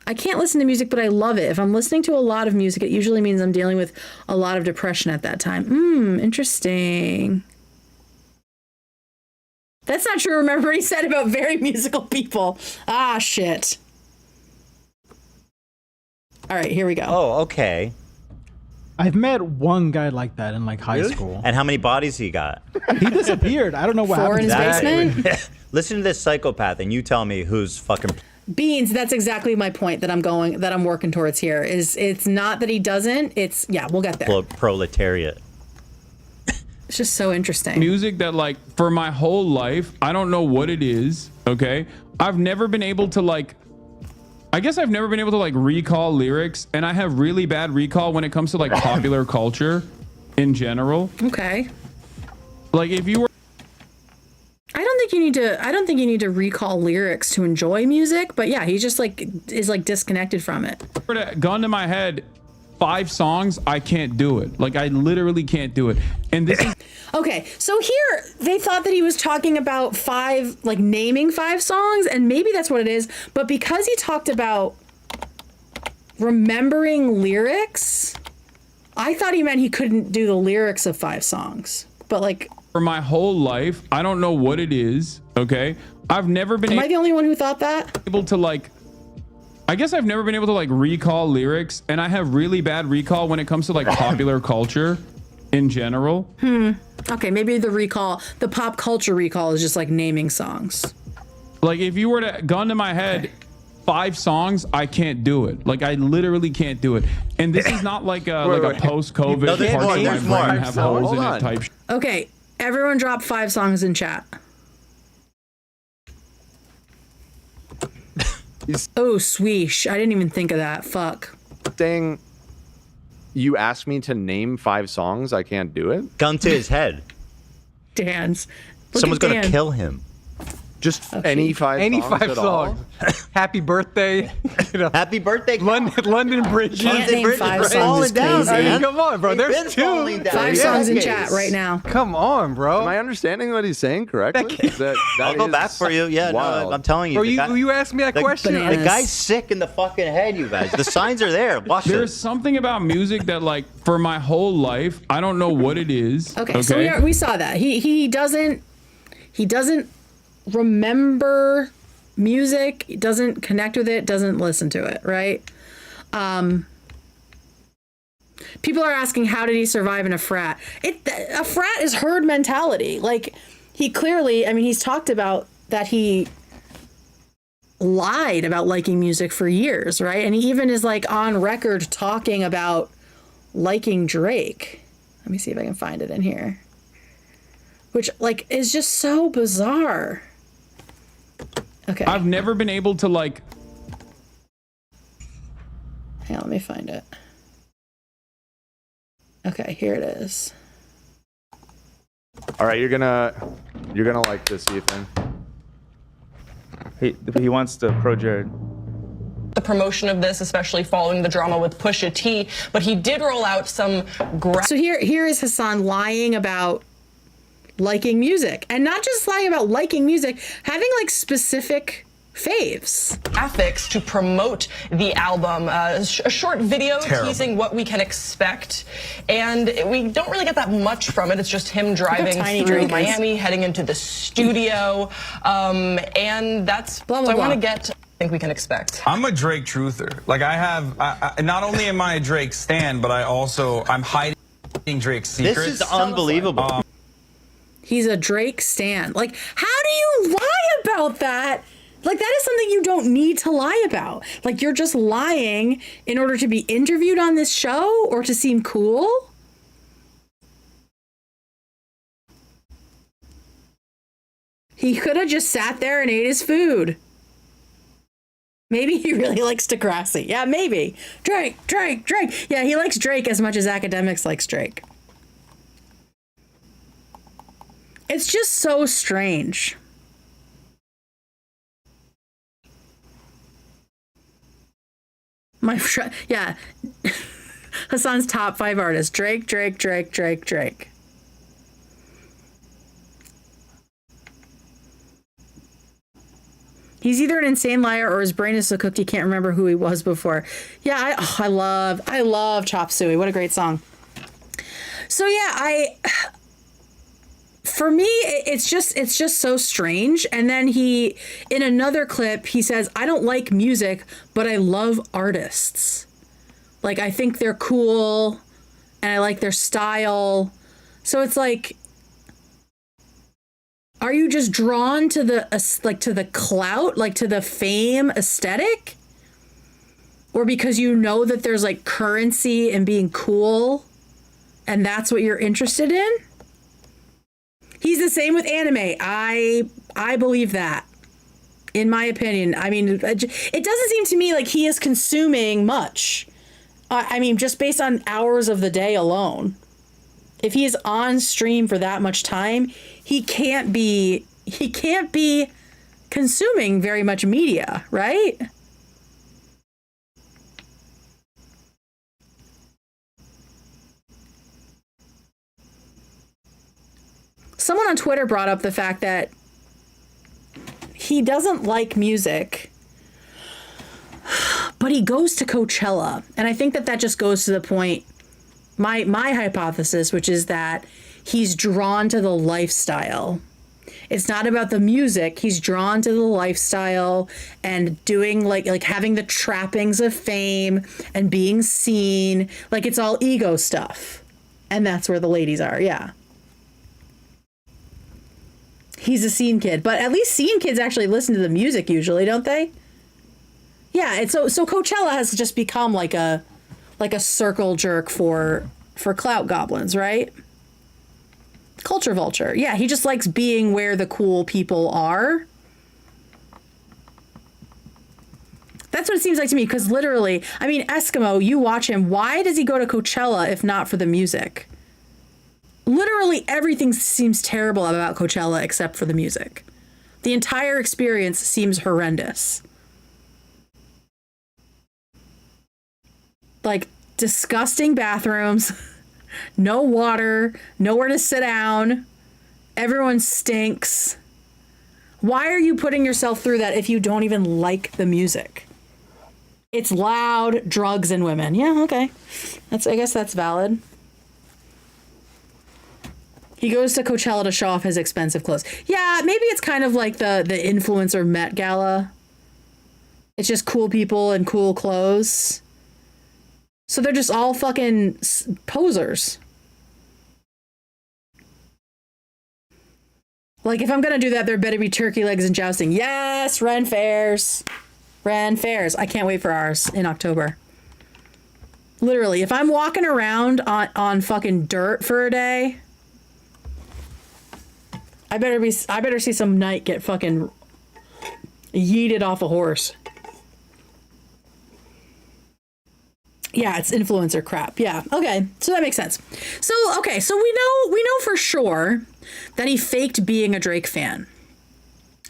[SPEAKER 1] I can't listen to music, but I love it. If I'm listening to a lot of music, it usually means I'm dealing with a lot of depression at that time. Interesting. That's not true. Remember what he said about very musical people. Ah, shit. All right, here we go.
[SPEAKER 4] oh, okay.
[SPEAKER 10] I've met one guy like that in like high school.
[SPEAKER 4] And how many bodies he got?
[SPEAKER 10] He disappeared. I don't know what
[SPEAKER 1] 4 in
[SPEAKER 10] happened.
[SPEAKER 1] his basement?
[SPEAKER 4] Listen to this psychopath, and you tell me who's fucking.
[SPEAKER 1] Beans, that's exactly my point that I'm working towards here. Is it's not that he doesn't, it's, yeah, we'll get there.
[SPEAKER 4] Proletariat.
[SPEAKER 1] It's just so interesting.
[SPEAKER 12] Music that, like, for my whole life, I don't know what it is, okay? I've never been able to, like, recall lyrics, and I have really bad recall when it comes to, like, popular culture in general.
[SPEAKER 1] Okay.
[SPEAKER 12] Like, if you were...
[SPEAKER 1] I don't think you need to recall lyrics to enjoy music, but yeah, he just is disconnected from it.
[SPEAKER 12] Gun to my head, 5 songs, I can't do it. Like, I literally can't do it. And this is...
[SPEAKER 1] Okay, so here they thought that he was talking about naming 5 songs, and maybe that's what it is, but because he talked about remembering lyrics, I thought he meant he couldn't do the lyrics of 5 songs. But like,
[SPEAKER 12] for my whole life, I don't know what it is, okay? I've never been...
[SPEAKER 1] Am I the only one who thought that?
[SPEAKER 12] I guess I've never been able to, like, recall lyrics, and I have really bad recall when it comes to, like, popular culture in general.
[SPEAKER 1] Okay, maybe the pop culture recall is just like naming songs.
[SPEAKER 12] Like, if you were to gun to my head, 5 songs, I can't do it. Like, I literally can't do it. And this is not like a post-COVID
[SPEAKER 4] No, there's
[SPEAKER 12] parts
[SPEAKER 4] more,
[SPEAKER 12] of my
[SPEAKER 4] there's
[SPEAKER 12] brain
[SPEAKER 4] more.
[SPEAKER 12] have holes in it type.
[SPEAKER 1] Okay, everyone drop 5 songs in chat. Oh, sweesh. I didn't even think of that. Fuck.
[SPEAKER 6] Saying you asked me to name 5 songs, I can't do it?
[SPEAKER 4] Gun to his head.
[SPEAKER 1] Dan's.
[SPEAKER 4] Someone's going to kill him.
[SPEAKER 6] Just any 5
[SPEAKER 7] Any
[SPEAKER 6] songs
[SPEAKER 7] 5
[SPEAKER 6] at all?
[SPEAKER 7] songs. Happy birthday. You know,
[SPEAKER 4] Happy birthday.
[SPEAKER 7] London Bridge.
[SPEAKER 1] Can't name 5 songs.
[SPEAKER 4] Falling down,
[SPEAKER 1] Crazy.
[SPEAKER 7] I mean,
[SPEAKER 4] man.
[SPEAKER 7] come on, bro.
[SPEAKER 4] They've
[SPEAKER 7] There's
[SPEAKER 4] been
[SPEAKER 7] 2.
[SPEAKER 4] falling down.
[SPEAKER 1] 5
[SPEAKER 4] Yeah.
[SPEAKER 1] songs in
[SPEAKER 4] Okay.
[SPEAKER 1] chat right now.
[SPEAKER 7] Come on, bro.
[SPEAKER 6] Am I understanding what he's saying correctly?
[SPEAKER 4] I'll go back for you. Yeah,
[SPEAKER 6] wild.
[SPEAKER 4] no, I'm telling you.
[SPEAKER 7] Bro,
[SPEAKER 4] the guy-
[SPEAKER 7] you asked me that question.
[SPEAKER 4] The
[SPEAKER 1] Bananas.
[SPEAKER 4] guy's sick in the fucking head, you guys. The signs are there. Watch
[SPEAKER 12] There's
[SPEAKER 4] it.
[SPEAKER 12] something about music that, like, for my whole life, I don't know what it is.
[SPEAKER 1] Okay, so we saw that. He doesn't remember music, doesn't connect with it, doesn't listen to it, right? People are asking, how did he survive in a frat? A frat is herd mentality. Like, he clearly, I mean, he's talked about that he lied about liking music for years, right? And he even is like on record talking about liking Drake. Let me see if I can find it in here. Which, like, is just so bizarre. Okay.
[SPEAKER 12] I've never been able to, like...
[SPEAKER 1] Hang on, let me find it. Okay, here it is.
[SPEAKER 6] All right, you're gonna like this, Ethan.
[SPEAKER 9] He wants to pro Jared.
[SPEAKER 13] the promotion of this, especially following the drama with Pusha T, but he did roll out some
[SPEAKER 1] So here is Hasan lying about liking music, and not just lying about liking music, having like specific faves.
[SPEAKER 13] Graphics to promote the album, a short video teasing what we can expect, and we don't really get that much from it. It's just him driving through Miami, heading into the studio, and that's what I want to get. I think we can expect.
[SPEAKER 14] I'm a Drake truther. Like I not only am I a Drake stan, but I'm hiding Drake's secrets.
[SPEAKER 4] This is unbelievable.
[SPEAKER 1] He's a Drake stan. Like, how do you lie about that? Like, that is something you don't need to lie about. Like, you're just lying in order to be interviewed on this show or to seem cool. He could have just sat there and ate his food. Maybe he really likes Degrassi. Yeah, maybe. Drake. Yeah, he likes Drake as much as academics likes Drake. It's just so strange. Yeah. Hasan's top 5 artists. Drake. He's either an insane liar or his brain is so cooked he can't remember who he was before. Yeah, I love Chop Suey. What a great song. So yeah, for me, it's just so strange. And then he, in another clip, he says, I don't like music, but I love artists. Like, I think they're cool and I like their style. So it's like, are you just drawn to the clout, like to the fame aesthetic? Or because you know that there's like currency in being cool and that's what you're interested in? He's the same with anime. I believe that, in my opinion. I mean, it doesn't seem to me like he is consuming much. I mean, just based on hours of the day alone. If he is on stream for that much time, he can't be consuming very much media, right? Someone on Twitter brought up the fact that he doesn't like music, but he goes to Coachella. And I think that just goes to the point, my hypothesis, which is that he's drawn to the lifestyle. It's not about the music. He's drawn to the lifestyle and doing like having the trappings of fame and being seen. Like, it's all ego stuff. And that's where the ladies are. Yeah. He's a scene kid, but at least scene kids actually listen to the music usually, don't they? Yeah, it's so Coachella has just become like a circle jerk for clout goblins, right? Culture vulture. Yeah, he just likes being where the cool people are. That's what it seems like to me, because literally, I mean, Eskimo, you watch him. Why does he go to Coachella if not for the music? Literally everything seems terrible about Coachella except for the music. The entire experience seems horrendous. Like, disgusting bathrooms, no water, nowhere to sit down, everyone stinks. Why are you putting yourself through that if you don't even like the music? It's loud, drugs, and women. Yeah, okay. I guess that's valid. He goes to Coachella to show off his expensive clothes. Yeah, maybe it's kind of like the influencer Met Gala. It's just cool people and cool clothes. So they're just all fucking posers. Like, if I'm gonna do that, there better be turkey legs and jousting. Yes, Ren Fairs. Ren Fairs. I can't wait for ours in October. Literally, if I'm walking around on fucking dirt for a day, I better see some knight get fucking yeeted off a horse. Yeah, it's influencer crap. Yeah, okay, so that makes sense. So okay, so we know for sure that he faked being a Drake fan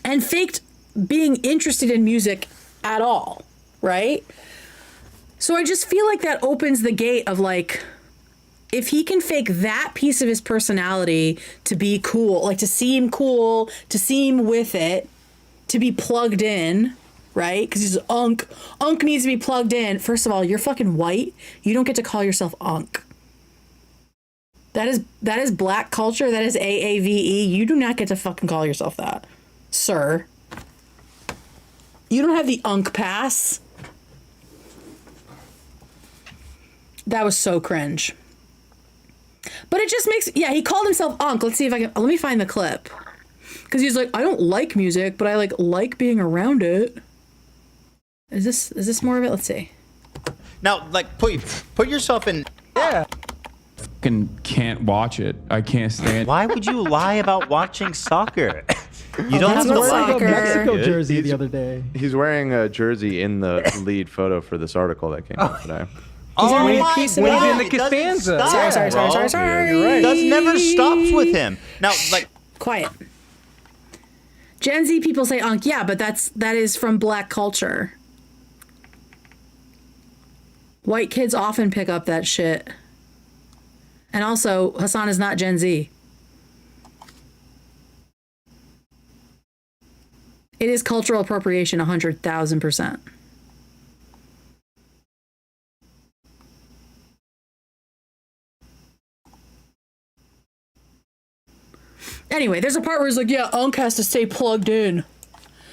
[SPEAKER 1] and faked being interested in music at all, right? So I just feel like that opens the gate of like, if he can fake that piece of his personality to be cool, like to seem cool, to seem with it, to be plugged in, right? Because he's Unk. Unk needs to be plugged in. First of all, you're fucking white. You don't get to call yourself Unk. That is black culture. That is AAVE. You do not get to fucking call yourself that, sir. You don't have the Unk pass. That was so cringe. But it just makes, yeah, he called himself Unk. Let's see if I can, let me find the clip. Because he's like, I don't like music, but I like being around it. Is this more of it? Let's see.
[SPEAKER 4] Now, like, put yourself in.
[SPEAKER 7] Yeah.
[SPEAKER 12] Fucking can't watch it. I can't stand.
[SPEAKER 4] Why would you lie about watching soccer? You don't have
[SPEAKER 5] That's
[SPEAKER 4] to
[SPEAKER 5] what
[SPEAKER 4] lie.
[SPEAKER 5] a Mexico jersey the other day.
[SPEAKER 6] He's wearing a jersey in the lead photo for this article that came out today.
[SPEAKER 1] He's wearing a
[SPEAKER 7] my
[SPEAKER 1] piece of
[SPEAKER 7] God.
[SPEAKER 1] it.
[SPEAKER 7] When he's in the Costanza.
[SPEAKER 1] Sorry.
[SPEAKER 7] You're right.
[SPEAKER 4] That never stops with him. Now, like,
[SPEAKER 1] Quiet. Gen Z people say Unk. Yeah, but that is from black culture. White kids often pick up that shit. And also, Hasan is not Gen Z. It is cultural appropriation 100,000%. Anyway, there's a part where he's like, yeah, Unk has to stay plugged in.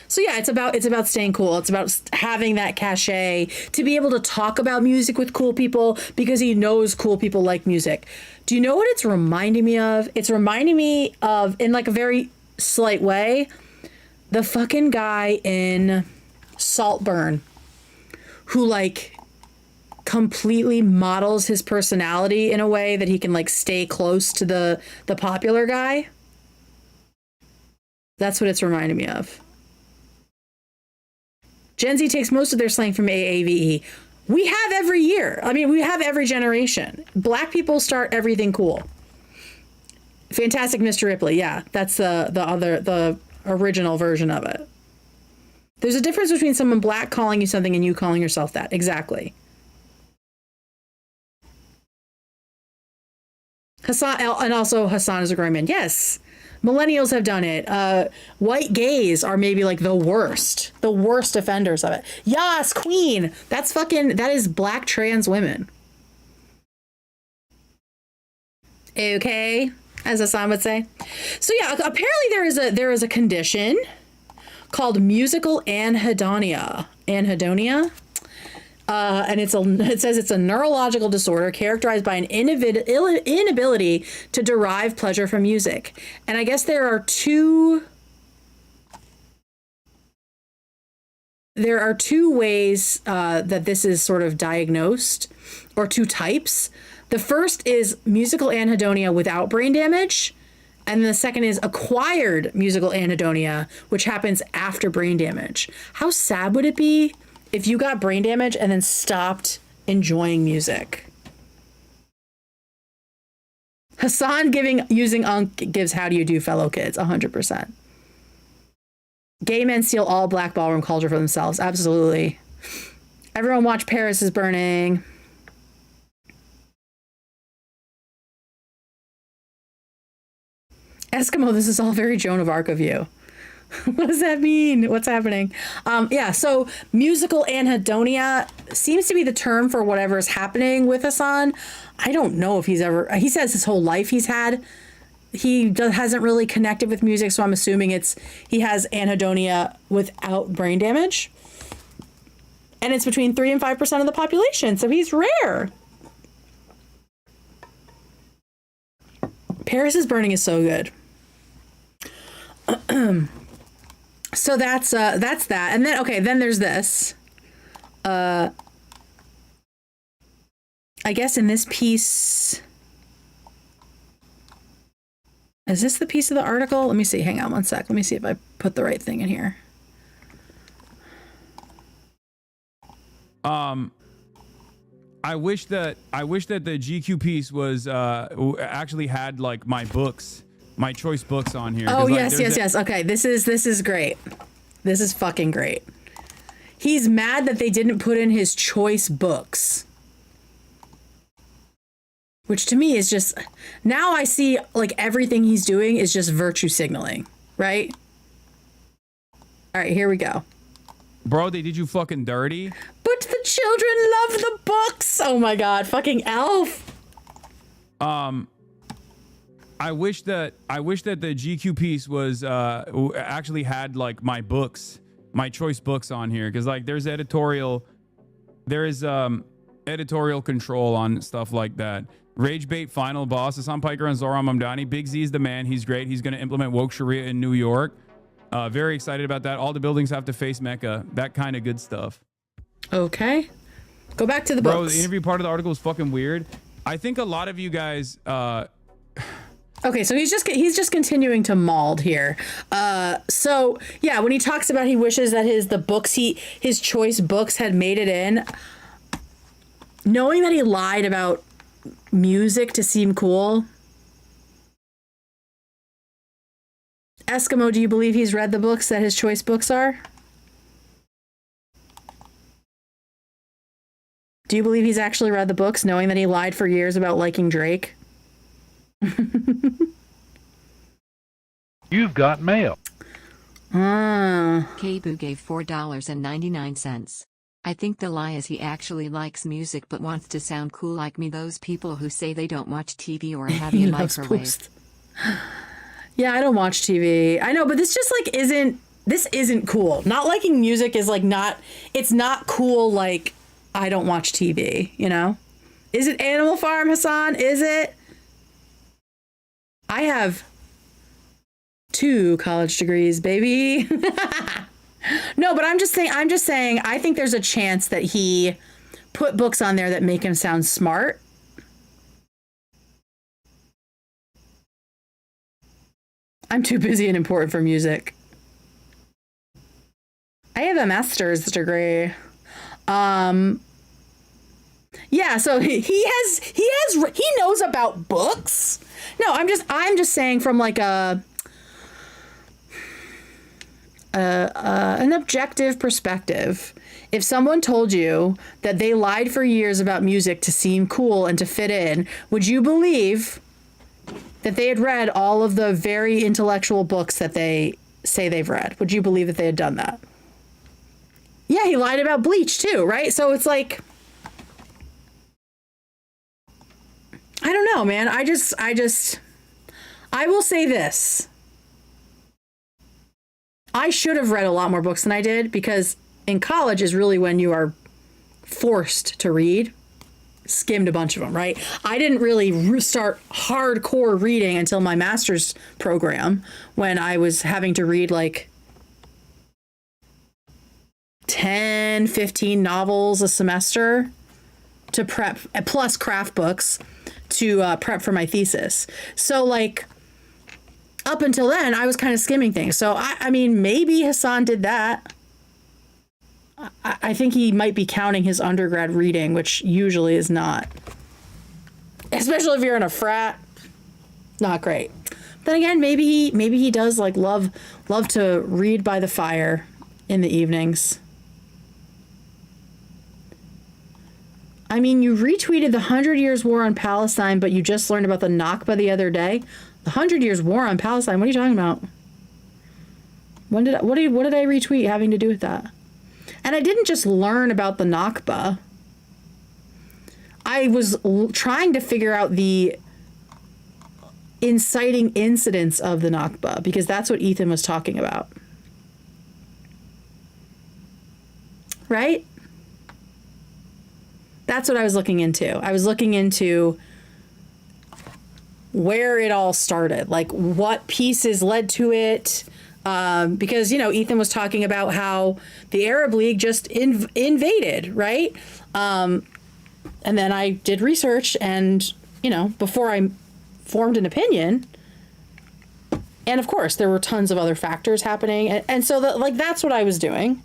[SPEAKER 1] So yeah, it's about staying cool. It's about having that cachet to be able to talk about music with cool people because he knows cool people like music. Do you know what it's reminding me of? It's reminding me of, in like a very slight way, the fucking guy in Saltburn who like completely models his personality in a way that he can like stay close to the popular guy. That's what it's reminding me of. Gen Z takes most of their slang from AAVE. We have every year. I mean, we have every generation. Black people start everything cool. Fantastic Mr. Ripley. Yeah, that's the original version of it. There's a difference between someone black calling you something and you calling yourself that. Exactly. Hasan, and also Hasan is a grown man. Yes. Millennials have done it. White gays are maybe like the worst offenders of it. Yas, queen. That is black trans women. Okay, as Hasan would say. So yeah, apparently there is a condition called musical anhedonia. Anhedonia. And it says it's a neurological disorder characterized by an inability to derive pleasure from music. And I guess there are two ways that this is sort of diagnosed, or two types. The first is musical anhedonia without brain damage. And the second is acquired musical anhedonia, which happens after brain damage. How sad would it be if you got brain damage and then stopped enjoying music? Hasan using Unk gives How Do You Do, fellow kids, 100%. Gay men steal all black ballroom culture for themselves. Absolutely. Everyone watch Paris is Burning. Eskimo, this is all very Joan of Arc of you. What does that mean? What's happening? Yeah, so musical anhedonia seems to be the term for whatever is happening with Hasan. I don't know if he says his whole life hasn't really connected with music, so I'm assuming he has anhedonia without brain damage. And it's between 3 and 5% of the population, so he's rare. Paris is Burning is so good. So that's that. And then there's this. I guess in this piece, is this the piece of the article? Let me see. Hang on one sec. Let me see if I put the right thing in here.
[SPEAKER 12] I wish that the GQ piece was actually had like my choice books on here.
[SPEAKER 1] Oh,
[SPEAKER 12] like,
[SPEAKER 1] yes. Okay, this is great. This is fucking great. He's mad that they didn't put in his choice books. Which to me is just, now I see like everything he's doing is just virtue signaling, right? All right, here we go.
[SPEAKER 12] Bro, they did you fucking dirty.
[SPEAKER 1] But the children love the books. Oh my God, fucking Elf.
[SPEAKER 12] I wish that the GQ piece was actually had like my books, my choice books on here, because like there is editorial control on stuff like that. Rage Bait Final Boss, Hassan Piker and Zoran Mamdani. Big Z is the man. He's great. He's going to implement woke Sharia in New York. Very excited about that. All the buildings have to face Mecca. That kind of good stuff.
[SPEAKER 1] Okay. Go back to the
[SPEAKER 12] books. Bro,
[SPEAKER 1] books.
[SPEAKER 12] the interview part of the article is fucking weird. I think a lot of you guys...
[SPEAKER 1] Okay, so he's just continuing to maul here. So yeah, when he talks about he wishes that his choice books had made it in, knowing that he lied about music to seem cool. Eskimo, do you believe he's read the books that his choice books are? Do you believe he's actually read the books, knowing that he lied for years about liking Drake?
[SPEAKER 2] You've got mail.
[SPEAKER 3] Kabu gave $4.99. I think the lie is he actually likes music but wants to sound cool like me. Those people who say they don't watch TV or have a microwave.
[SPEAKER 1] Yeah, I don't watch TV. I know, but this just like isn't cool. Not liking music is like it's not cool like I don't watch TV, you know? Is it Animal Farm, Hassan? Is it? I have 2 college degrees, baby. No, but I'm just saying, I think there's a chance that he put books on there that make him sound smart. I'm too busy and important for music. I have a master's degree. Yeah, so he knows about books. No, I'm just saying from like an objective perspective. If someone told you that they lied for years about music to seem cool and to fit in, would you believe that they had read all of the very intellectual books that they say they've read? Would you believe that they had done that? Yeah, he lied about Bleach too, right? So it's like, I don't know, man. I will say this. I should have read a lot more books than I did, because in college is really when you are forced to read. Skimmed a bunch of them, right? I didn't really start hardcore reading until my master's program, when I was having to read like 10, 15 novels a semester to prep, plus craft books to prep for my thesis. So like, up until then, I was kind of skimming things. So, I mean, maybe Hassan did that. I think he might be counting his undergrad reading, which usually is not. Especially if you're in a frat. Not great. Then again, maybe he does like love to read by the fire in the evenings. I mean, you retweeted the 100 Years War on Palestine, but you just learned about the Nakba the other day. The 100 Years War on Palestine. What are you talking about? What did I retweet having to do with that? And I didn't just learn about the Nakba. I was trying to figure out the inciting incidents of the Nakba, because that's what Ethan was talking about. Right? That's what I was looking into. I was looking into where it all started, like what pieces led to it. Because, you know, Ethan was talking about how the Arab League just invaded, right? And then I did research, and, you know, before I formed an opinion, and of course there were tons of other factors happening. And so that's what I was doing.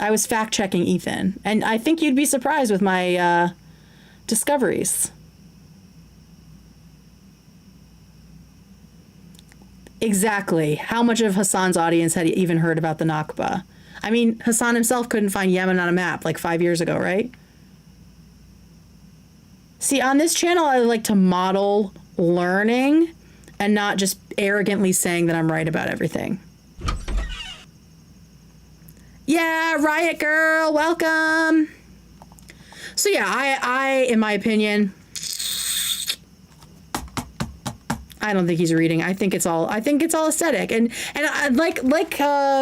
[SPEAKER 1] I was fact-checking Ethan, and I think you'd be surprised with my discoveries. Exactly. How much of Hasan's audience had even heard about the Nakba? I mean, Hasan himself couldn't find Yemen on a map like 5 years ago, right? See, on this channel, I like to model learning and not just arrogantly saying that I'm right about everything. Yeah, Riot Girl, welcome. So yeah, I in my opinion, I don't think he's reading. I think it's all aesthetic. And like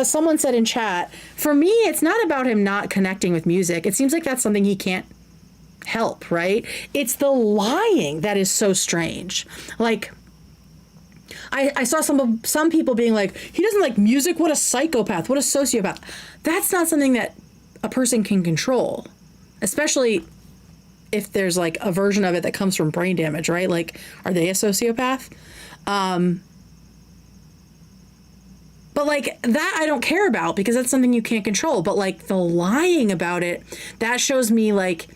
[SPEAKER 1] someone said in chat, for me, it's not about him not connecting with music. It seems like that's something he can't help, right? It's the lying that is so strange. Like, I saw some people being like, he doesn't like music. What a psychopath. What a sociopath. That's not something that a person can control, especially if there's like a version of it that comes from brain damage, right? Like, are they a sociopath? But like that I don't care about because that's something you can't control. But like the lying about it, that shows me like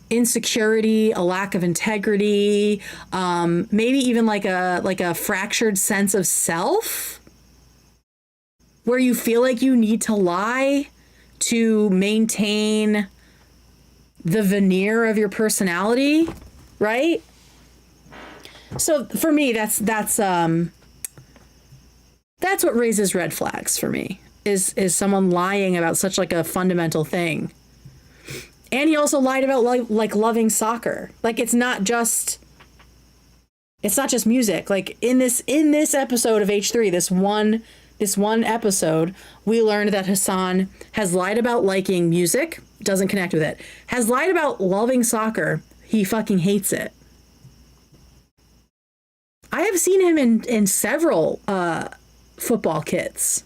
[SPEAKER 1] insecurity, a lack of integrity, maybe even like a fractured sense of self, where you feel like you need to lie to maintain the veneer of your personality, right? So for me, that's what raises red flags for me, is someone lying about such like a fundamental thing. And he also lied about like loving soccer. Like it's not just music. Like in this episode of H3, this one episode, we learned that Hasan has lied about liking music, doesn't connect with it. Has lied about loving soccer, he fucking hates it. I have seen him in several football kits.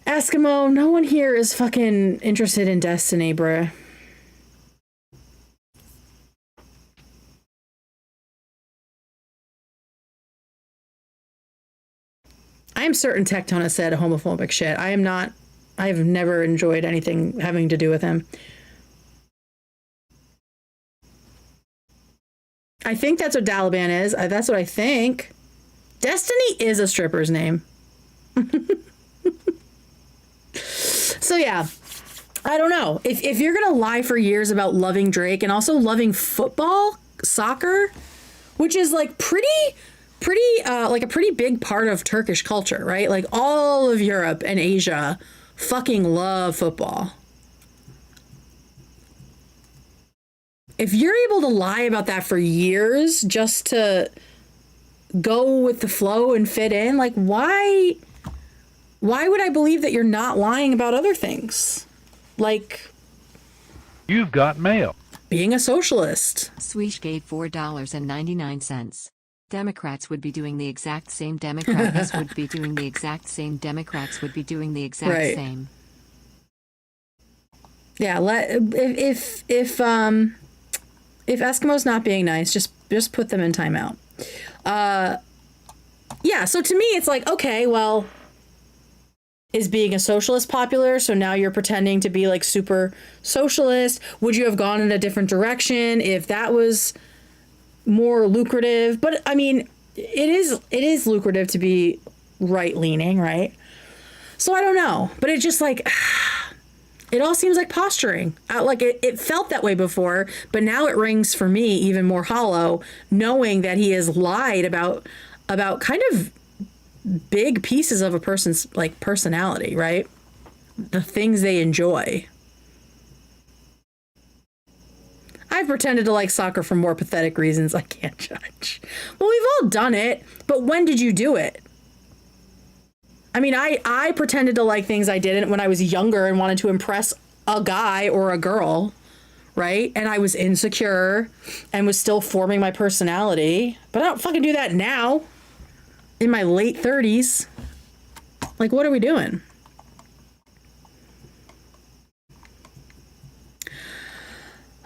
[SPEAKER 1] Eskimo, no one here is fucking interested in Destiny, bruh. I am certain Tectona said homophobic shit. I am not. I have never enjoyed anything having to do with him. I think that's what Daliban is. That's what I think. Destiny is a stripper's name. So yeah, I don't know. If you're gonna lie for years about loving Drake and also loving football, soccer, which is like pretty like a pretty big part of Turkish culture, right? Like all of Europe and Asia fucking love football. If you're able to lie about that for years just to go with the flow and fit in, like why would I believe that you're not lying about other things? Like,
[SPEAKER 2] you've got mail.
[SPEAKER 1] Being a socialist.
[SPEAKER 3] Swish gave $4.99. Democrats would be doing the exact same. Democrats would be doing the exact same. Democrats would be doing the exact
[SPEAKER 1] Right.
[SPEAKER 3] same.
[SPEAKER 1] Yeah, if Eskimo's not being nice, just put them in timeout. Yeah, so to me it's like, okay, well, is being a socialist popular? So now you're pretending to be like super socialist. Would you have gone in a different direction if that was more lucrative? But I mean, it is lucrative to be right leaning, right? So I don't know, but it just like, it all seems like posturing. Like it felt that way before, but now it rings for me even more hollow, knowing that he has lied about kind of big pieces of a person's like personality, right? The things they enjoy. I've pretended to like soccer for more pathetic reasons I can't judge. Well, we've all done it, but when did you do it? I mean, I pretended to like things I didn't when I was younger and wanted to impress a guy or a girl, right? And I was insecure and was still forming my personality, but I don't fucking do that now. In my late 30s. Like, what are we doing?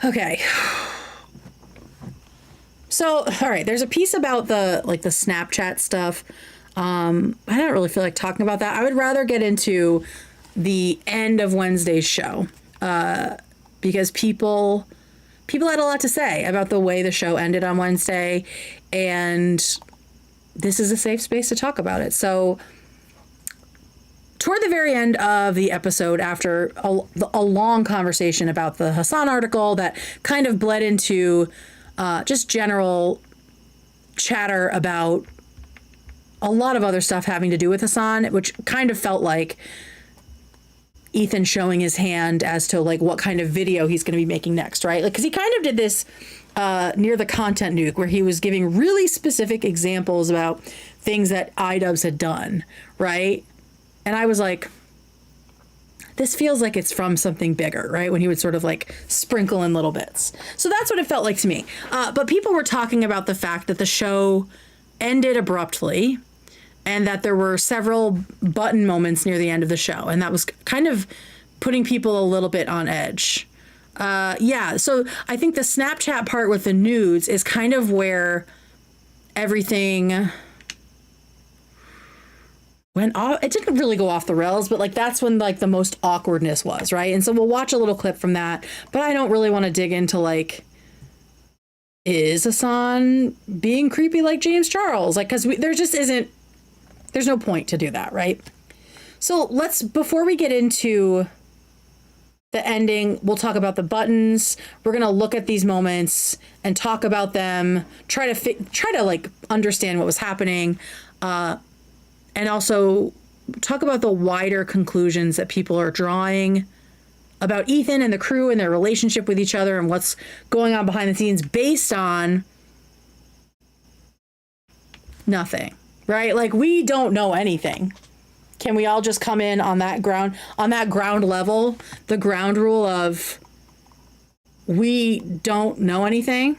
[SPEAKER 1] Okay. So, all right, there's a piece about the Snapchat stuff. I don't really feel like talking about that. I would rather get into the end of Wednesday's show. Because people people had a lot to say about the way the show ended on Wednesday, and this is a safe space to talk about it. So toward the very end of the episode, after a long conversation about the Hasan article that kind of bled into just general chatter about a lot of other stuff having to do with Hasan, which kind of felt like Ethan showing his hand as to like what kind of video he's going to be making next, right? Like, because he kind of did this near the content nuke where he was giving really specific examples about things that iDubbbz had done, right? And I was like, this feels like it's from something bigger, right? When he would sort of like sprinkle in little bits. So that's what it felt like to me. But people were talking about the fact that the show ended abruptly and that there were several button moments near the end of the show. And that was kind of putting people a little bit on edge. Yeah, so I think the Snapchat part with the nudes is kind of where everything went off. It didn't really go off the rails, but like that's when like the most awkwardness was, right? And so we'll watch a little clip from that, but I don't really want to dig into like, is Hasan being creepy like James Charles? Like, because there just isn't, there's no point to do that, right? So let's, before we get into the ending, we'll talk about the buttons. We're going to look at these moments and talk about them, try to like understand what was happening, and also talk about the wider conclusions that people are drawing about Ethan and the crew and their relationship with each other and what's going on behind the scenes based on nothing, right? Like, we don't know anything. Can we all just come in on that ground level, the ground rule of we don't know anything?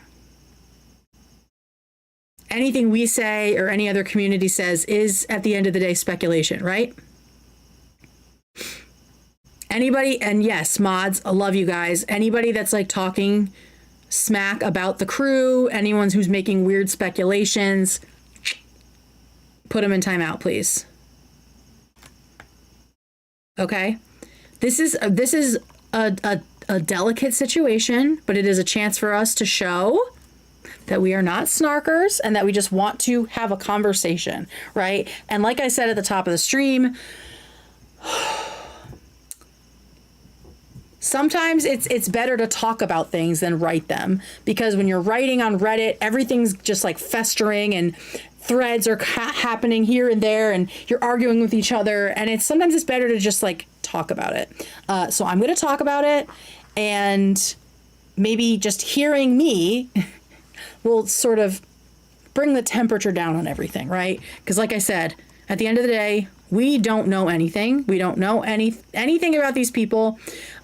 [SPEAKER 1] Anything we say or any other community says is, at the end of the day, speculation, right? Anybody, and yes, mods, I love you guys. Anybody that's like talking smack about the crew, anyone who's making weird speculations, put them in timeout, please. Okay? This is a delicate situation, but it is a chance for us to show that we are not snarkers and that we just want to have a conversation, right? And like I said at the top of the stream, sometimes it's better to talk about things than write them, because when you're writing on Reddit, everything's just like festering and threads are happening here and there and you're arguing with each other, and sometimes it's better to just like talk about it. So I'm going to talk about it, and maybe just hearing me will sort of bring the temperature down on everything, right? Because like I said, at the end of the day, we don't know anything. We don't know anything about these people.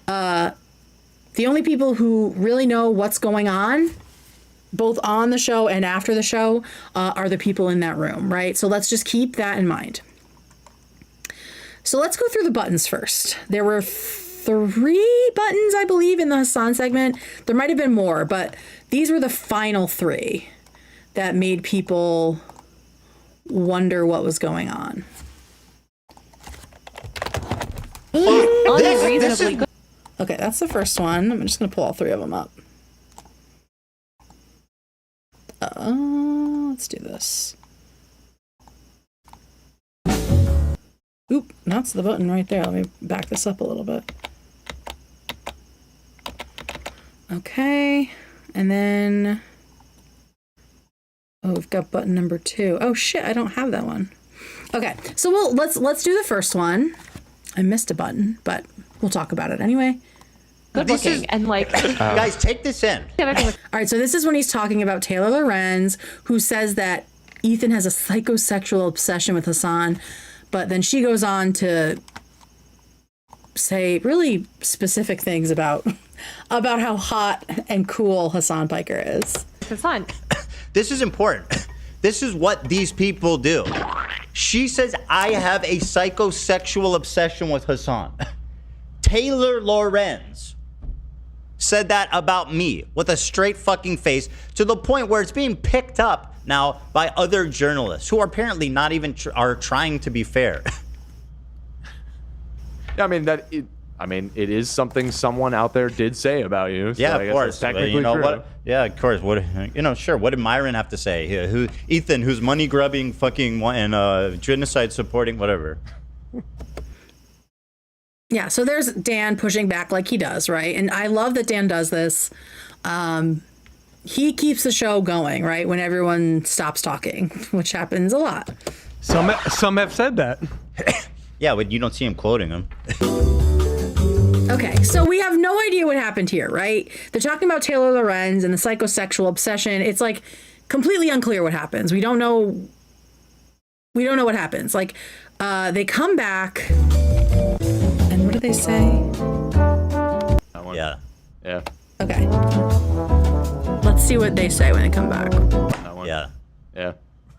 [SPEAKER 1] The only people who really know what's going on, both on the show and after the show, are the people in that room, right? So let's just keep that in mind. So let's go through the buttons first. There were 3 buttons, I believe, in the Hasan segment. There might have been more, but these were the final 3 that made people wonder what was going on. Okay, that's the first one. I'm just going to pull all 3 of them up. Let's do this. Oop, that's the button right there. Let me back this up a little bit. Okay, and then, oh, we've got button number 2. Oh shit, I don't have that one. Okay, so let's do the first one. I missed a button, but we'll talk about it anyway.
[SPEAKER 11] Good looking and like
[SPEAKER 4] guys, take this in.
[SPEAKER 1] All right, so this is when he's talking about Taylor Lorenz, who says that Ethan has a psychosexual obsession with Hasan, but then she goes on to say really specific things about how hot and cool Hasan Piker is.
[SPEAKER 11] Hasan.
[SPEAKER 4] This is important. This is what these people do. She says, I have a psychosexual obsession with Hasan. Taylor Lorenz said that about me with a straight fucking face, to the point where it's being picked up now by other journalists who are apparently not even are trying to be fair.
[SPEAKER 6] Yeah, I mean, I mean, it is something someone out there did say about you. So
[SPEAKER 4] Yeah,
[SPEAKER 6] I
[SPEAKER 4] of
[SPEAKER 6] guess
[SPEAKER 4] course.
[SPEAKER 6] it's technically
[SPEAKER 4] you know
[SPEAKER 6] true.
[SPEAKER 4] what? Yeah, of course. What sure. What did Myron have to say? Who Ethan, who's money grubbing, fucking and genocide supporting, whatever.
[SPEAKER 1] Yeah, so there's Dan pushing back like he does, right? And I love that Dan does this. He keeps the show going, right? When everyone stops talking, which happens a lot.
[SPEAKER 7] Some have said that.
[SPEAKER 4] Yeah, but you don't see him quoting him.
[SPEAKER 1] Okay, so we have no idea what happened here, right? They're talking about Taylor Lorenz and the psychosexual obsession. It's like completely unclear what happens. We don't know what happens. Like, they come back, and what do they say?
[SPEAKER 6] That one.
[SPEAKER 4] Yeah.
[SPEAKER 6] Yeah.
[SPEAKER 1] Okay. Let's see what they say when they come back.
[SPEAKER 6] That one.
[SPEAKER 4] Yeah.
[SPEAKER 6] Yeah.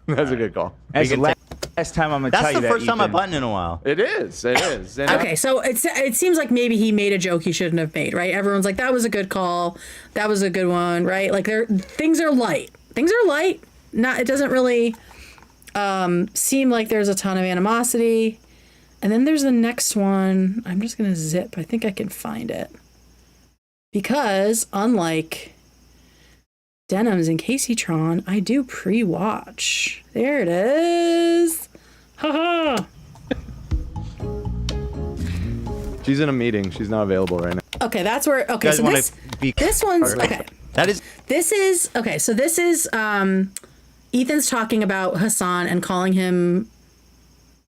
[SPEAKER 6] That's a good call.
[SPEAKER 9] That's the last time I'm gonna tell
[SPEAKER 4] That's
[SPEAKER 9] you
[SPEAKER 4] the
[SPEAKER 9] that,
[SPEAKER 4] first time I've
[SPEAKER 9] Ethan.
[SPEAKER 4] button in a while.
[SPEAKER 6] It is. It is. And
[SPEAKER 1] Okay, so it seems like maybe he made a joke he shouldn't have made, right? Everyone's like, that was a good call. That was a good one, right? Like, things are light. Things are light. It doesn't really seem like there's a ton of animosity. And then there's the next one. I'm just going to zip. I think I can find it. Because unlike Denims and Caseytron, I do pre-watch. There it is. Haha.
[SPEAKER 6] she's in a meeting. She's not available right now.
[SPEAKER 1] Okay, that's where. Okay,
[SPEAKER 4] guys
[SPEAKER 1] so
[SPEAKER 4] wanna
[SPEAKER 1] this
[SPEAKER 4] be-
[SPEAKER 1] this one's okay.
[SPEAKER 4] That is.
[SPEAKER 1] This is okay. So this is Ethan's talking about Hasan and calling him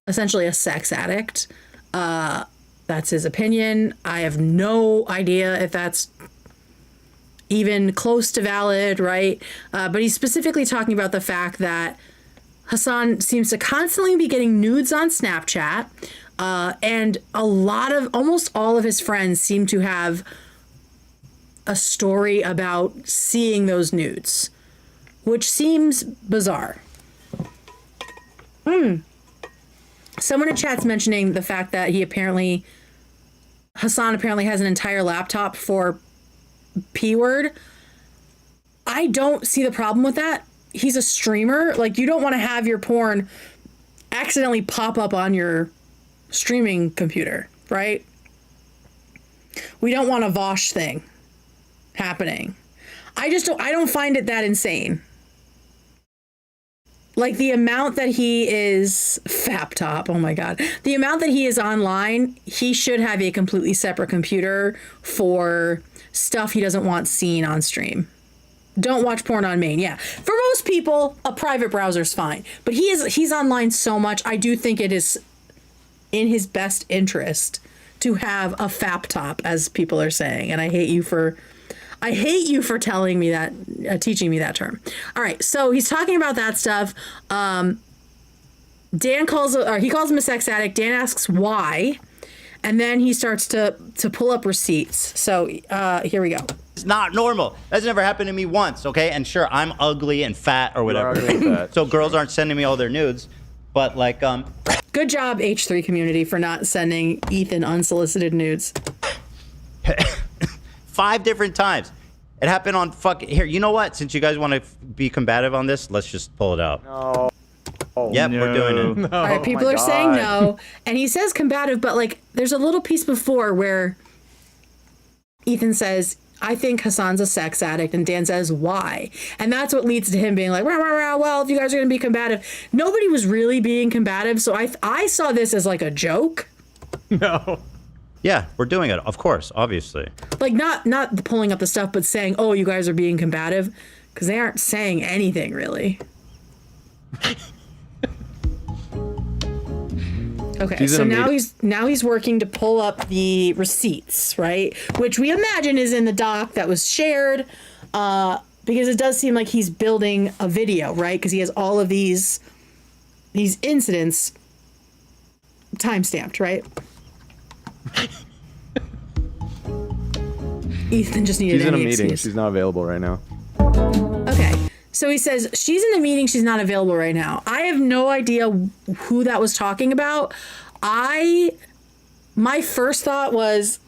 [SPEAKER 1] essentially a sex addict. That's his opinion. I have no idea if that's even close to valid, right? But he's specifically talking about the fact that Hasan seems to constantly be getting nudes on Snapchat, and almost all of his friends seem to have a story about seeing those nudes, which seems bizarre. Someone in chat's mentioning the fact that Hasan apparently has an entire laptop for P-word. I don't see the problem with that. He's a streamer. Like, you don't want to have your porn accidentally pop up on your streaming computer, right? We don't want a Vosh thing happening. I don't find it that insane. Like, the amount that he is Faptop, oh my God. The amount that he is online, he should have a completely separate computer for stuff he doesn't want seen on stream. Don't watch porn on main. Yeah. For most people, a private browser's fine. But he's online so much, I do think it is in his best interest to have a Faptop, as people are saying. And I hate you for telling me that, teaching me that term. All right, so he's talking about that stuff. Dan calls him a sex addict. Dan asks why, and then he starts to pull up receipts. So here we go.
[SPEAKER 4] It's not normal. That's never happened to me once, okay? And sure, I'm ugly and fat or whatever.
[SPEAKER 6] Ugly and fat.
[SPEAKER 4] So girls aren't sending me all their nudes. But like,
[SPEAKER 1] Good job, H3 community, for not sending Ethan unsolicited nudes.
[SPEAKER 4] 5 different times. It happened on here. You know what? Since you guys want to be combative on this, let's just pull it out.
[SPEAKER 6] No.
[SPEAKER 4] Yep, we're doing it.
[SPEAKER 6] No.
[SPEAKER 1] All right, people are saying no, and he says combative, but like, there's a little piece before where Ethan says, I think Hasan's a sex addict, and Dan says, why? And that's what leads to him being like, rah, rah, rah, well, if you guys are going to be combative. Nobody was really being combative, so I saw this as like a joke.
[SPEAKER 6] No.
[SPEAKER 4] Yeah, we're doing it, of course, obviously.
[SPEAKER 1] Like, not pulling up the stuff, but saying, oh, you guys are being combative, because they aren't saying anything, really. Okay, so now he's working to pull up the receipts, right? Which we imagine is in the doc that was shared, because it does seem like he's building a video, right? Because he has all of these incidents timestamped, right? Ethan just needed
[SPEAKER 6] She's in a
[SPEAKER 1] any
[SPEAKER 6] meeting.
[SPEAKER 1] excuse.
[SPEAKER 6] She's not available right now.
[SPEAKER 1] Okay. So he says, she's in a meeting, she's not available right now. I have no idea who that was talking about. My first thought was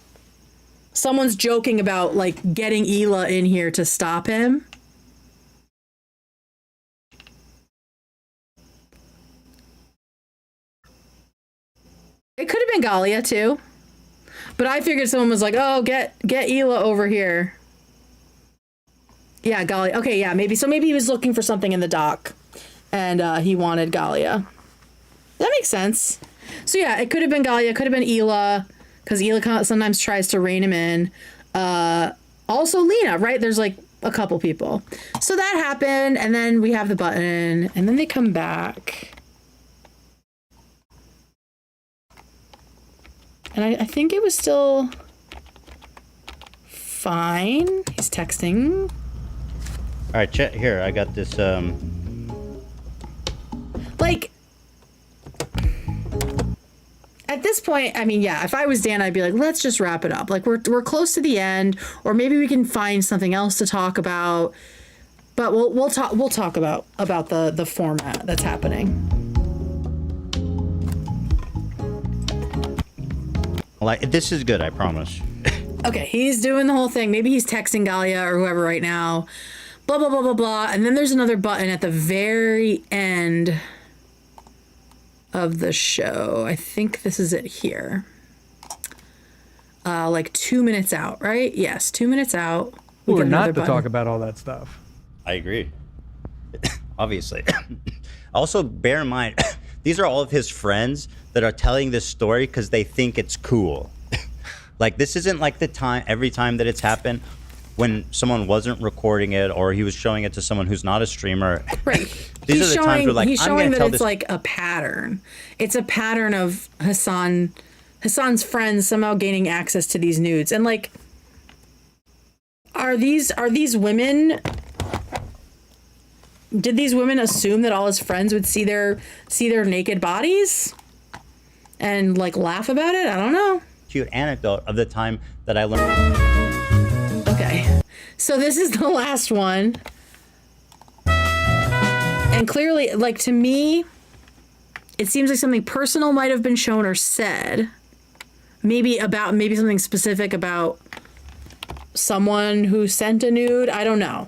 [SPEAKER 1] someone's joking about like getting Hila in here to stop him. It could have been Galia too. But I figured someone was like, oh, get Hila over here. Yeah, Galia. Okay, yeah, maybe. So maybe he was looking for something in the dock, and he wanted Galia. That makes sense. So yeah, it could have been Galia, could have been Hila, because Hila sometimes tries to rein him in. Also Lena, right? There's like a couple people. So that happened, and then we have the button, and then they come back. And I think it was still fine. He's texting.
[SPEAKER 4] All right, chat here. I got this.
[SPEAKER 1] Like, at this point, I mean, yeah, if I was Dan, I'd be like, let's just wrap it up. Like, we're close to the end, or maybe we can find something else to talk about. But we'll talk about the format that's happening.
[SPEAKER 4] Like, this is good, I promise.
[SPEAKER 1] Okay, he's doing the whole thing. Maybe he's texting Galia or whoever right now. Blah, blah, blah, blah, blah. And then there's another button at the very end of the show. I think this is it here. Like 2 minutes out, right? Yes, 2 minutes out.
[SPEAKER 7] We're not to talk about all that stuff.
[SPEAKER 4] I agree. Obviously. Also, bear in mind, these are all of his friends that are telling this story because they think it's cool. Like, this isn't like the time, every time that it's happened when someone wasn't recording it or he was showing it to someone who's not a streamer.
[SPEAKER 1] Right.
[SPEAKER 4] These are the times where, like,
[SPEAKER 1] he's
[SPEAKER 4] I'm
[SPEAKER 1] showing
[SPEAKER 4] going to
[SPEAKER 1] that
[SPEAKER 4] tell
[SPEAKER 1] it's
[SPEAKER 4] this.
[SPEAKER 1] like a pattern. It's a pattern of Hasan's friends somehow gaining access to these nudes. And like, are these women? Did these women assume that all his friends would see their naked bodies and like laugh about it? I don't know.
[SPEAKER 4] Cute anecdote of the time that I learned.
[SPEAKER 1] Okay, so this is the last one, and clearly, like, to me, it seems like something personal might have been shown or said. Maybe something specific about someone who sent a nude. I don't know.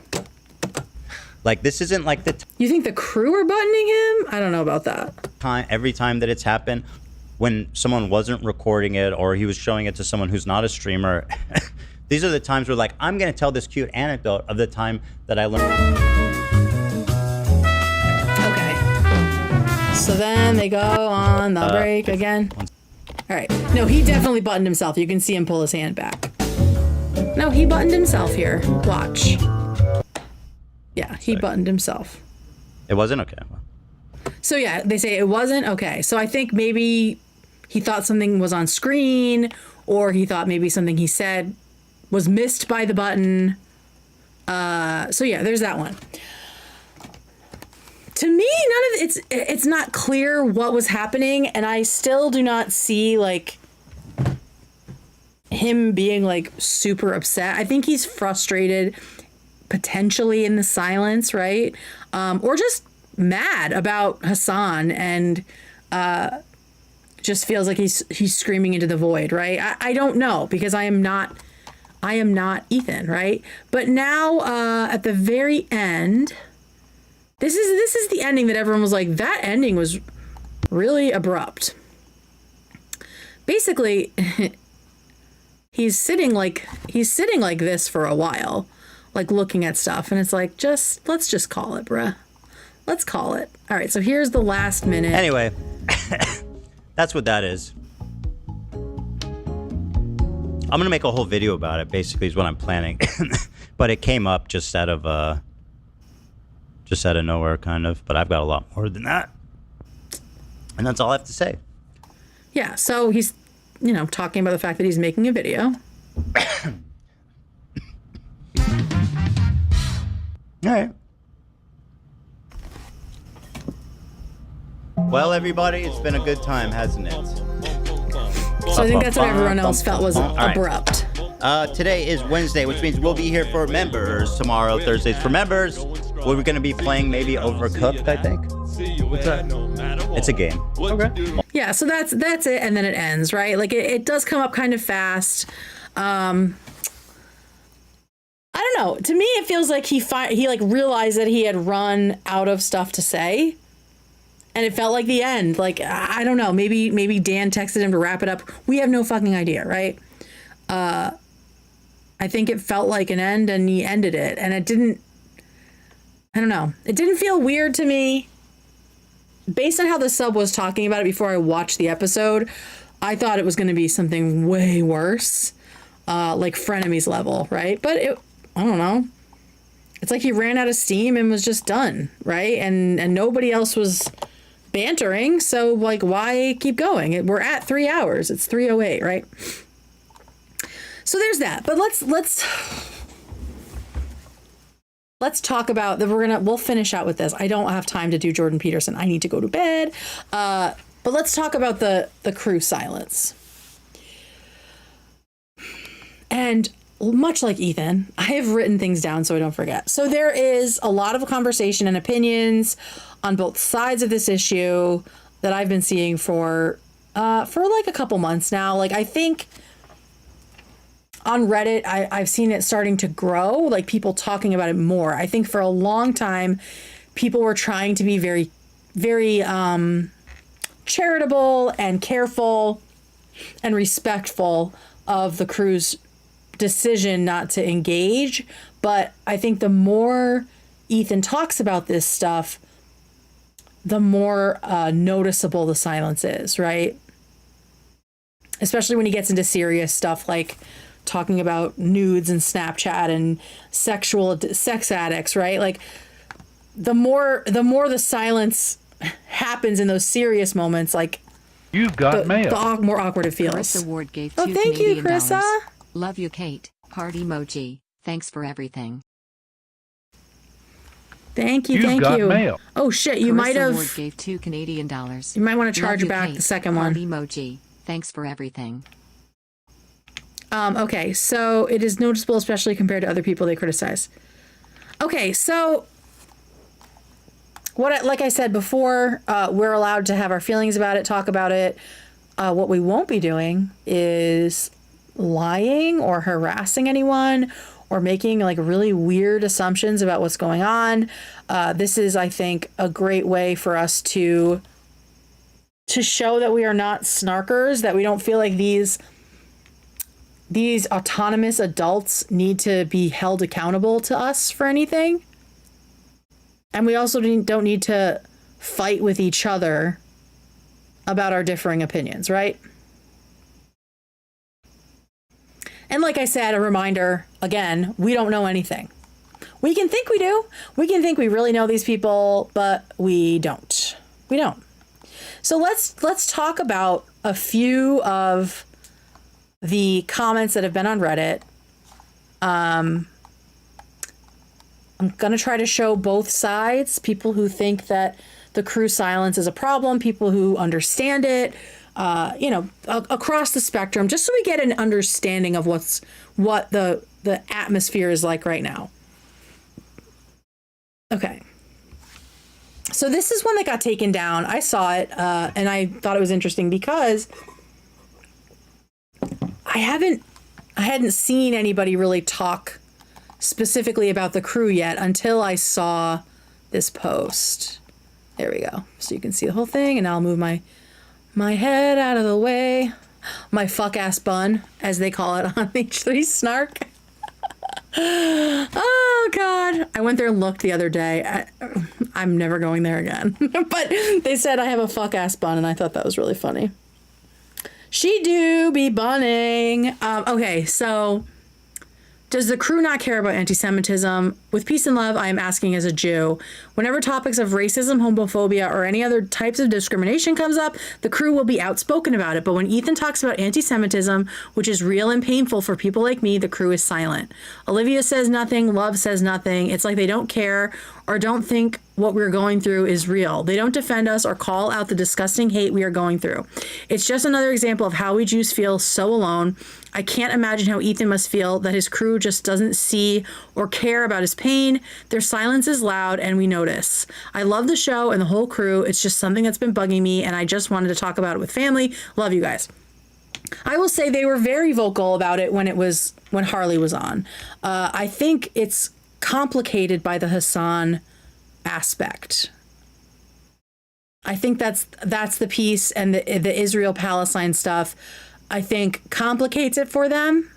[SPEAKER 4] Like, this isn't like the
[SPEAKER 1] You think the crew are buttoning him? I don't know about that.
[SPEAKER 4] time, every time that it's happened when someone wasn't recording it or he was showing it to someone who's not a streamer. These are the times where, like, I'm going to tell this cute anecdote of the time that I learned.
[SPEAKER 1] Okay. So then they go on the break again. All right. No, he definitely buttoned himself. You can see him pull his hand back. No, he buttoned himself here. Watch. Yeah, he buttoned himself.
[SPEAKER 4] It wasn't okay.
[SPEAKER 1] So yeah, they say it wasn't okay. So I think maybe he thought something was on screen, or he thought maybe something he said was missed by the button. So yeah, there's that one. To me, it's not clear what was happening, and I still do not see like him being like super upset. I think he's frustrated, potentially in the silence, right? Or just mad about Hasan and just feels like he's screaming into the void, right? I don't know, because I am not Ethan, right? But now at the very end, this is the ending that everyone was like, that ending was really abrupt. Basically, he's sitting like this for a while, like looking at stuff, and it's like, let's just call it, bruh. Let's call it. All right, so here's the last minute.
[SPEAKER 4] Anyway, that's what that is. I'm gonna make a whole video about it, basically, is what I'm planning. But it came up just out of nowhere, kind of. But I've got a lot more than that. And that's all I have to say.
[SPEAKER 1] Yeah, so he's, talking about the fact that he's making a video.
[SPEAKER 4] All right. Well, everybody, it's been a good time, hasn't it?
[SPEAKER 1] So I think that's what everyone else felt was abrupt.
[SPEAKER 4] Today is Wednesday, which means we'll be here for members. Tomorrow, Thursday's for members. We're going to be playing maybe Overcooked, I think.
[SPEAKER 7] What's that?
[SPEAKER 4] It's a game.
[SPEAKER 7] Okay.
[SPEAKER 1] Yeah, so that's it, and then it ends, right? Like it does come up kind of fast. I don't know. To me, it feels like he like realized that he had run out of stuff to say, And it felt like the end. Like, I don't know. Maybe Dan texted him to wrap it up. We have no fucking idea, right? I think it felt like an end, and he ended it. And it didn't, I don't know. It didn't feel weird to me. Based on how the sub was talking about it before I watched the episode, I thought it was going to be something way worse. Like frenemies level, right? But I don't know. It's like he ran out of steam and was just done, right? And nobody else was bantering, so like, why keep going? We're at 3 hours. It's 3:08, right? So there's that. But let's talk about that. We'll finish out with this. I don't have time to do Jordan Peterson. I need to go to bed. But let's talk about the crew silence. And much like Ethan, I have written things down so I don't forget. So there is a lot of conversation and opinions on both sides of this issue that I've been seeing for like a couple months now. Like, I think on Reddit, I've seen it starting to grow, like people talking about it more. I think for a long time, people were trying to be very, very charitable and careful and respectful of the crew's decision not to engage. But I think the more Ethan talks about this stuff, the more noticeable the silence is, right? Especially when he gets into serious stuff like talking about nudes and Snapchat and sex addicts, right? Like the more the silence happens in those serious moments, like
[SPEAKER 2] you've got mail.
[SPEAKER 3] The
[SPEAKER 1] more awkward it feels.
[SPEAKER 3] Carissa Ward gave
[SPEAKER 1] Oh,
[SPEAKER 3] 2
[SPEAKER 1] thank you,
[SPEAKER 3] Canadian
[SPEAKER 1] Carissa.
[SPEAKER 3] dollars. Love you, Kate. Heart emoji. Thanks for everything.
[SPEAKER 1] Thank you,
[SPEAKER 2] You've
[SPEAKER 1] thank
[SPEAKER 2] got
[SPEAKER 1] you.
[SPEAKER 2] mail.
[SPEAKER 1] Oh shit, you
[SPEAKER 3] Carissa
[SPEAKER 1] might have.
[SPEAKER 3] Ward gave 2 Canadian dollars.
[SPEAKER 1] You might want to charge
[SPEAKER 3] Love you,
[SPEAKER 1] back
[SPEAKER 3] Kate.
[SPEAKER 1] the second
[SPEAKER 3] Heart
[SPEAKER 1] one.
[SPEAKER 3] emoji. Thanks for everything.
[SPEAKER 1] Okay, so it is noticeable, especially compared to other people they criticize. Okay, so like I said before, we're allowed to have our feelings about it, talk about it. What we won't be doing is lying or harassing anyone or making like really weird assumptions about what's going on. This is, I think, a great way for us to show that we are not snarkers, that we don't feel like these autonomous adults need to be held accountable to us for anything. And we also don't need to fight with each other about our differing opinions, right? And like I said, a reminder, again, we don't know anything. We can think we do. We can think we really know these people, but we don't. We don't. So let's talk about a few of the comments that have been on Reddit. I'm going to try to show both sides, people who think that the crew silence is a problem, people who understand it, across the spectrum, just so we get an understanding of what the atmosphere is like right now. Okay. So this is one that got taken down. I saw it, and I thought it was interesting because I hadn't seen anybody really talk specifically about the crew yet until I saw this post. There we go. So you can see the whole thing, and I'll move my head out of the way. My fuck ass bun, as they call it on H3 Snark. Oh God. I went there and looked the other day. I'm never going there again. But they said I have a fuck ass bun, and I thought that was really funny. She do be bunning. Okay, so does the crew not care about anti-Semitism? With peace and love, I am asking as a Jew. Whenever topics of racism, homophobia, or any other types of discrimination comes up, the crew will be outspoken about it. But when Ethan talks about anti-Semitism, which is real and painful for people like me, the crew is silent. Olivia says nothing. Love says nothing. It's like they don't care or don't think what we're going through is real. They don't defend us or call out the disgusting hate we are going through. It's just another example of how we Jews feel so alone. I can't imagine how Ethan must feel that his crew just doesn't see or care about his pain. Their silence is loud and we notice. I love the show and the whole crew. It's just something that's been bugging me and I just wanted to talk about it with family. Love you guys. I will say they were very vocal about it when Harley was on. I think it's complicated by the Hasan aspect. I think that's the piece, and the Israel-Palestine stuff, I think, complicates it for them,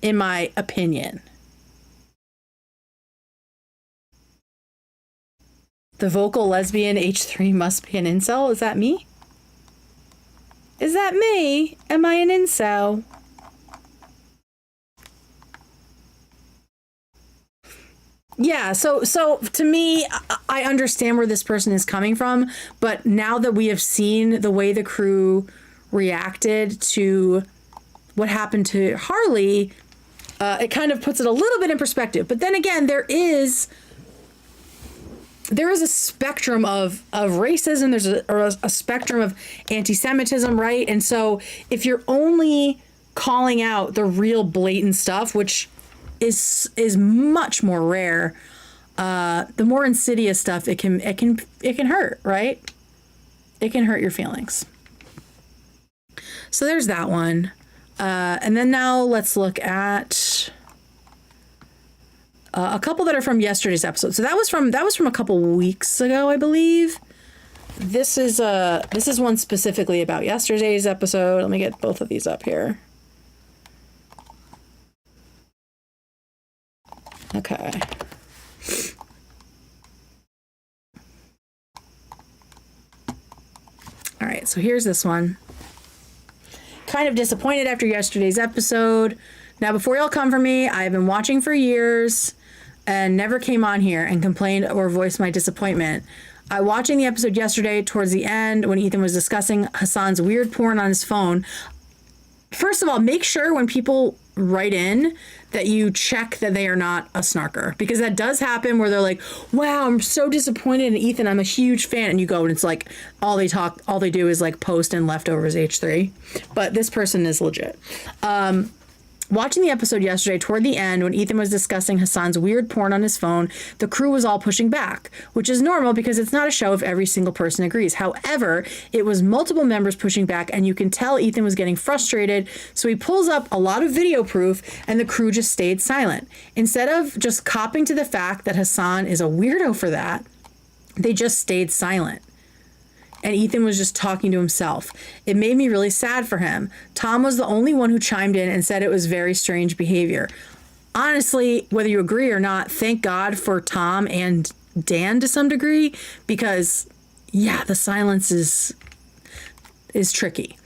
[SPEAKER 1] in my opinion. The vocal lesbian H3 must be an incel? Is that me? Is that me? Am I an incel? Yeah, so to me, I understand where this person is coming from, but now that we have seen the way the crew reacted to what happened to Harley, it kind of puts it a little bit in perspective. But then again, there is a spectrum of racism. There's a spectrum of anti-Semitism, right? And so if you're only calling out the real blatant stuff, which is much more rare, the more insidious stuff it can hurt, right? It can hurt your feelings. So there's that one. And then now let's look at a couple that are from yesterday's episode. So that was from a couple weeks ago, I believe. This is one specifically about yesterday's episode. Let me get both of these up here. Okay. All right, so here's this one. Kind of disappointed after yesterday's episode. Now, before y'all come for me, I've been watching for years and never came on here and complained or voiced my disappointment. Watching the episode yesterday towards the end when Ethan was discussing Hasan's weird porn on his phone. First of all, make sure when people write in that you check that they are not a snarker, because that does happen where they're like, wow, I'm so disappointed in Ethan, I'm a huge fan, and you go and it's like all they do is like post in leftovers H3. But this person is legit. Watching the episode yesterday toward the end when Ethan was discussing Hasan's weird porn on his phone, the crew was all pushing back, which is normal because it's not a show if every single person agrees. However, it was multiple members pushing back, and you can tell Ethan was getting frustrated, so he pulls up a lot of video proof and the crew just stayed silent. Instead of just copping to the fact that Hasan is a weirdo for that, they just stayed silent. And Ethan was just talking to himself. It made me really sad for him. Tom was the only one who chimed in and said it was very strange behavior. Honestly, whether you agree or not, thank God for Tom and Dan to some degree, because yeah, the silence is tricky.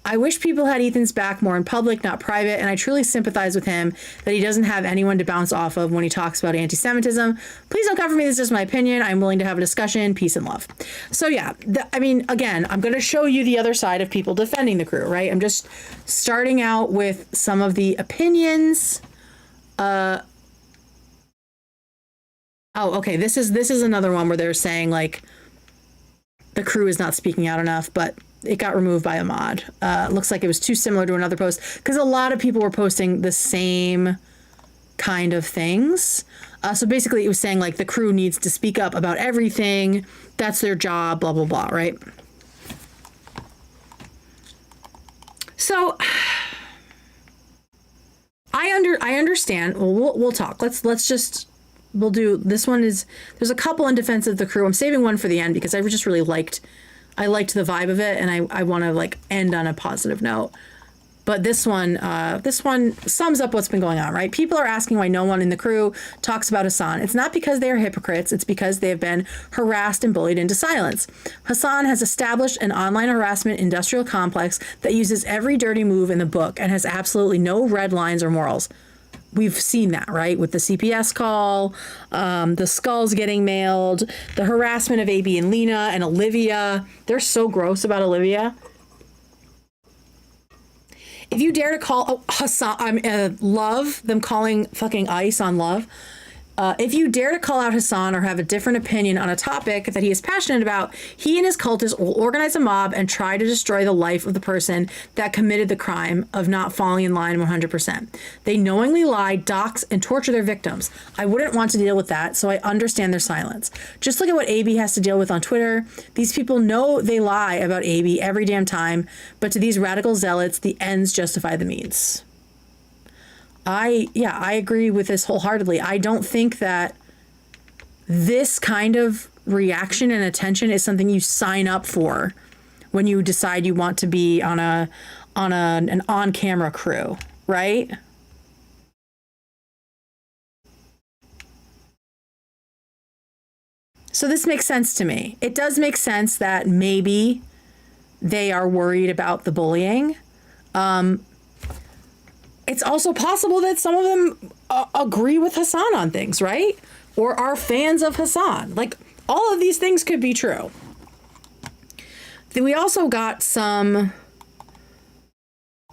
[SPEAKER 1] I wish people had Ethan's back more in public, not private, and I truly sympathize with him that he doesn't have anyone to bounce off of when he talks about anti-Semitism. Please don't cover me. This is just my opinion. I'm willing to have a discussion. Peace and love. So yeah, I mean, again, I'm going to show you the other side of people defending the crew, right? I'm just starting out with some of the opinions. Oh, okay. This is another one where they're saying like the crew is not speaking out enough, but it got removed by a mod. Looks like it was too similar to another post because a lot of people were posting the same kind of things. So basically it was saying like the crew needs to speak up about everything. That's their job, blah, blah, blah, right? So I understand. Well, we'll talk. We'll do, this one is, there's a couple in defense of the crew. I'm saving one for the end because I just really liked the vibe of it, and I want to like end on a positive note. But this one sums up what's been going on, right? People are asking why no one in the crew talks about Hasan. It's not because they are hypocrites. It's because they have been harassed and bullied into silence. Hasan has established an online harassment industrial complex that uses every dirty move in the book and has absolutely no red lines or morals. We've seen that, right? With the CPS call, the skulls getting mailed, the harassment of AB and Lena and Olivia. They're so gross about Olivia. If you dare to call Hasan, Love, them calling fucking ICE on Love. If you dare to call out Hasan or have a different opinion on a topic that he is passionate about, he and his cultists will organize a mob and try to destroy the life of the person that committed the crime of not falling in line 100%. They knowingly lie, dox, and torture their victims. I wouldn't want to deal with that, so I understand their silence. Just look at what AB has to deal with on Twitter. These people know they lie about AB every damn time, but to these radical zealots, the ends justify the means. I agree with this wholeheartedly. I don't think that this kind of reaction and attention is something you sign up for when you decide you want to be on an on-camera crew, right? So this makes sense to me. It does make sense that maybe they are worried about the bullying. It's also possible that some of them agree with Hasan on things, right? Or are fans of Hasan. Like, all of these things could be true. Then we also got some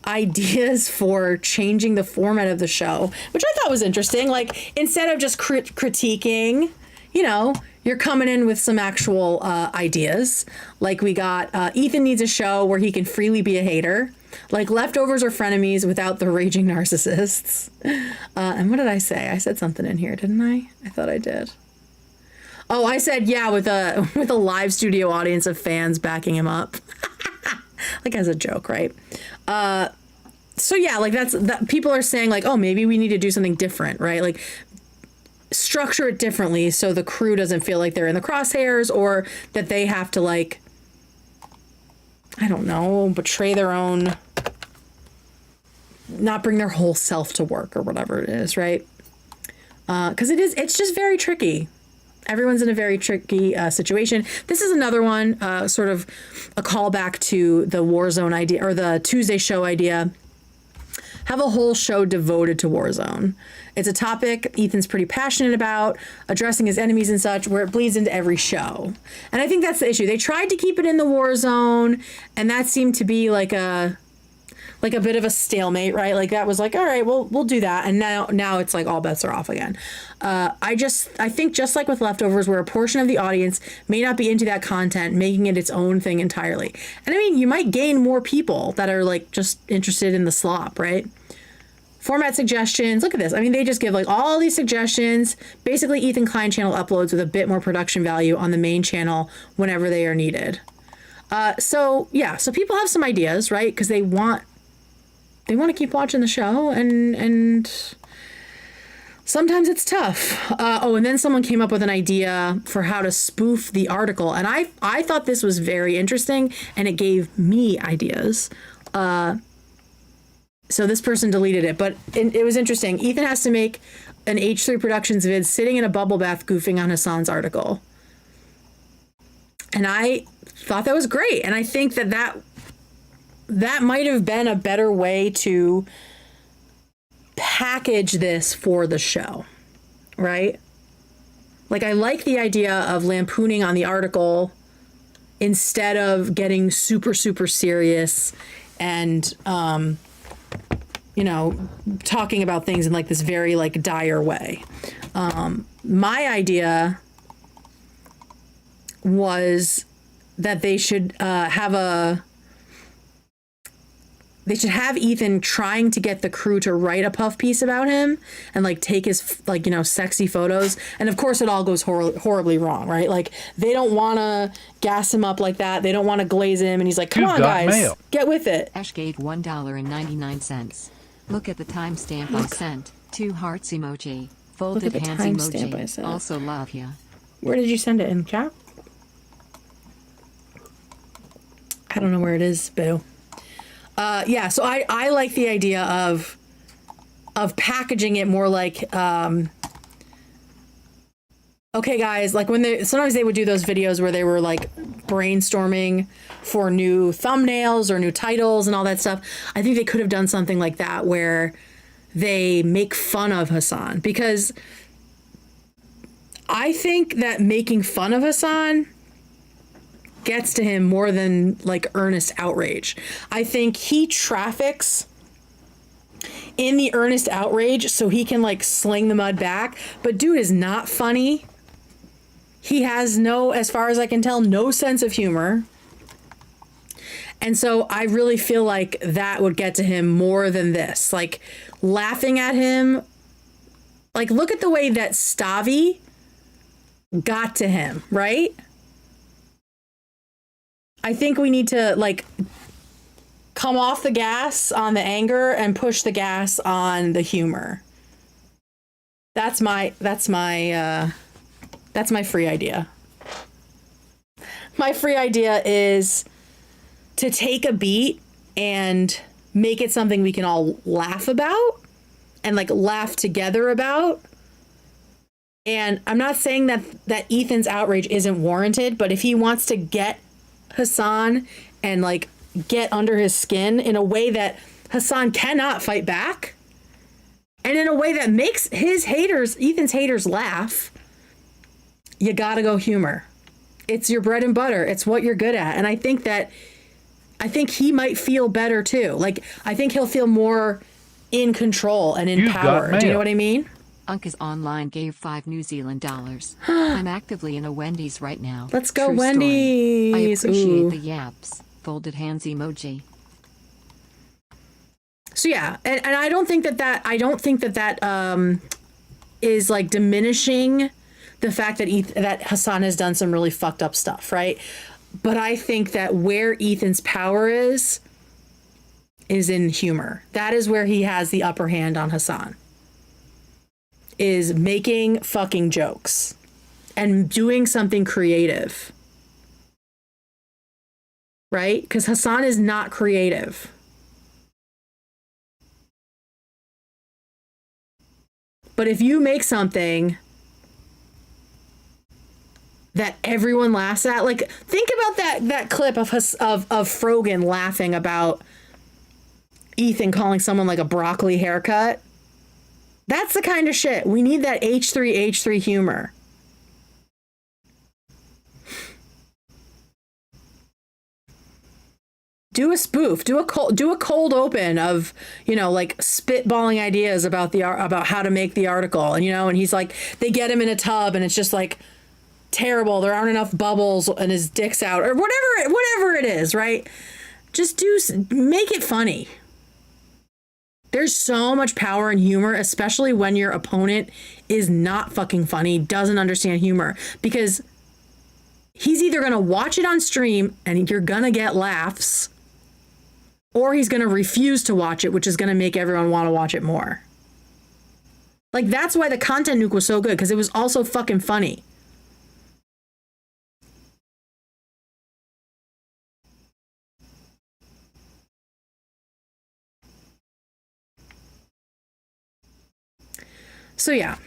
[SPEAKER 1] ideas for changing the format of the show, which I thought was interesting. Like, instead of just critiquing, you know, you're coming in with some actual ideas. Like, we got Ethan needs a show where he can freely be a hater. Like, leftovers or frenemies without the raging narcissists. And what did I say? I said something in here, didn't I? I thought I did. Oh, I said, yeah, with a live studio audience of fans backing him up. Like, as a joke, right? So yeah, like that people are saying like, oh, maybe we need to do something different, right? Like, structure it differently so the crew doesn't feel like they're in the crosshairs, or that they have to, like, I don't know, betray their own, not bring their whole self to work or whatever it is, right? Because it's just very tricky. Everyone's in a very tricky situation. This is another one, sort of a callback to the Warzone idea, or the Tuesday show idea. Have a whole show devoted to Warzone. It's a topic Ethan's pretty passionate about, addressing his enemies and such, where it bleeds into every show. And I think that's the issue. They tried to keep it in the Warzone, and that seemed to be like a bit of a stalemate, right? Like, that was like, all right, well, we'll do that. And now it's like all bets are off again. I think just like with Leftovers, where a portion of the audience may not be into that content, making it its own thing entirely. And I mean, you might gain more people that are like just interested in the slop, right? Format suggestions. Look at this. I mean, they just give like all these suggestions. Basically, Ethan Klein channel uploads with a bit more production value on the main channel whenever they are needed. So people have some ideas, right? Because they want to keep watching the show, and sometimes it's tough. And then someone came up with an idea for how to spoof the article, and I thought this was very interesting, and it gave me ideas. So this person deleted it, but it was interesting. Ethan has to make an H3 Productions vid sitting in a bubble bath goofing on Hasan's article. And I thought that was great, and I think that might have been a better way to package this for the show, right? Like, I like the idea of lampooning on the article instead of getting super, super serious and, talking about things in like this very like dire way. My idea was that they should have Ethan trying to get the crew to write a puff piece about him and like take his like, sexy photos. And of course it all goes horribly wrong, right? Like, they don't want to gas him up like that. They don't want to glaze him. And he's like, come on, guys, get with it.
[SPEAKER 3] Ash gave $1.99. Look at the timestamp I sent. 2 hearts emoji. Folded hands emoji. Also love ya.
[SPEAKER 1] Where did you send it? In chat? I don't know where it is, boo. So I like the idea of packaging it more like, okay, guys, like sometimes they would do those videos where they were like brainstorming for new thumbnails or new titles and all that stuff. I think they could have done something like that where they make fun of Hasan, because I think that making fun of Hasan gets to him more than like earnest outrage. I think he traffics in the earnest outrage so he can like sling the mud back. But dude is not funny. He has as far as I can tell, no sense of humor. And so I really feel like that would get to him more than this. Like, laughing at him. Like, look at the way that Stavi got to him, right? I think we need to like come off the gas on the anger and push the gas on the humor. That's my That's my free idea. My free idea is to take a beat and make it something we can all laugh about and like laugh together about. And I'm not saying that Ethan's outrage isn't warranted, but if he wants to get Hasan and like get under his skin in a way that Hasan cannot fight back, and in a way that makes his haters, Ethan's haters, laugh, you gotta go humor. It's your bread and butter. It's what you're good at. And I think he might feel better too. Like, I think he'll feel more in control and in power. Do you know what I mean?
[SPEAKER 3] Unc Online gave 5 New Zealand dollars. I'm actively in a Wendy's right now.
[SPEAKER 1] Let's go,
[SPEAKER 3] True
[SPEAKER 1] Wendy's.
[SPEAKER 3] Story. I appreciate
[SPEAKER 1] Ooh.
[SPEAKER 3] the yaps. Folded hands emoji.
[SPEAKER 1] So yeah, and I don't think that is like diminishing the fact that that Hasan has done some really fucked up stuff, right? But I think that where Ethan's power is in humor. That is where he has the upper hand on Hasan. Is making fucking jokes and doing something creative. Right? Because Hasan is not creative. But if you make something that everyone laughs at, like think about that clip of Frogan laughing about Ethan calling someone like a broccoli haircut. That's the kind of shit. We need that H3 humor. Do a spoof. Do a cold open of, like spitballing ideas about how to make the article, and he's like, they get him in a tub and it's just like terrible. There aren't enough bubbles and his dick's out or whatever it is, right? Just make it funny. There's so much power in humor, especially when your opponent is not fucking funny, doesn't understand humor, because he's either going to watch it on stream and you're going to get laughs, or he's going to refuse to watch it, which is going to make everyone want to watch it more. Like, that's why the content nuke was so good, because it was also fucking funny. So yeah,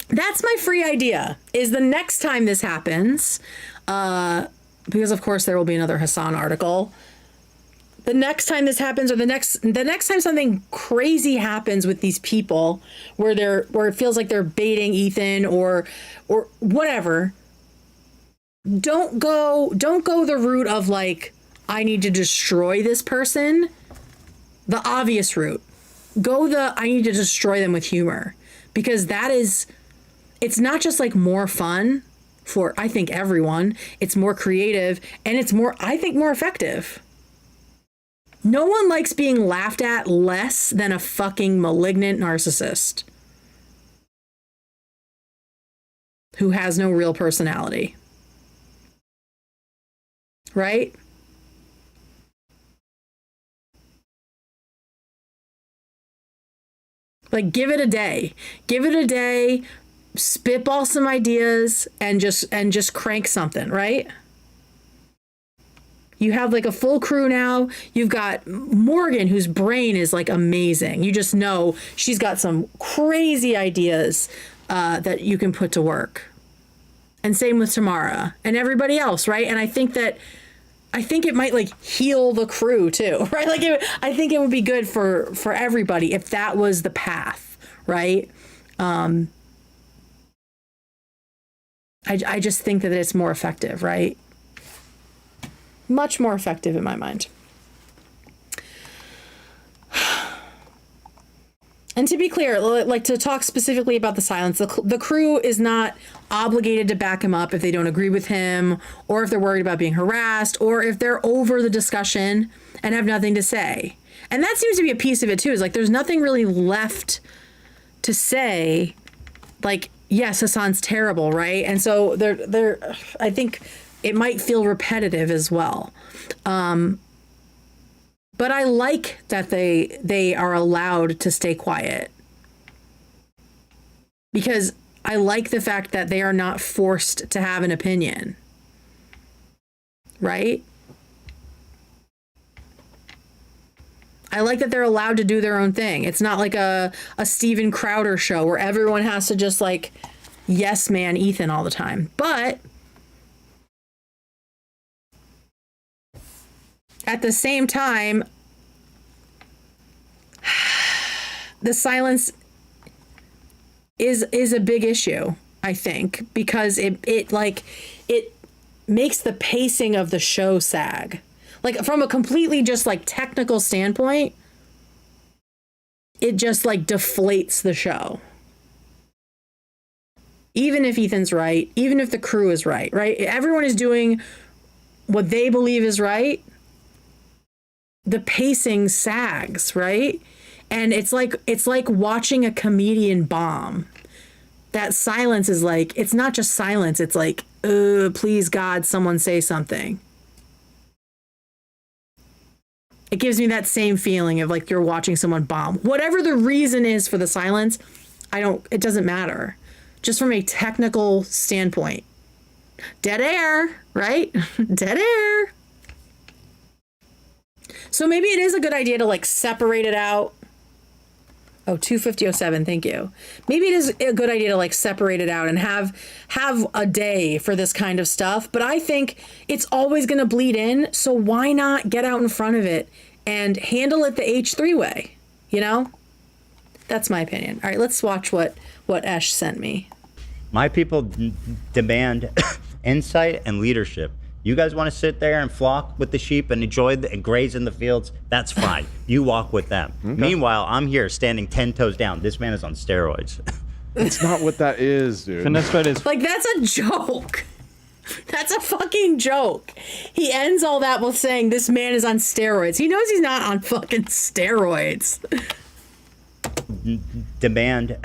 [SPEAKER 1] that's my free idea, is the next time this happens, because of course there will be another Hasan article. The next time this happens, or the next time something crazy happens with these people where it feels like they're baiting Ethan or whatever, don't go the route of like, I need to destroy this person. The obvious route. Go I need to destroy them with humor. Because it's not just like more fun for, I think, everyone. It's more creative and it's more effective. No one likes being laughed at less than a fucking malignant narcissist who has no real personality. Right? Like, give it a day, spitball some ideas and just crank something, right? You have like a full crew now. You've got Morgan, whose brain is like amazing. You just know she's got some crazy ideas that you can put to work. And same with Tamara and everybody else, right? And I think it might like heal the crew too, right? Like I think it would be good for everybody if that was the path, right? I just think that it's more effective, right? Much more effective in my mind. And to be clear, like to talk specifically about the silence, the crew is not obligated to back him up if they don't agree with him, or if they're worried about being harassed, or if they're over the discussion and have nothing to say. And that seems to be a piece of it too, is like there's nothing really left to say. Like, yes, Hasan's terrible, right? And so I think it might feel repetitive as well. But I like that they are allowed to stay quiet, because I like the fact that they are not forced to have an opinion. Right? I like that they're allowed to do their own thing. It's not like a Steven Crowder show where everyone has to just like yes man Ethan all the time. But at the same time, the silence is a big issue, I think, because it makes the pacing of the show sag. Like from a completely just like technical standpoint, it just like deflates the show. Even if Ethan's right, even if the crew is right? Everyone is doing what they believe is right. The pacing sags, right? And it's like watching a comedian bomb. That silence is like, it's not just silence, it's like, please God, someone say something. It gives me that same feeling of like you're watching someone bomb. Whatever the reason is for the silence, it doesn't matter. Just from a technical standpoint. Dead air, right? Dead air. So maybe it is a good idea to like separate it out. Oh, 25007, thank you. Maybe it is a good idea to like separate it out and have a day for this kind of stuff. But I think it's always going to bleed in. So why not get out in front of it and handle it the H3 way? You know? That's my opinion. All right, let's watch what Esh sent me.
[SPEAKER 4] My people demand insight and leadership. You guys want to sit there and flock with the sheep and enjoy and graze in the fields? That's fine. You walk with them. Okay. Meanwhile, I'm here standing 10 toes down. This man is on steroids.
[SPEAKER 6] That's not what that is, dude.
[SPEAKER 12] Finesse Fred is
[SPEAKER 1] like, that's a joke. That's a fucking joke. He ends all that with saying this man is on steroids. He knows he's not on fucking steroids.
[SPEAKER 4] Demand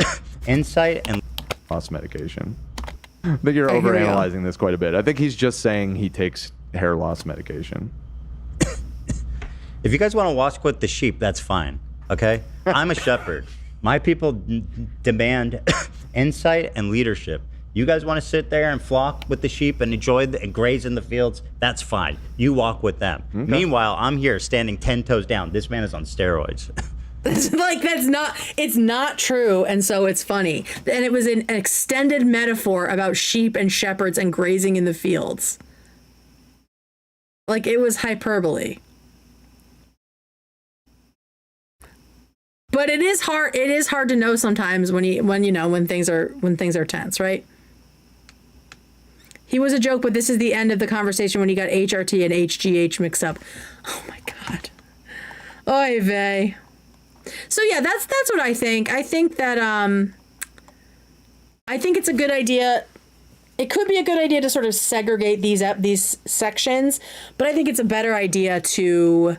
[SPEAKER 4] insight and
[SPEAKER 6] loss medication. I think you're overanalyzing this quite a bit. I think he's just saying he takes hair loss medication.
[SPEAKER 4] If you guys want to walk with the sheep, that's fine. Okay? I'm a shepherd. My people demand insight and leadership. You guys want to sit there and flock with the sheep and enjoy and graze in the fields? That's fine. You walk with them. Okay. Meanwhile, I'm here standing 10 toes down. This man is on steroids.
[SPEAKER 1] It's not true, and so it's funny. And it was an extended metaphor about sheep and shepherds and grazing in the fields. Like, it was hyperbole. But it is hard to know sometimes when things are tense, right? He was a joke, but this is the end of the conversation when he got HRT and HGH mixed up. Oh my God. Oy vey. So yeah, that's what I think. I think that I think it's a good idea. It could be a good idea to sort of segregate these sections, but I think it's a better idea to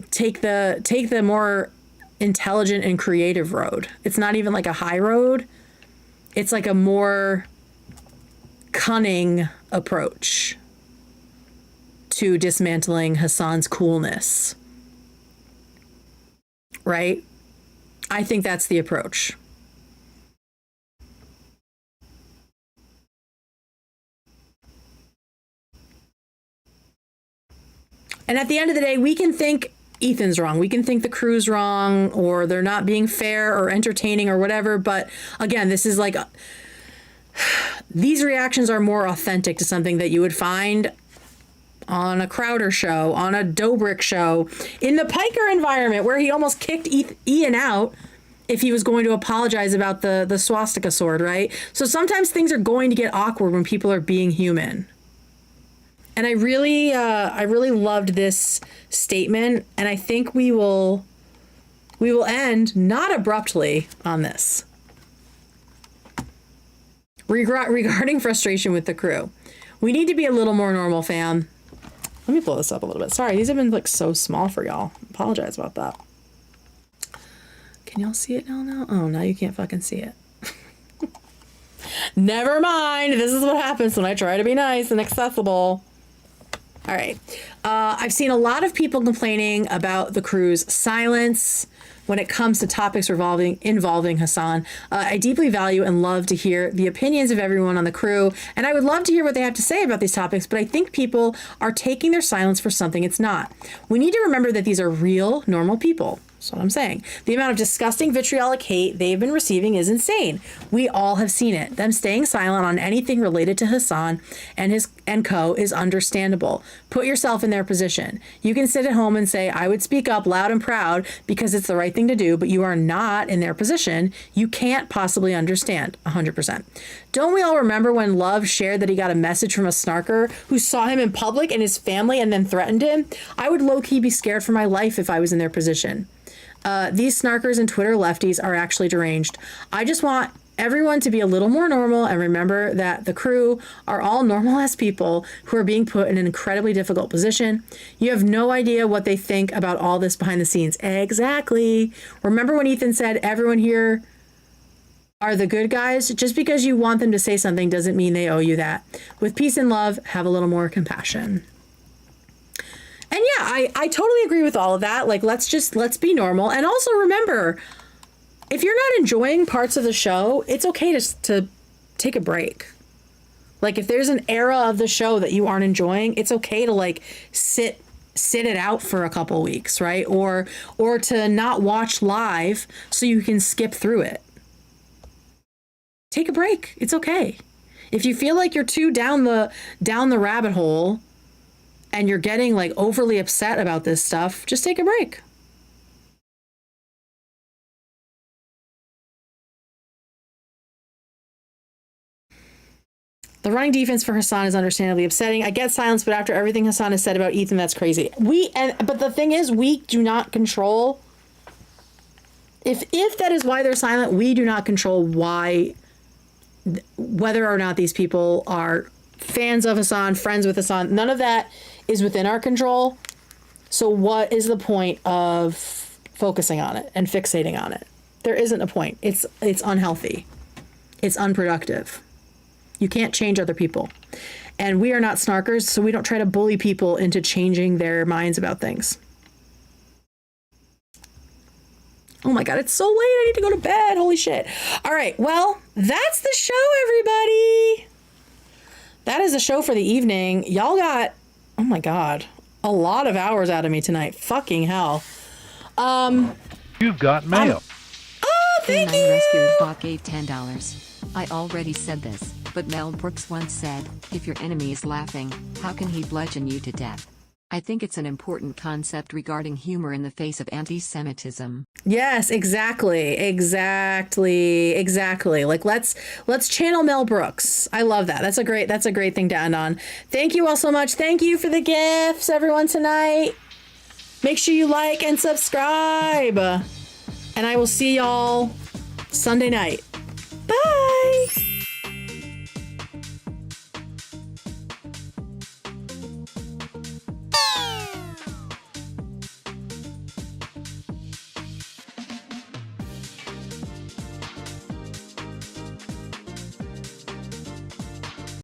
[SPEAKER 1] take the more intelligent and creative road. It's not even like a high road. It's like a more cunning approach to dismantling Hasan's coolness. Right? I think that's the approach. And at the end of the day, we can think Ethan's wrong. We can think the crew's wrong, or they're not being fair or entertaining or whatever. But again, this is like, these reactions are more authentic to something that you would find on a Crowder show, on a Dobrik show, in the Piker environment where he almost kicked Ian out if he was going to apologize about the swastika sword, right? So sometimes things are going to get awkward when people are being human. And I really loved this statement, and I think we will end not abruptly on this. Regarding frustration with the crew, we need to be a little more normal, fam. Let me blow this up a little bit. Sorry, these have been like so small for y'all. Apologize about that. Can y'all see it now? Oh, now you can't fucking see it. Never mind. This is what happens when I try to be nice and accessible. All right. I've seen a lot of people complaining about the crew's silence when it comes to topics involving Hasan. I deeply value and love to hear the opinions of everyone on the crew, and I would love to hear what they have to say about these topics, but I think people are taking their silence for something it's not. We need to remember that these are real, normal people. That's what I'm saying. The amount of disgusting vitriolic hate they've been receiving is insane. We all have seen it. Them staying silent on anything related to Hasan and co is understandable. Put yourself in their position. You can sit at home and say, I would speak up loud and proud because it's the right thing to do, but you are not in their position. You can't possibly understand 100%. Don't we all remember when Love shared that he got a message from a snarker who saw him in public and his family and then threatened him? I would low-key be scared for my life if I was in their position. These snarkers and Twitter lefties are actually deranged. I just want everyone to be a little more normal and remember that the crew are all normal-ass people who are being put in an incredibly difficult position. You have no idea what they think about all this behind the scenes. Exactly. Remember when Ethan said everyone here are the good guys? Just because you want them to say something doesn't mean they owe you that. With peace and love, have a little more compassion. And yeah, I totally agree with all of that. Like, let's be normal. And also remember, if you're not enjoying parts of the show, it's okay to take a break. Like, if there's an era of the show that you aren't enjoying, it's okay to like sit it out for a couple weeks, right? Or to not watch live so you can skip through it. Take a break. It's okay. If you feel like you're too down the rabbit hole and you're getting like overly upset about this stuff, just take a break. The running defense for Hasan is understandably upsetting. I get silence, but after everything Hasan has said about Ethan, that's crazy. But the thing is, we do not control. If that is why they're silent, we do not control whether or not these people are fans of Hasan, friends with Hasan. None of that is within our control. So what is the point of focusing on it and fixating on it? There isn't a point. It's unhealthy. It's unproductive. You can't change other people. And we are not snarkers, so we don't try to bully people into changing their minds about things. Oh my God, it's so late. I need to go to bed. Holy shit. All right, well, that's the show, everybody. That is the show for the evening. Y'all got, oh my God, a lot of hours out of me tonight. Fucking hell.
[SPEAKER 2] You've got mail.
[SPEAKER 1] Thank you.
[SPEAKER 3] Rescued bot gave $10. I already said this, but Mel Brooks once said, if your enemy is laughing, how can he bludgeon you to death? I think it's an important concept regarding humor in the face of anti-Semitism.
[SPEAKER 1] Yes, exactly. Like let's channel Mel Brooks. I love that. That's a great thing to end on. Thank you all so much. Thank you for the gifts, everyone, tonight. Make sure you like and subscribe. And I will see y'all Sunday night. Bye.